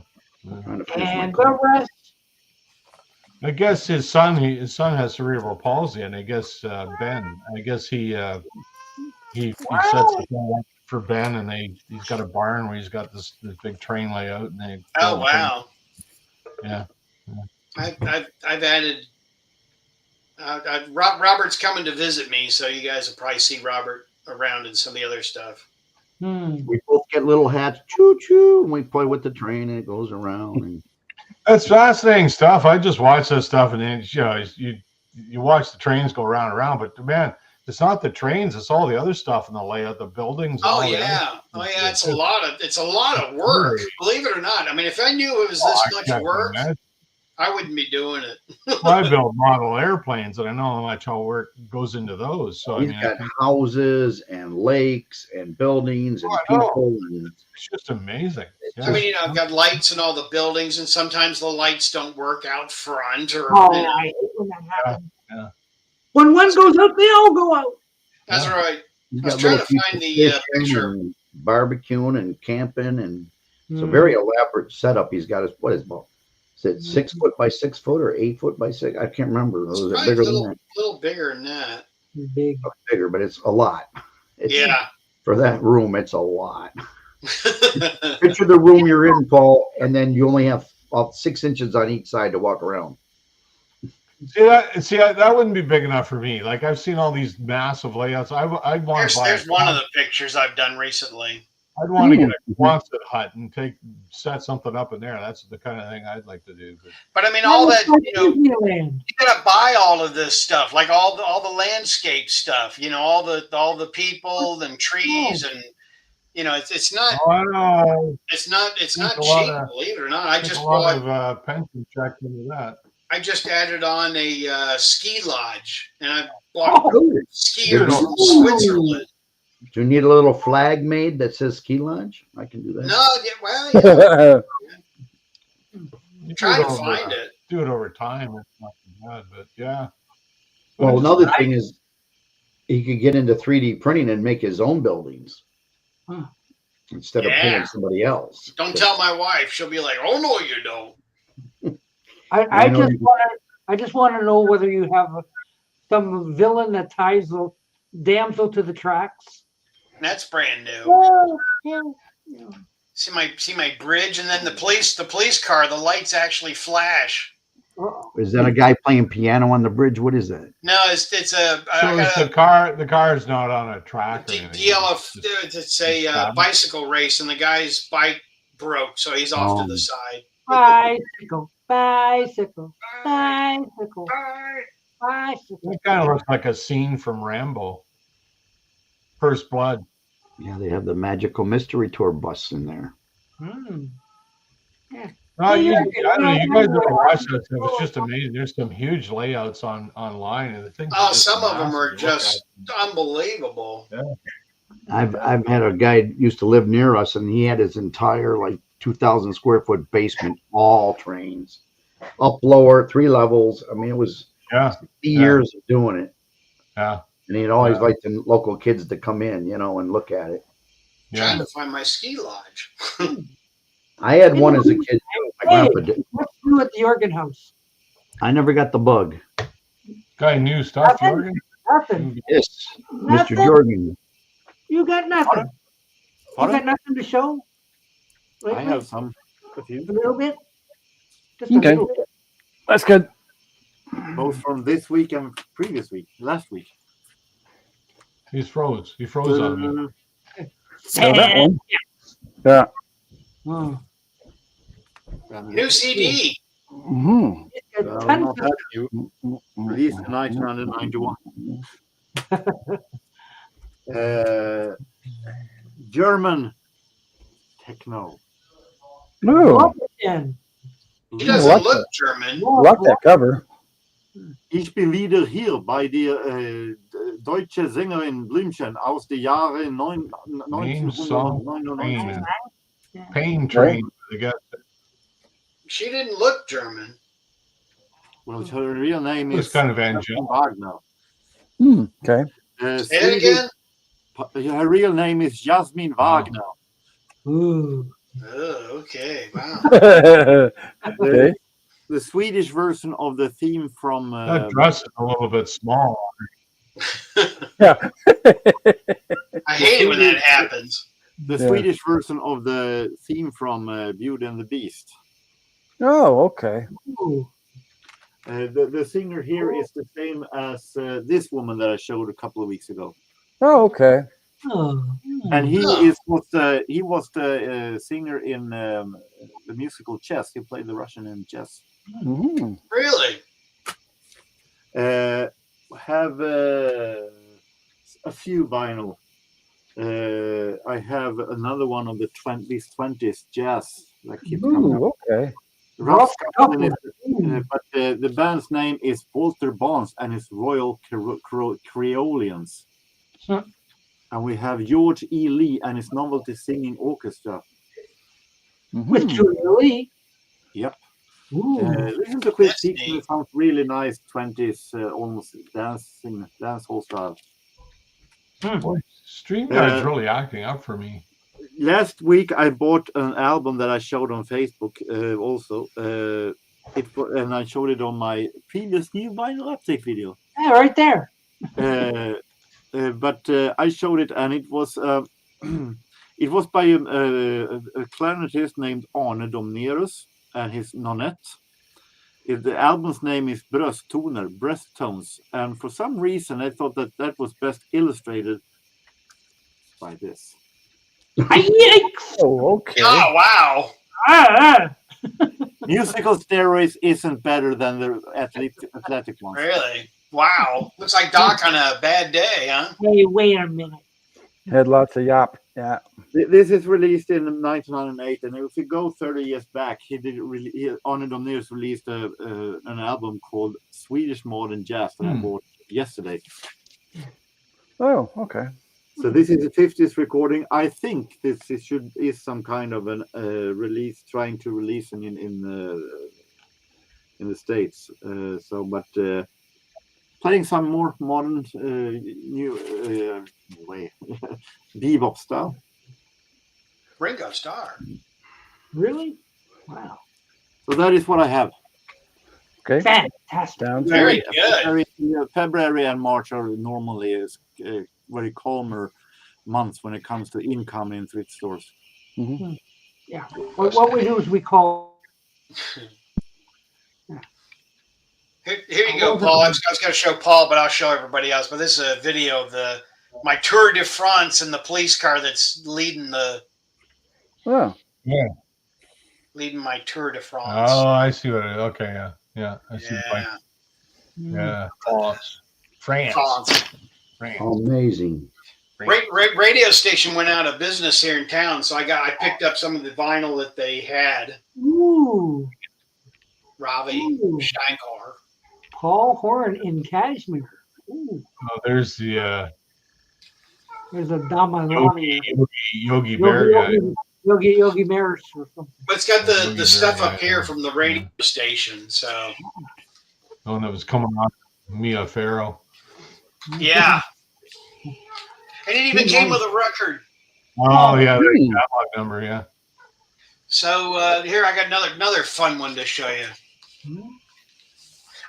Trying to finish my And coffee. the rest. I guess his son has cerebral palsy, and I guess Ben. I guess he sets the thing up for Ben, and he's got a barn where he's got this big train layout, and they. Oh wow. Yeah. I've added. Robert's coming to visit me, so you guys will probably see Robert around and some of the other stuff. We both get little hats, choo choo, and we play with the train, and it goes around. And That's fascinating stuff. I just watch that stuff, and then you watch the trains go round and around. But man, it's not the trains; it's all the other stuff in the layout, the buildings. Oh yeah, It's a lot of work. Believe it or not. I mean, if I knew it was this much work, I wouldn't be doing it. Well, I build model airplanes, and I know how much work goes into those. So he's got houses and lakes and buildings and people, and it's just amazing. I mean, I've got lights in all the buildings, and sometimes the lights don't work out front. Or I hate when that happens. When one goes out, they all go out. That's right. he's I was got trying little to find the picture. and barbecuing and camping, and it's a very elaborate setup. He's got his about. Is it 6 foot by 6 foot or 8 foot by 6? I can't remember. It's Was it probably bigger a than that? little bigger than that. Big. Bigger, but it's a lot. Yeah. For that room, it's a lot. Picture the room you're in, Paul, and then you only have about 6 inches on each side to walk around. See that wouldn't be big enough for me. Like I've seen all these massive layouts. I'd want to buy. There's one of the pictures I've done recently. I'd want to get a Quonset hut and set something up in there. That's the kind of thing I'd like to do. But I mean, all that, you gotta buy all of this stuff, like all the landscape stuff. All the people and trees, and it's not. Oh, I know. It's not cheap, believe it or not. I just bought a lot of pension checks into that. I just added on a ski lodge, and I bought skiers from Switzerland. Do you need a little flag made that says ski lodge? I can do that. No, I'm trying to find it. Do it over time. It's not too bad, but yeah. Well, another thing is he could get into 3D printing and make his own buildings instead of paying somebody else. Don't tell my wife; she'll be like, "Oh no, you don't." I just want to know whether you have some villain that ties the damsel to the tracks. That's brand new. Oh, yeah. See my bridge, and then the police car. The lights actually flash. Is that a guy playing piano on the bridge? What is that? No, it's the car. The car is not on a track. It's a bicycle race, and the guy's bike broke, so he's off to the side. Bicycle. It kind of looks like a scene from Rambo. First Blood. Yeah, they have the Magical Mystery Tour bus in there. Yeah. No, you guys have to watch that stuff. It's just amazing. There's some huge layouts online, and the things. Some of them are just unbelievable. Yeah. I've had a guy used to live near us, and he had his entire 2,000 square foot basement, all trains, up, lower, 3 levels. I mean, it was 50 years of doing it. Yeah. And he'd always like the local kids to come in, and look at it. Trying to find my ski lodge. I had one as a kid. My grandpa did. What's new at the Jorgen house? I never got the bug. Guy new stuff, Jorgen? Nothing. Yes, Nothing? Mr. Jorgen. You got nothing. You got nothing to show? I have some. A little bit? Just Okay. a little bit. That's good. Both from this week and last week. He froze on me. So that one. Yeah. New CD. Mm-hmm. Released in 1991. German techno. No. He doesn't look German. I like that cover. Ich bin wieder hier bei der deutsche Sängerin Blümchen aus den Jahren 1999. Pain Train. She didn't look German. Well, her real name is kind of angelic. Wagner. Okay. Say it again. Her real name is Jasmin Wagner. Ooh. Oh, okay. Wow. Okay. The Swedish version of the theme from That dress is a little bit small. Yeah. I hate it when that happens. The Swedish version of the theme from Beauty and the Beast. Oh, okay. Ooh. The singer here is the same as this woman that I showed a couple of weeks ago. Oh, okay. And he was the singer in the musical Chess. He played the Russian in Chess. Mm. Really? Have a few vinyl. I have another one of the 20s jazz that keeps coming up. Ooh, okay. Rough Scotland but the band's name is Walter Barnes and it's Royal Creolians. Huh. And we have George E. Lee and his Novelty Singing Orchestra. With Julia Lee. Yep. Listen to Chris Peterson. It sounds really nice 20s, almost dancehall style. Boy, StreamYard is really acting up for me. Last week I bought an album that I showed on Facebook also. And I showed it on my previous new vinyl update video. Yeah, right there. But I showed it, and it was it was by a clarinetist named Arne Domnerus and his nonette. The album's name is Brösttoner, Breast Tones, and for some reason I thought that was best illustrated by this. Yikes! Oh, okay. Oh, wow. Musical steroids isn't better than the athletic ones. Really? Wow. Looks like Doc on a bad day, huh? Hey, wait a minute. Had lots of yop. Yeah. This is released in 1908, and if you go 30 years back, Arne Domnerus released an album called Swedish Modern Jazz that I bought yesterday. Oh, okay. So this is a 50s recording. I think this is some kind of an release, trying to release in the States. Playing some more modern, new way, bebop style. Ringo Starr. Really? Wow. So that is what I have. Okay. Fantastic. Sounds Very good. February and March are normally very calmer months when it comes to income in thrift stores. Mm-hmm. Yeah. What we do is we call. Here you go, Paul. I was going to show Paul, but I'll show everybody else. But this is a video of my Tour de France in the police car that's leading Oh. Yeah. leading my Tour de France. Oh, I see what it is. Okay, yeah. I see the point. Yeah. Yeah. France. Amazing. Radio station went out of business here in town, so I picked up some of the vinyl that they had. Ooh. Ravi Shankar. Paul Horn in Kashmir. Ooh. Oh, there's the There's a Damalani. Yogi Bear guy. Yogi Bears or something. But it's got the stuff up here from the radio station. So. The one that was coming on Mia Farrow. Yeah. And it even came with a record. Oh yeah, the catalog number, yeah. So here I got another fun one to show you.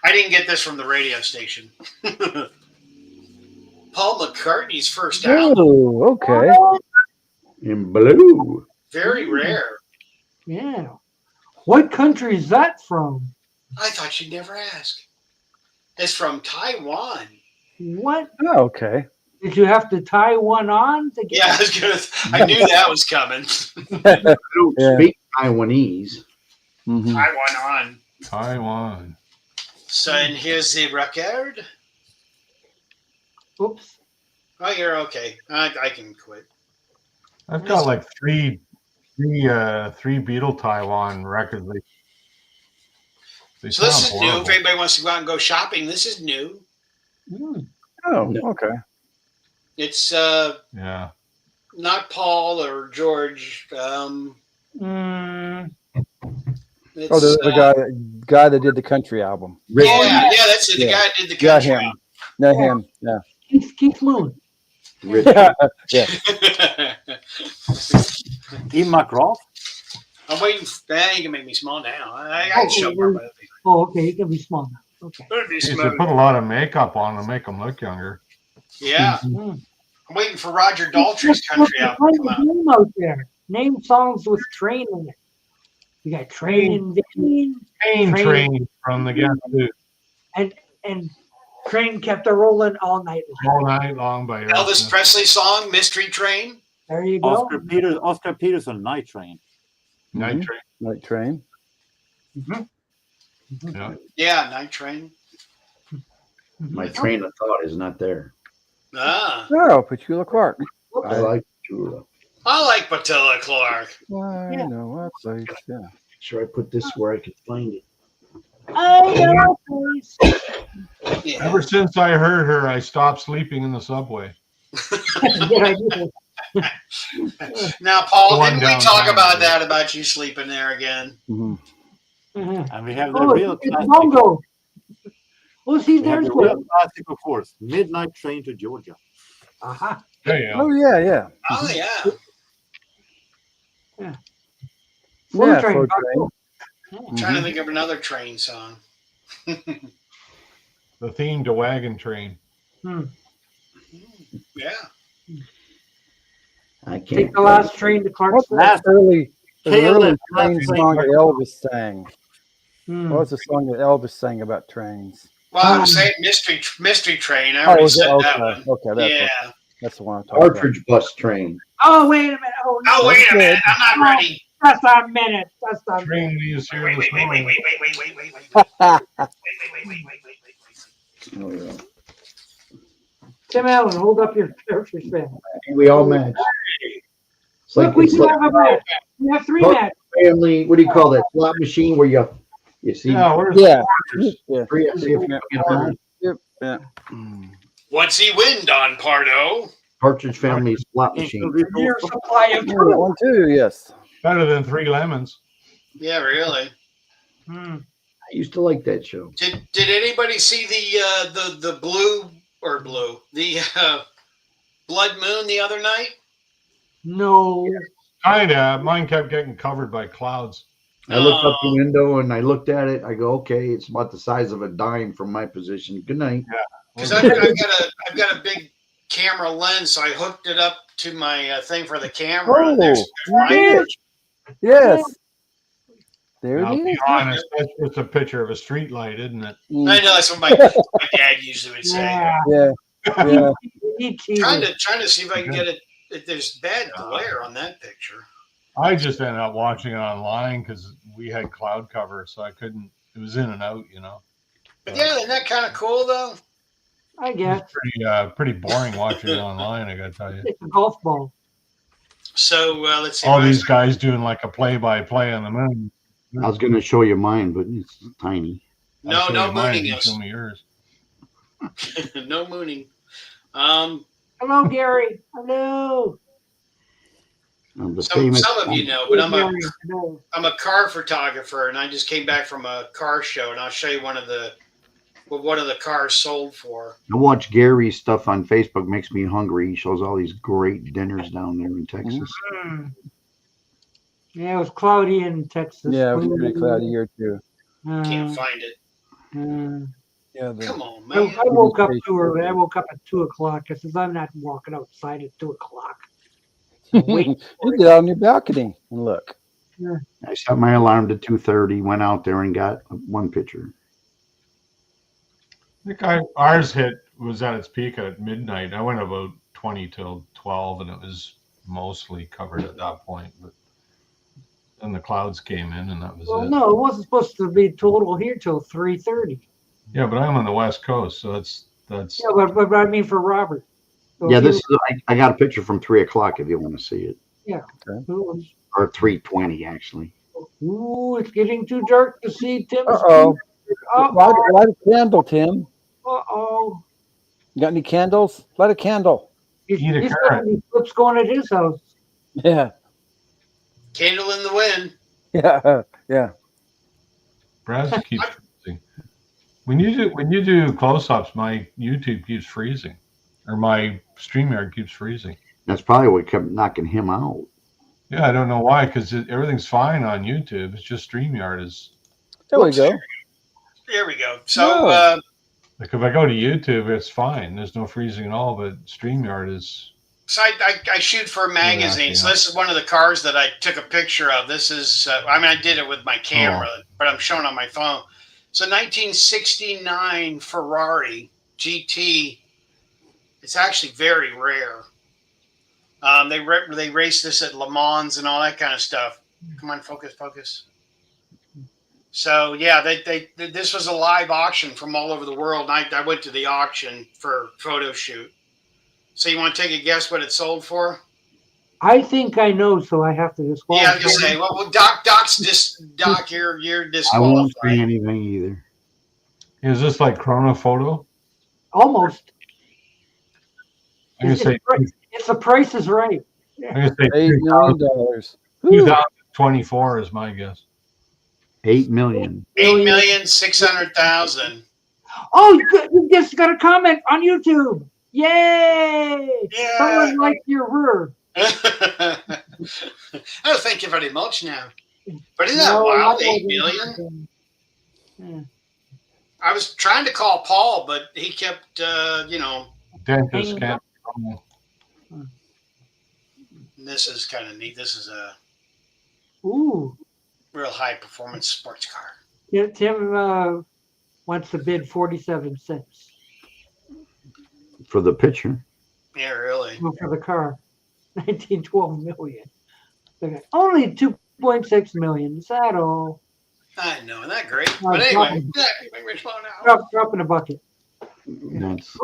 I didn't get this from the radio station. Paul McCartney's first album. Oh, okay. In blue. Very rare. Yeah. What country is that from? I thought you'd never ask. It's from Taiwan. What? Oh, okay. Did you have to tie one on to get? Yeah, I knew that was coming. I don't speak Taiwanese. Mm-hmm. Taiwan. So, and here's the record. Oops. Oh, you're okay. I can quit. I've got like three Beatle Taiwan records. So this is new. If anybody wants to go out and go shopping, this is new. Oh, okay. It's yeah. Not Paul or George. The guy that did the country album. Yeah, that's it. The guy that did the country album. Not him. Yeah. Keith Moon. Yeah. Ian McGraw. I'm waiting. You can make me small now. I can show more. Oh, okay. He can be small now. Okay. They put a lot of makeup on to make them look younger. Yeah. I'm waiting for Roger Daltrey's country album to come out. Name out there. Name songs with train in it. You got Train in Vain. Train from the Guess Who. and train kept a rolling all night long. All night long by Elvis Presley song, Mystery Train. There you go. Oscar Peterson, Night Train. Night Train. Night Train. Yeah, Night Train. My train of thought is not there. Ah, Oh, Petula Clark. I like Petula. I like Petula Clark. I know what place. Yeah. Sure, I put this where I could find it. I know a place. Yeah. Ever since I heard her, I stopped sleeping in the subway. Good idea. Now, Paul, The one didn't we talk downtown. about that, about you sleeping there again? Mhm. And we have the Oh, real it's classic. Bongo. Who's he We there have the for? real classic, of course. Midnight Train to Georgia. Aha. There you Oh go. yeah. Oh, yeah. Slow Yeah, train. slow Bongo. I'm trying to think of another train song. The theme to Wagon Train. Yeah. I can't. Take the last train to Clarksville. What's that early Caleb, train last song that Elvis sang? Hmm. What was the song that Elvis sang about trains? Well, I was saying Mystery Train. I Oh, already was it? said that Okay. one. Okay, Yeah. that's the one I'm talking about. Partridge Bus Train. Oh, wait a minute. Oh, no. Oh, wait a minute. I'm not ready. Just a minute. Just a minute. Train is here Wait, this wait, wait, wait, morning. wait, wait, wait, wait, wait, wait, wait. Oh, yeah. Tim Allen, hold up your Partridge fan. We all match. It's Look, like, we it's do like have a match. We have three Look. matches. family. What do you call that? Slot machine where you see Yeah, where's Yeah. Yeah. three. See if you can get on. Yeah. What's he win, Don Pardo? Partridge Family slot machine. Your supply of Yeah, that one too. Yes. better than Three Lemons? Yeah, really. Hmm. I used to like that show. Did anybody see the blood moon the other night? No. Kinda. Mine kept getting covered by clouds. I looked up the window and I looked at it. I go, okay, it's about the size of a dime from my position. Good night. Because I've got a big camera lens, so I hooked it up to my thing for the camera. Oh, There's yeah. Yes. There Now, it to be is. honest, that's just a picture of a street light, isn't it? I know that's what my dad usually would say. Yeah. Yeah. Yeah. He cheated. Trying to see if I can get it. If there's bad glare on that picture. I just ended up watching it online because we had cloud cover, so I couldn't. It was in and out, you know. But yeah, isn't that kind of cool though? I guess. Pretty boring watching it online. I gotta tell you. It's a golf ball. So let's see. All these guys doing like a play-by-play on the moon. I was going to show you mine, but it's tiny. No mooning You us. show me yours. No mooning. Hello, Gary. Hello. The Some famous. of you know, but Gary. Hello. I'm a car photographer, and I just came back from a car show, and I'll show you what one of the cars sold for. I watch Gary's stuff on Facebook. Makes me hungry. He shows all these great dinners down there in Texas. Hmm. Yeah, it was cloudy in Texas. Yeah, it was pretty cloudy here too. Can't find it. Yeah. Come on, I man. woke up too early. I woke up at 2:00. I says, I'm not walking outside at 2:00. Wait. You get out on your balcony and look. I set my alarm to 2:30. Went out there and got one picture. I think ours was at its peak at midnight. I went about 20 till 12, and it was mostly covered at that point. But then the clouds came in, and that was Well, it. no, it wasn't supposed to be total here till 3:30. Yeah, but I'm on the West Coast, so that's. Yeah, but I mean for Robert. So Yeah, if this you- is. I got a picture from 3:00 if you want to see it, Yeah. Okay. or 3:20 actually. Ooh, it's getting too dark to see Tim's. Uh-oh. Light, Uh-oh. light a candle, Tim. Uh-oh. You got any candles? Light a candle. He's Eat a got carrot. any flips going at his house. Yeah. Candle in the wind. Yeah. Yeah. Braz keeps freezing. When you do close-ups, my YouTube keeps freezing, or my StreamYard keeps freezing. That's probably what kept knocking him out. Yeah, I don't know why, because everything's fine on YouTube. It's just StreamYard is. There we go. There we go. So Oh. Like if I go to YouTube, it's fine. There's no freezing at all, but StreamYard is. So I shoot for a magazine. Yeah. So this is one of the cars that I took a picture of. This is, I did it with my camera, but I'm showing on my phone. It's a 1969 Ferrari GT. It's actually very rare. They race this at Le Mans and all that kind of stuff. Come on, focus. So yeah, this was a live auction from all over the world. And I went to the auction for photo shoot. So you want to take a guess what it sold for? I think I know, so I have to disqualify. Yeah, I was gonna say. Well, Doc, you're disqualified. I won't say anything either. Is this like Chrono Photo? Almost. I'm gonna say If the price is right. I'm gonna say $8 million. 2024 is my guess. 8 million. 8,600,000. Oh, you just got a comment on YouTube. Yay! Yeah. Someone liked your word. Oh, thank you very much now. But isn't that wild? 8 million? Yeah. I was trying to call Paul, but he kept, Dentist can't. This is kind of neat. This is a Ooh. real high performance sports car. Yeah, Tim wants to bid 47 cents. For the picture. Yeah, really. Well, for the car. 1912 million. Okay. Only 2.6 million. Is that all? I know, isn't that great? Oh, But anyway, we're slow now. Drop in a bucket. That's,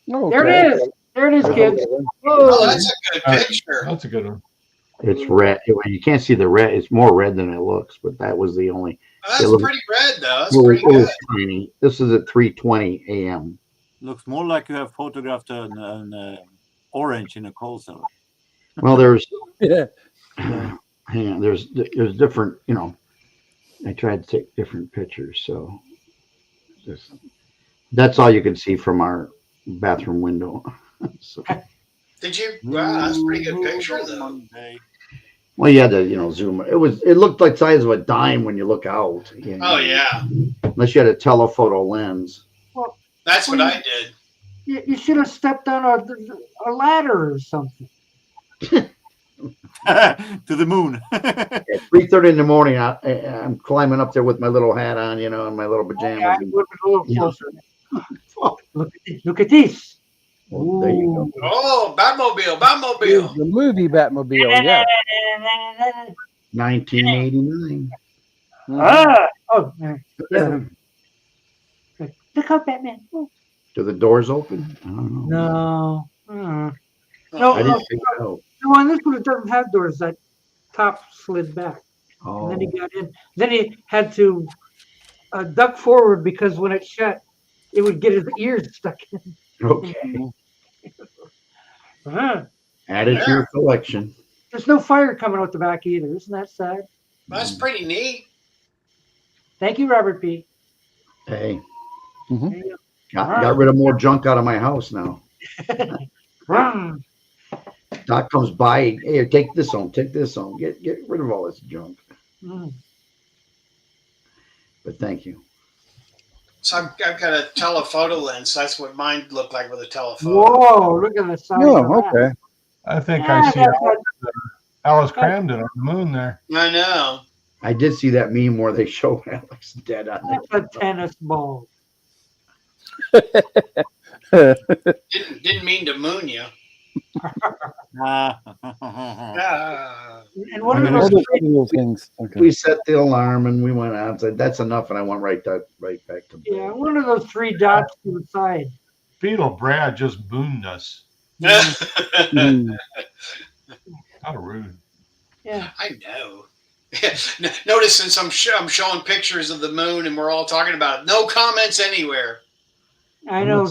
There it is. There it is, kids. Oh, that's a good picture. That's a good one. it's red. You can't see the red. It's more red than it looks, but that was the only. That's pretty red, though. That's It pretty was good. tiny. This is at 3:20 a.m. Looks more like you have photographed an orange in a coal cellar. Well, there's Yeah. hang on, there's different, I tried to take different pictures, so that's all you can see from our bathroom window. So, Did you? Wow, that's a pretty good picture, though. Monday. well, you had to, zoom. It looked like the size of a dime when you look out. Oh, yeah. Unless you had a telephoto lens. That's what I did. You should have stepped on a ladder or something. To the moon. At 3:30 in the morning, I'm climbing up there with my little hat on, and my little pajamas. Yeah, and- look a little Yeah. closer. Look at this. well, there you go. Oh, Batmobile. The movie Batmobile, yeah. 1989. Oh, yeah. Look out, Batman. Oh. Do the doors open? I don't know. No. No, I didn't think so. no, on this one it doesn't have doors. That top slid back. And then he got in. Then he had to duck forward because when it shut, it would get his ears stuck in. Okay. Add it to your collection. There's no fire coming out the back either. Isn't that sad? That's pretty neat. Thank you, Robert P. Hey, There you got rid of more junk out of my house now. go. Doc comes by. Hey, take this home. Take this home. Get rid of all this junk. Mm. But thank you. So I've got a telephoto lens. That's what mine looked like with a telephoto. Whoa, look at the size of Oh, that. okay. I think Yeah, I see Alice Cramden on the moon there. I know. I did see that meme where they show Alex dead on That's a tennis ball. Didn't mean to moon you. Ah. And what are I mean, those? Little things. Okay. We set the alarm and we went out and said, that's enough. And I went right back to bed. Yeah, what are those three dots to the side? Beetle Brad just mooned us. Mm. How rude. Yeah. I know. Notice since I'm showing pictures of the moon and we're all talking about it, no comments anywhere. I know.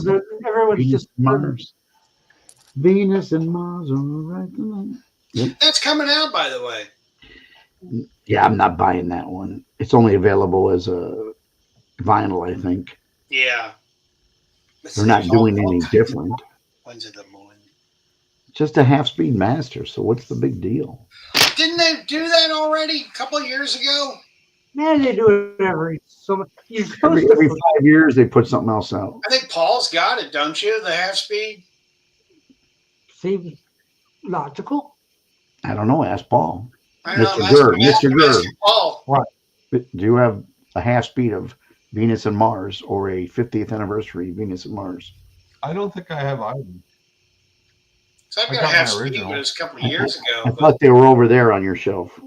Everyone's Venus just and Mars. Venus and Mars on the right line. That's coming out, by the way. Yeah, I'm not buying that one. It's only available as a vinyl, I think. Yeah. They're not doing any different. Ones of the moon. Just a half-speed master. So what's the big deal? Didn't they do that already a couple of years ago? Man, they do it every so much. You're supposed Every to. 5 years, they put something else out. I think Paul's got it, don't you? The half speed. Seems logical. I don't know. Ask Paul. I know. Mr. Gurr. Mr. Gurr. Paul. Do you have a half speed of Venus and Mars or a 50th anniversary Venus and Mars. I don't think I have either. So I've I got a got my half speed, original. but it was a couple of years ago. I But thought they were over there on your shelf.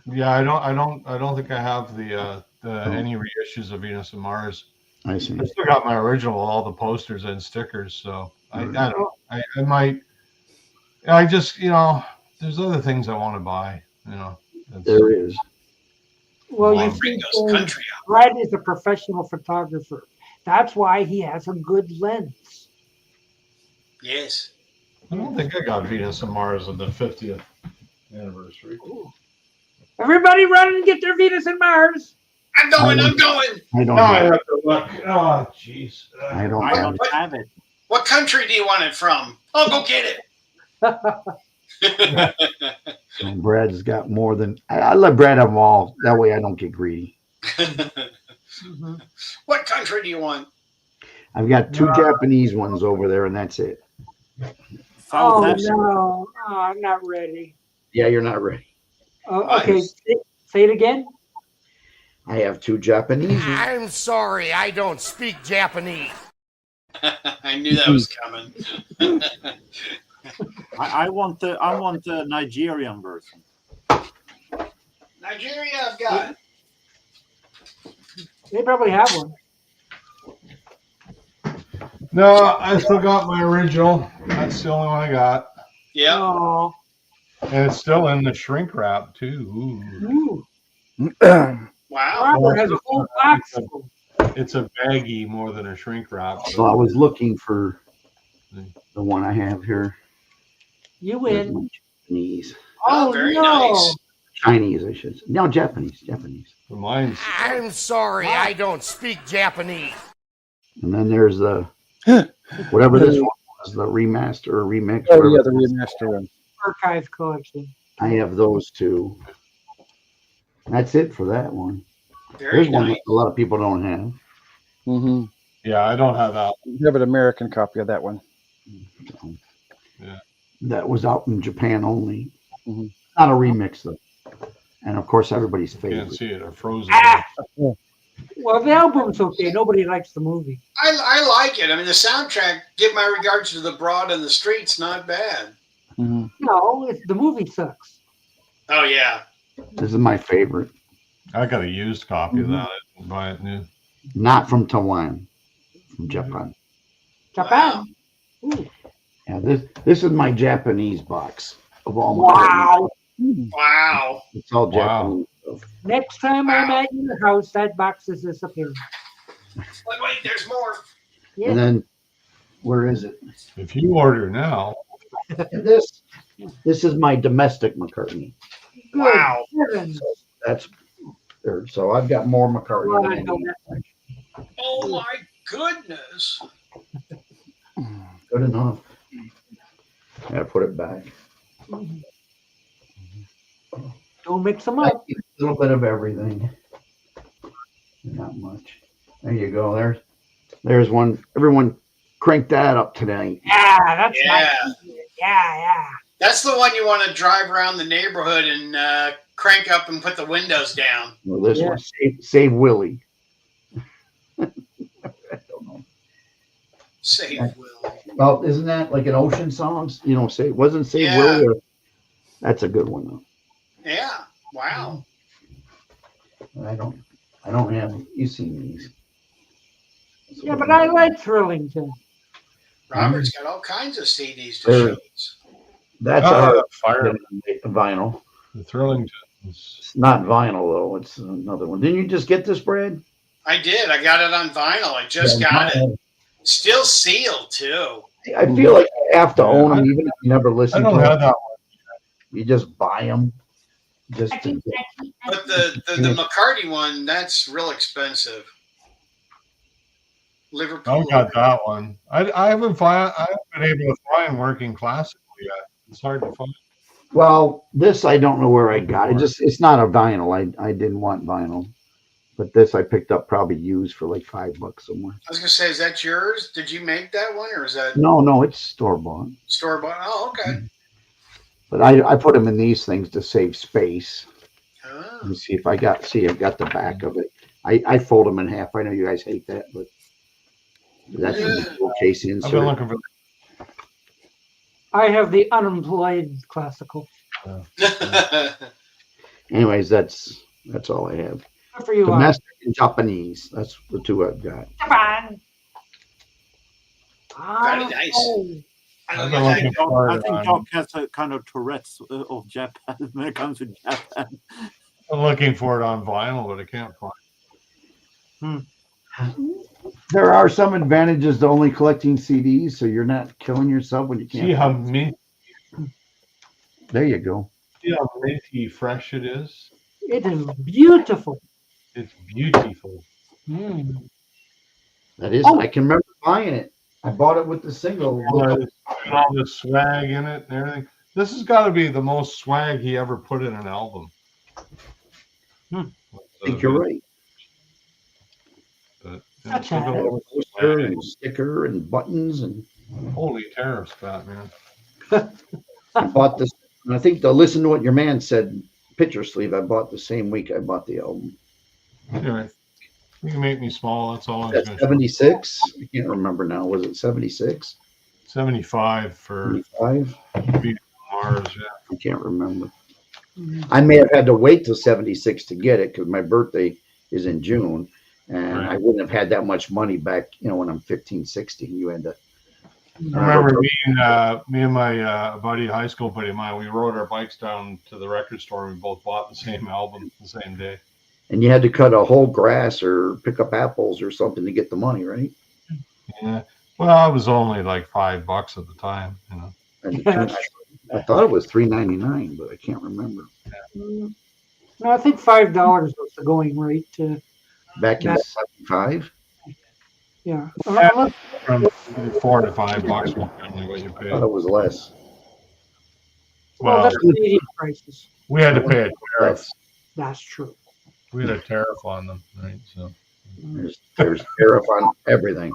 Yeah, I don't think I have the any reissues of Venus and Mars. I see. I still got my original, all the posters and stickers. So I don't know. I might. I just there's other things I want to buy. There is. Well, you bring see, those country out. Brad is a professional photographer. That's why he has a good lens. Yes. I don't think I got Venus and Mars on the 50th anniversary. Everybody run and get their Venus and Mars. I'm going. I'm going. I don't No, I have, have to look. Oh, jeez. I don't I have don't have it. What country do you want it from? I'll go get it. it. Brad's got more than I let Brad have them all. That way I don't get greedy. What country do you want? I've got 2 Japanese ones over there, and that's it. Oh, Africa. no. Oh, I'm not ready. Yeah, you're not ready. Okay, say it again. I have 2 Japanese. I'm sorry, I don't speak Japanese. I knew that was coming. I want the Nigerian version. Nigeria, I've got. They probably have one. No, I still got my original. That's the only one I got. Yeah. Oh. And it's still in the shrink wrap, too. Ooh. Wow. Robert has a whole box. It's a baggie more than a shrink wrap. So I was looking for the one I have here. You win. Japanese. Oh, Oh, very no. nice. Chinese, I should say. No, Japanese. For mine's I'm sorry, I don't speak Japanese. And then there's the whatever this one was, the remaster or remix. Oh, whatever yeah, the it was. remaster one. Archive collection. I have those 2. That's it for that one. Very There's one nice. that a lot of people don't have. Mm-hmm. Yeah, I don't have that. You have an American copy of that one. So, Yeah. That was out in Japan only. Mhm. Not a remix though. And of course, everybody's Can't favorite. see it. Or frozen. Ah! Well, the album's okay. Nobody likes the movie. I like it. I mean, the soundtrack, give my regards to the Broad and the Streets, not bad. Mm-hmm. No, the movie sucks. Oh, yeah. This is my favorite. I got a used copy of that. I didn't buy it new. Not from Taiwan, from Japan. Japan. Ooh. Yeah, this is my Japanese box of all my. Wow. Wow. It's all Wow. Japanese stuff. Next time I'm at your house, that box is disappearing. Wait, there's more. Yeah. And then where is it? If you order now, And this is my domestic McCartney. Good Wow. heavens. That's there. So I've got more McCartney. Well, than I I know need. that. Oh, my goodness. Good enough. I put it back. Don't mix them I up. keep a little bit of everything. Not much. There you go. There's one. Everyone crank that up tonight. Yeah, that's Yeah. nice. Yeah. That's the one you want to drive around the neighborhood and crank up and put the windows down. Well, this Yeah. one, Save Willie. I don't know. Save Will. Well, isn't that like an Ocean songs? You know, wasn't Save Yeah. Willie? That's a good one though. Yeah. Wow. I don't have. You've seen these. Yeah, but I like Thrillington. Robert's got all kinds of CDs to There. show us. That's Oh, our Fire vinyl. the Thrillingtons. It's not vinyl though. It's another one. Didn't you just get this, Brad? I did. I got it on vinyl. I just Yeah, got it. vinyl. Still sealed, too. I feel like you have to own them, even if you never I listen don't to have them. that You just buy them. Just to get. But the McCarty one, that's real expensive. one. Liverpool. I got that one. I haven't been able to find working classical yet. It's hard to find. Well, this I don't know where I got it. It's not a vinyl. I didn't want vinyl, but this I picked up probably used for like $5 somewhere. I was going to say, is that yours? Did you make that one or is that No, it's store bought. store bought? Oh, okay. But I put them in these things to save space. Let me see if I got the back of it. I fold them in half. I know you guys hate that, but that's the case I've insert. been looking for. I have the unemployed classical. Anyways, that's all I have. Good for you, Domestic and Japanese. That's the two I've got. Japan. Very nice. Oh. I've been looking for I it think on. Doc has a kind of Tourette's of Japan when it comes to Japan. I'm looking for it on vinyl, but I can't find. There are some advantages to only collecting CDs, so you're not killing yourself when you can't. See how minty, There you go. fresh it is. It is beautiful. It's beautiful. Mm. That is. Oh. I can remember buying it. I bought it with the single. All the swag in it and everything. This has got to be the most swag he ever put in an album. I think you're right. But, Such look a- at all the Poster swag. and sticker and buttons and Holy tariffs, Batman. I bought this. And I think to listen to what your man said, picture sleeve. I bought the same week I bought the album. Anyway, you can make me small. That's all I'm That's going to 76. I can't remember now. Was it 76? 75 for 75? Mars. Yeah. I can't remember. I may have had to wait till 76 to get it because my birthday is in June, and Right. I wouldn't have had that much money back. When I'm 15, 16, you had to. I remember me and my buddy, high school buddy of mine, we rode our bikes down to the record store. We both bought the same album the same day. And you had to cut a whole grass or pick up apples or something to get the money, right? Yeah. Well, it was only like $5 at the time, you know. And I thought it was $3.99, but I can't remember. No, I think $5 was the going rate. Back in That- 75? Yeah. From $4 to $5 was generally what you I paid. thought it was less. Well, Well, that's Canadian prices. we had to pay a tariff. That's true. We had a tariff on them, right? So There's tariff on everything.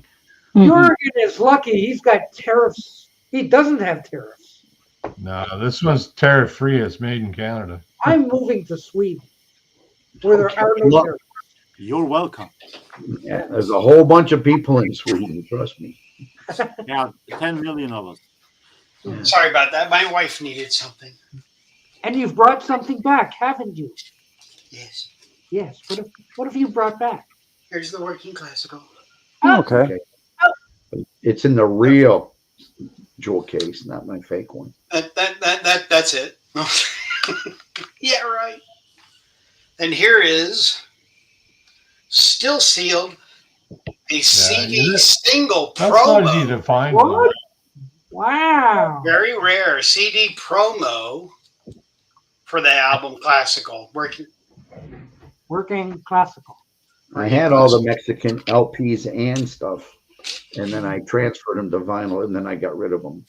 Jorgen is lucky. He's got tariffs. He doesn't have tariffs. no, this one's tariff free. It's made in Canada. I'm moving to Sweden, where there are no Look. tariffs. You're welcome. Yeah, there's a whole bunch of people in Sweden, trust me. Yeah, 10 million of us. Sorry about that. My wife needed something. And you've brought something back, haven't you? Yes. Yes. What have you brought back? Here's the working classical. Okay. It's in the real jewel case, not my fake one. That's it. Yeah, right. And here is still sealed a CD single That's not easy promo. to find. What? Wow. Very rare CD promo for the album Classical. Working classical. I had all the Mexican LPs and stuff, and then I transferred them to vinyl, and then I got rid of them.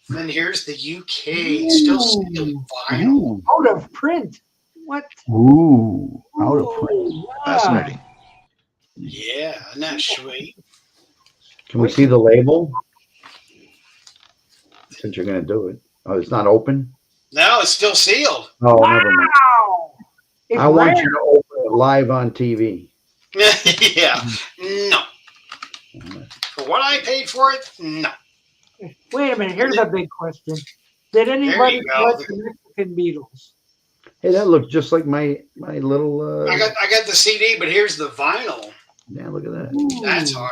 And then here's the UK still sealed vinyl. Out of print. What? Ooh, out of print. Ooh, wow. Fascinating. Yeah, isn't that sweet? Can we see the label? Since you're going to do it. Oh, it's not open? No, it's still sealed. Oh, never mind. Wow. It's I want rare. you to open it live on TV. Yeah, no. For what I paid for it, no. Wait a minute. Here's a big question. Did anybody you go. collect the Mexican Beatles? Hey, that looks just like my little. I got the CD, but here's the vinyl. Yeah, look at that. Ooh. That's hard.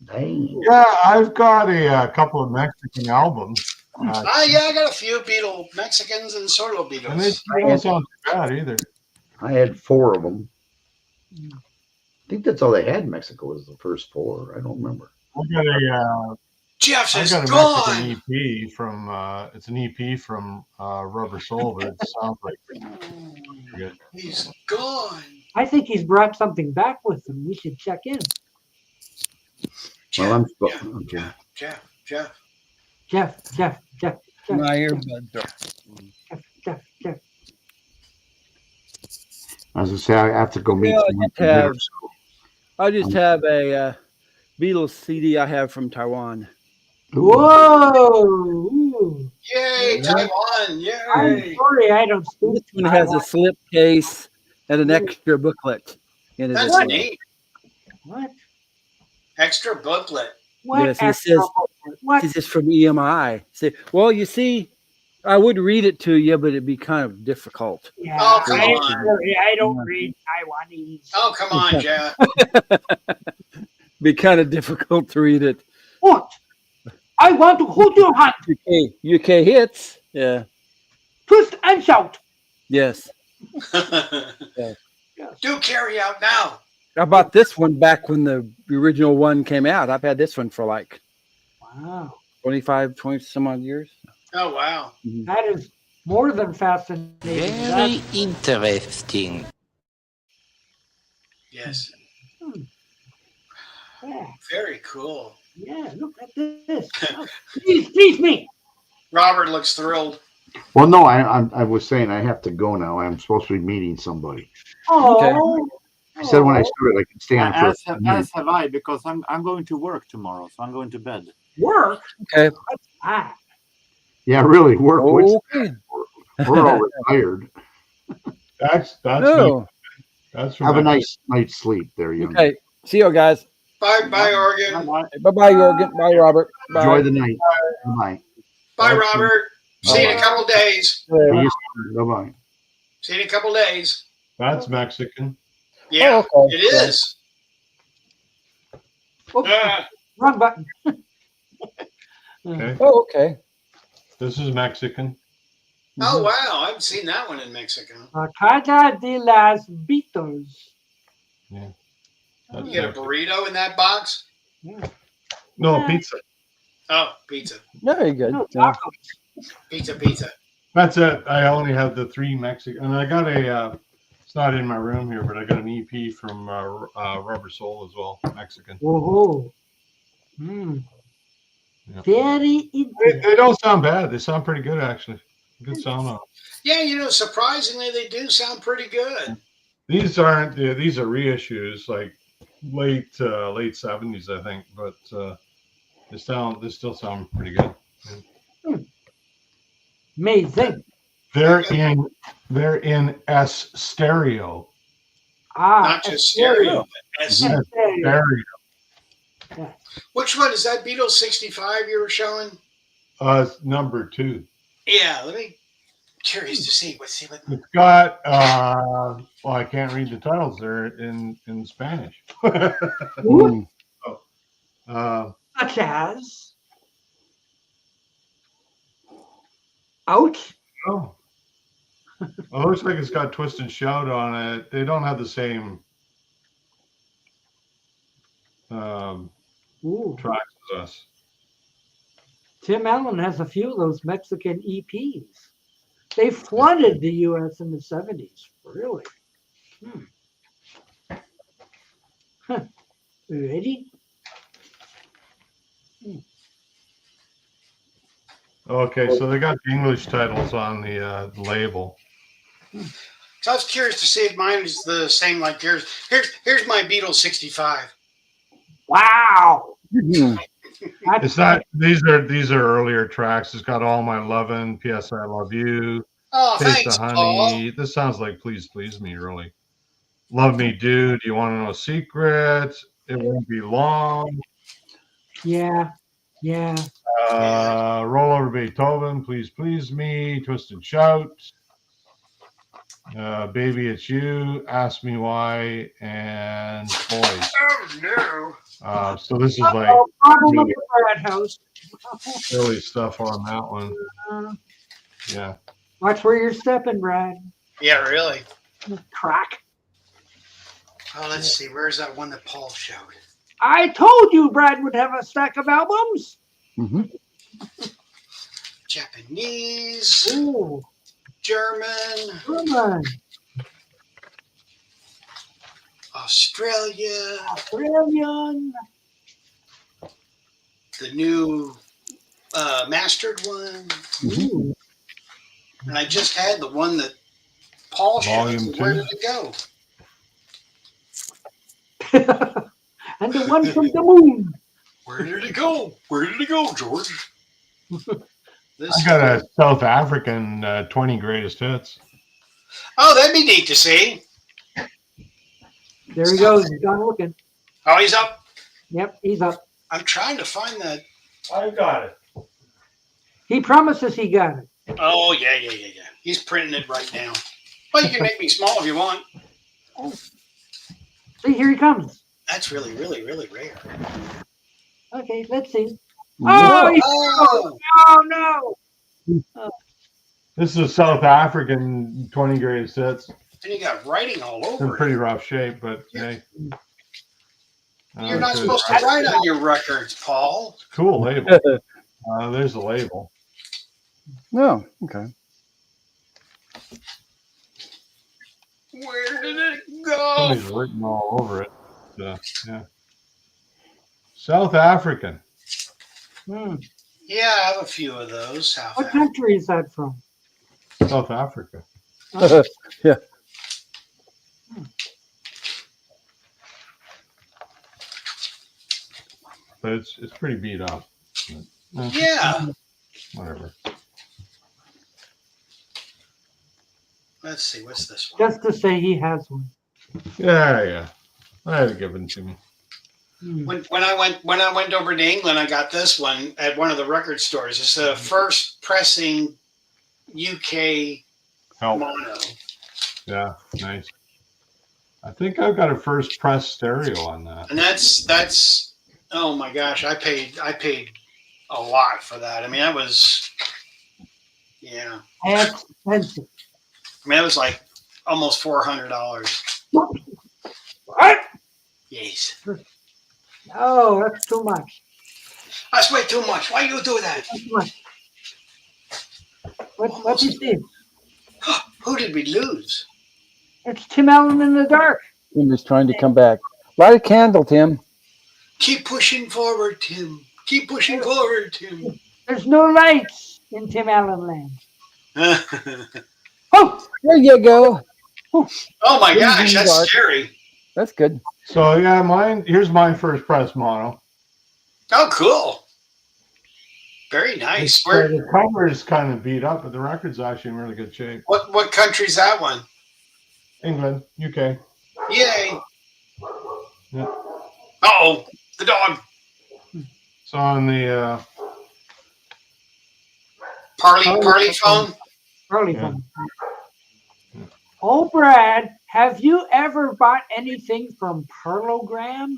Dang. Yeah, I've got a couple of Mexican albums. Yeah, I got a few Beatle Mexicans and sort of And they Beatles. don't sound too bad either. I had 4 of them. I think that's all they had in Mexico was the first 4. I don't remember. Jeff I says got a gone. Mexican EP from it's an EP from Rubber Soul, but it sounds like pretty good. He's gone. I think he's brought something back with him. We should check in. Well, I'm okay. Jeff. My earbuds are. Jeff. I was gonna say I have to go meet Yeah, someone I have. from here. I just have a Beatles CD I have from Taiwan. Whoa! Ooh. Yay, Taiwan! I'm Yay! sorry, I don't speak. This one has a slip case and an extra booklet in it. That's as well. neat. What? Extra booklet. What Yes, it extra says booklet? What? this is from EMI. Say, well, you see, I would read it to you, but it'd be kind of difficult. Yeah, Oh, come I'm on. sorry, I don't read Taiwanese. Oh, come on, Jeff. Be kind of difficult to read it. What? I want to hold your hand, UK hits. Yeah. twist and shout. Yes. Do carry out now. I bought this one back when the original one came out. I've had this one for like Wow, 20 some odd years. Oh, wow. that is more than fascinating. Very interesting. Yes. Yeah, Very cool. yeah, look at this. Please me. Robert looks thrilled. Well, no, I was saying I have to go now. I'm supposed to be meeting somebody. Oh, I said when I started I could stay on for As have I, because I'm going to work tomorrow, so I'm going to bed. work. Okay. Ah, Yeah, really, work. Okay. We're all retired. That's No. that's Have a nice night's sleep there, young. Okay. See you guys. Bye, Oregon. Bye, Jorgen. Bye, Robert. Bye. Enjoy the night. Bye. Bye, Robert. See you in a couple days. Bye. Bye. See you in a couple days. That's Mexican. Yeah, Oh, okay. it is. wrong button. Okay. Oh, okay. This is Mexican. Oh, wow. I haven't seen that one in Mexico. Casa de las Beatles. Yeah. You That's get a burrito in that box? No, pizza. Oh, pizza. Very good. No, Yeah. tacos. Pizza. That's it. I only have the 3 Mexican. And I got a, it's not in my room here, but I got an EP from Rubber Soul as well, Mexican. Whoa. Hmm. Yeah. Very interesting. They don't sound bad. They sound pretty good, actually. Good sound on. Yeah, surprisingly, they do sound pretty good. These aren't. These are reissues, like late 70s, I think. But they still sound pretty good. Yeah. Amazing. They're in S stereo. Not just stereo, but S. Yes, stereo. Yeah. Which one is that Beatle 65 you were showing? Number 2. Yeah, curious to see. Let's see what. It's got well, I can't read the titles. They're in Spanish. Ooh, Such as. Ouch. Oh. Well, it looks like it's got Twist and Shout on it. They don't have the same Ooh. tracks as us. Tim Allen has a few of those Mexican EPs. They flooded the U.S. in the 70s. Really? Huh. Ready? Okay, so they got the English titles on the label. So I was curious to see if mine is the same like yours. Here's my Beatle 65. Wow. It's not. These are earlier tracks. It's got All My Lovin', P.S. I Love You, Oh, Taste thanks, of Honey. Paul. This sounds like Please Please Me, really. Love Me Do. Do You Want to Know a Secret? It Won't Be Long. Yeah. Yeah. Roll Over Beethoven, Please Please Me, Twist and Shout. Baby It's You, Ask Me Why, and Boys. Oh no. So this is like Problem with the Brad house. early stuff on that one. Yeah. Watch where you're stepping, Brad. Yeah, really. Crack. Oh, let's see. Where's that one that Paul showed? I told you Brad would have a stack of albums. Mm-hmm. Japanese. Ooh. German. German. Australia. Australian. The new mastered one. Ooh. And I just had the one that Paul showed. Volume Where 2. did it go? And the one from the moon. Where did it go? Where did it go, George? I got a South African 20 greatest hits. Oh, that'd be neat to see. There he goes. He's done looking. Oh, he's up. Yep, he's up. I'm trying to find that. I got it. He promises he got it. Oh, yeah. He's printing it right now. Well, you can make me small if you want. See, here he comes. That's really, really, really rare. Okay, let's see. Whoa. Oh no! This is a South African 20 greatest hits. And you got writing all It's in over pretty it. rough shape, but hey. You're not supposed to write on your records, Paul. Cool label. There's the label. No, okay. Where did it go? Somebody's written all over it. Yeah. South African. Yeah, I have a few of those. What country is that from? South Africa. Yeah. But it's pretty beat up. But, Yeah. Whatever. Let's see. What's this one? Just to say he has one. Yeah. I had it given to me. When I went over to England, I got this one at one of the record stores. It's the first pressing UK mono. Yeah, nice. I think I've got a first press stereo on that. And that's oh my gosh, I paid a lot for that. I mean, that was Expensive. I mean, it was like almost $400. What? Yes. Oh, that's too much. That's way too much. Why you do that? That's too much. What's he saying? Who did we lose? It's Tim Allen in the dark. Tim is trying to come back. Light a candle, Tim. Keep pushing forward, Tim. Keep pushing forward, Tim. There's no lights in Tim Allen land. Oh, there you go. Oh my gosh, that's scary. That's good. So yeah, here's my first press mono. Oh, cool. Very nice. So Where? the cover is kind of beat up, but the record's actually in really good shape. What country's that one? England, UK. Yay. Yeah. Uh-oh, the dog. It's on the Parley phone. Parley phone. Oh, Brad, have you ever bought anything from Parlogram?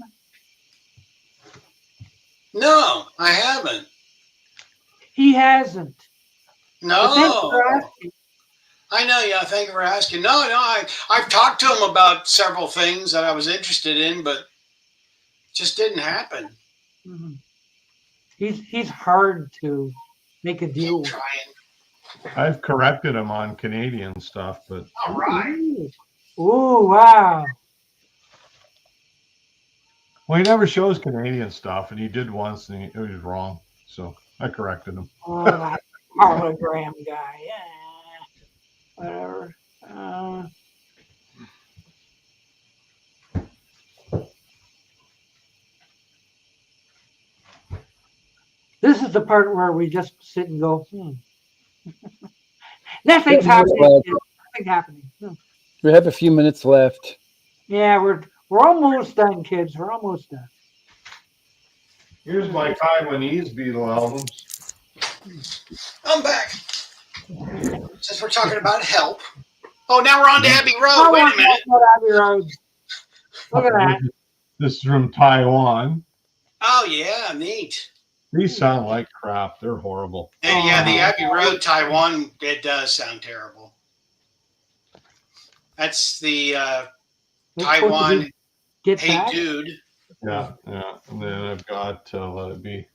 No, I haven't. He hasn't. But thanks No. for asking. I know, yeah, thank you for asking. No, I've talked to him about several things that I was interested in, but it just didn't happen. Mhm. He's hard to make a deal with. Trying. I've corrected him on Canadian stuff, but All right. Ooh, wow. well, he never shows Canadian stuff, and he did once, and he was wrong. So I corrected him. Oh, that hologram guy. Yeah. Whatever. This is the part where we just sit and go, Nothing's happening. Nothing's happening. We have a few minutes left. Yeah, we're almost done, kids. We're almost done. Here's my Taiwanese Beatle albums. I'm back. Since we're talking about help. Oh, now we're on to Abbey Road. Oh, Wait a minute. Abbey Road. Look at that. This is from Taiwan. Oh, yeah, neat. These sound like crap. They're horrible. And yeah, the Abbey Road, Taiwan, it does sound terrible. That's the Taiwan Get Hey Back? Dude. Yeah. And then I've got Let It Be.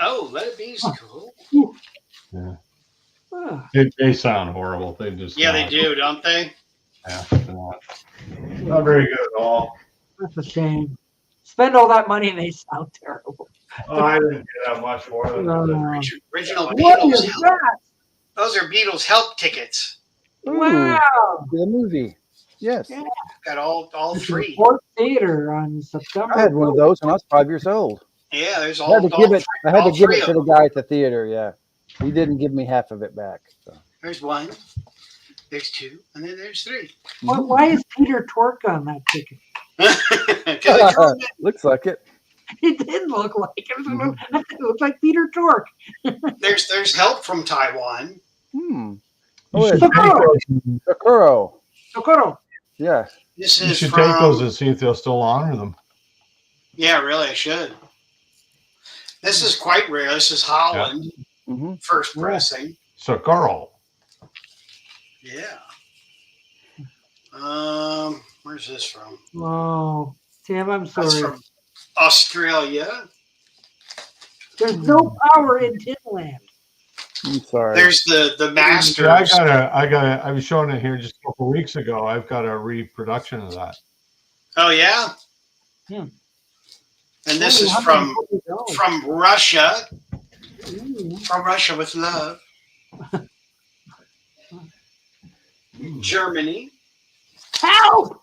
Oh, Let It Be is cool. Yeah. Ah, They sound horrible. They just Yeah, they do, don't they? Yeah, they're not very good at all. that's a shame. Spend all that money and they sound terrible. Oh, I didn't get that much for them. Original What Beatles is help. that? Those are Beatles help tickets. Wow. The movie. Yes. Yeah. Got all It's a three. Fort Theater on September. I had one of those when I was 5 years old. Yeah, there's I had to give it. I had to all give three it to of the them. guy at the theater. Yeah, he didn't give me half of it back. So. There's one. There's two, and then there's three. Why is Peter Tork on that ticket? Looks like it. It did look like it. It looked like Peter Tork. There's help from Taiwan. Oh, yeah. Socorro. Socorro. Yeah. This You is should from, take those and see if they'll still honor them. Yeah, really, I should. This is quite rare. This is Holland. First pressing. Socorro. Yeah. Where's this from? Oh, Tim, I'm That's sorry. from Australia. There's no power in Tinland. I'm sorry. There's the Masters. Yeah, I was showing it here just a couple of weeks ago. I've got a reproduction of that. Oh yeah. And this is from Russia. From Russia with love. Germany. Help!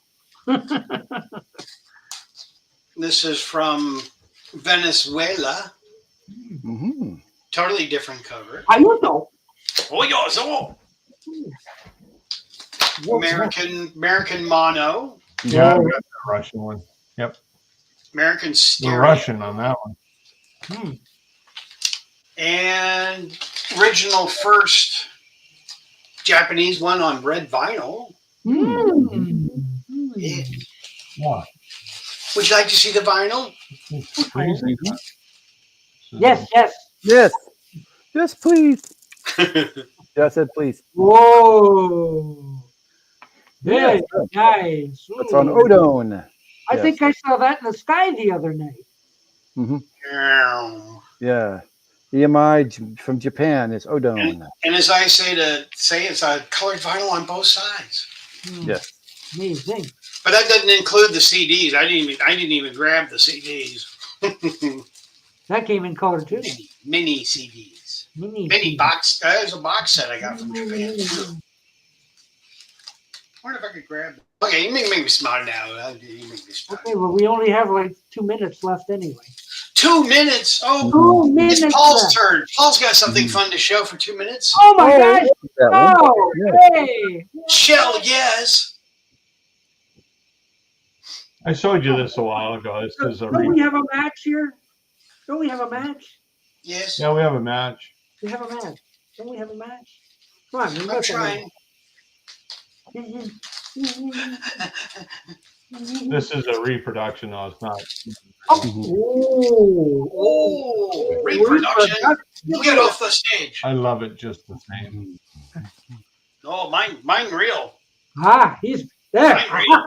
This is from Venezuela. Totally different cover. I don't know. Oh, yeah, so. American mono. Yeah, I've got the Russian one. Yep. American The stereo. Russian on that one. And original first Japanese one on red vinyl. Yeah. Yeah. Would you like to see the vinyl? Yes, yes. Yes. Yes, please. Yeah, I said please. Whoa. Yeah, nice. It's on Odone. I think I saw that in the sky the other night. Yeah. EMI from Japan is Odone. And as I say, it's a colored vinyl on both sides. Yes. Amazing. But that doesn't include the CDs. I didn't even grab the CDs. That came in color too. Mini CDs. Mini box. There's a box set I got from Japan. I wonder if I could grab it. Okay, you make me smart now. You make me smart. Okay, well, we only have like 2 minutes left anyway. 2 minutes. Oh, 2 minutes. it's Paul's left. turn. Paul's got something fun to show for 2 minutes. Oh my gosh! That one. Oh, Yeah. hey! Shell, yes. I showed you this a while ago. This is a Don't we have a match here? Don't we have a match? Yes. Yeah, we have a match. We have a match. Don't we have a match? Come on, I'm trying. This is a reproduction, though. It's not. Oh, reproduction. Get off the stage. I love it just the same. Oh, mine real. Ah, he's there. Mine real.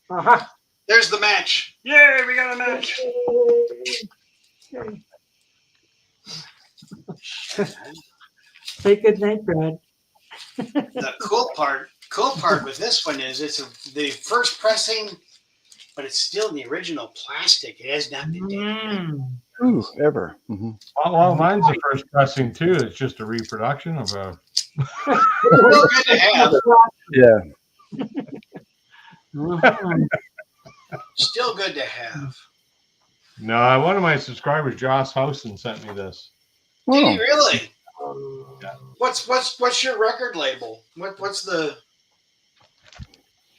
Aha. There's the match. Yay, we got a match. Say good night, Brad. The cool part with this one is it's the first pressing, but it's still in the original plastic. It has not been damaged. Ooh, ever. Well, mine's the first pressing too. It's just a reproduction of a. Still good to have. Yeah. Still good to have. No, one of my subscribers, Josh Housen, sent me this. Did he really? Yeah. What's your record label? What's the?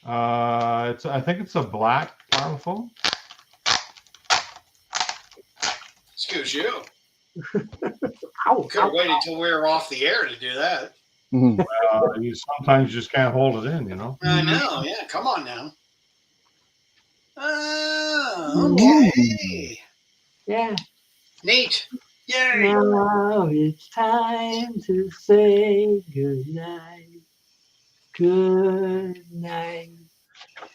I think it's a black gramophone. Excuse you. Ow, Could have waited until we were off the air to do that. You sometimes just can't hold it in, you know. I know. Yeah, come on now. Okay. Yeah. Neat. Yay. Now it's time to say good night. Good night.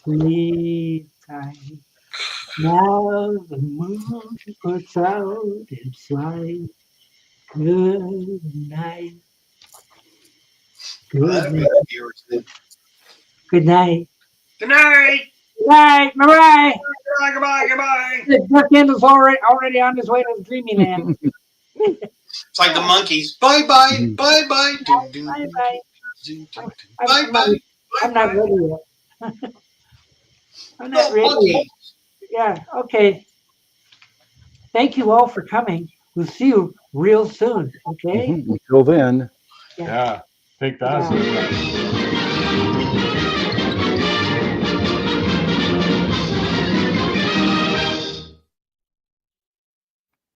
Sleep tight. Now the moon puts out its light. Good night. Good night. Good night. Good night. Good night. Bye-bye. Goodbye. Jeff Kendall's already on his way to Dreamyland. It's like the monkeys. Bye-bye. Bye-bye. Bye-bye. Bye-bye. I'm not ready yet. I'm not Go ready. Bucky. Yeah. Okay. Thank you all for coming. We'll see you real soon. Okay. Until then. Yeah. Take that. Yeah.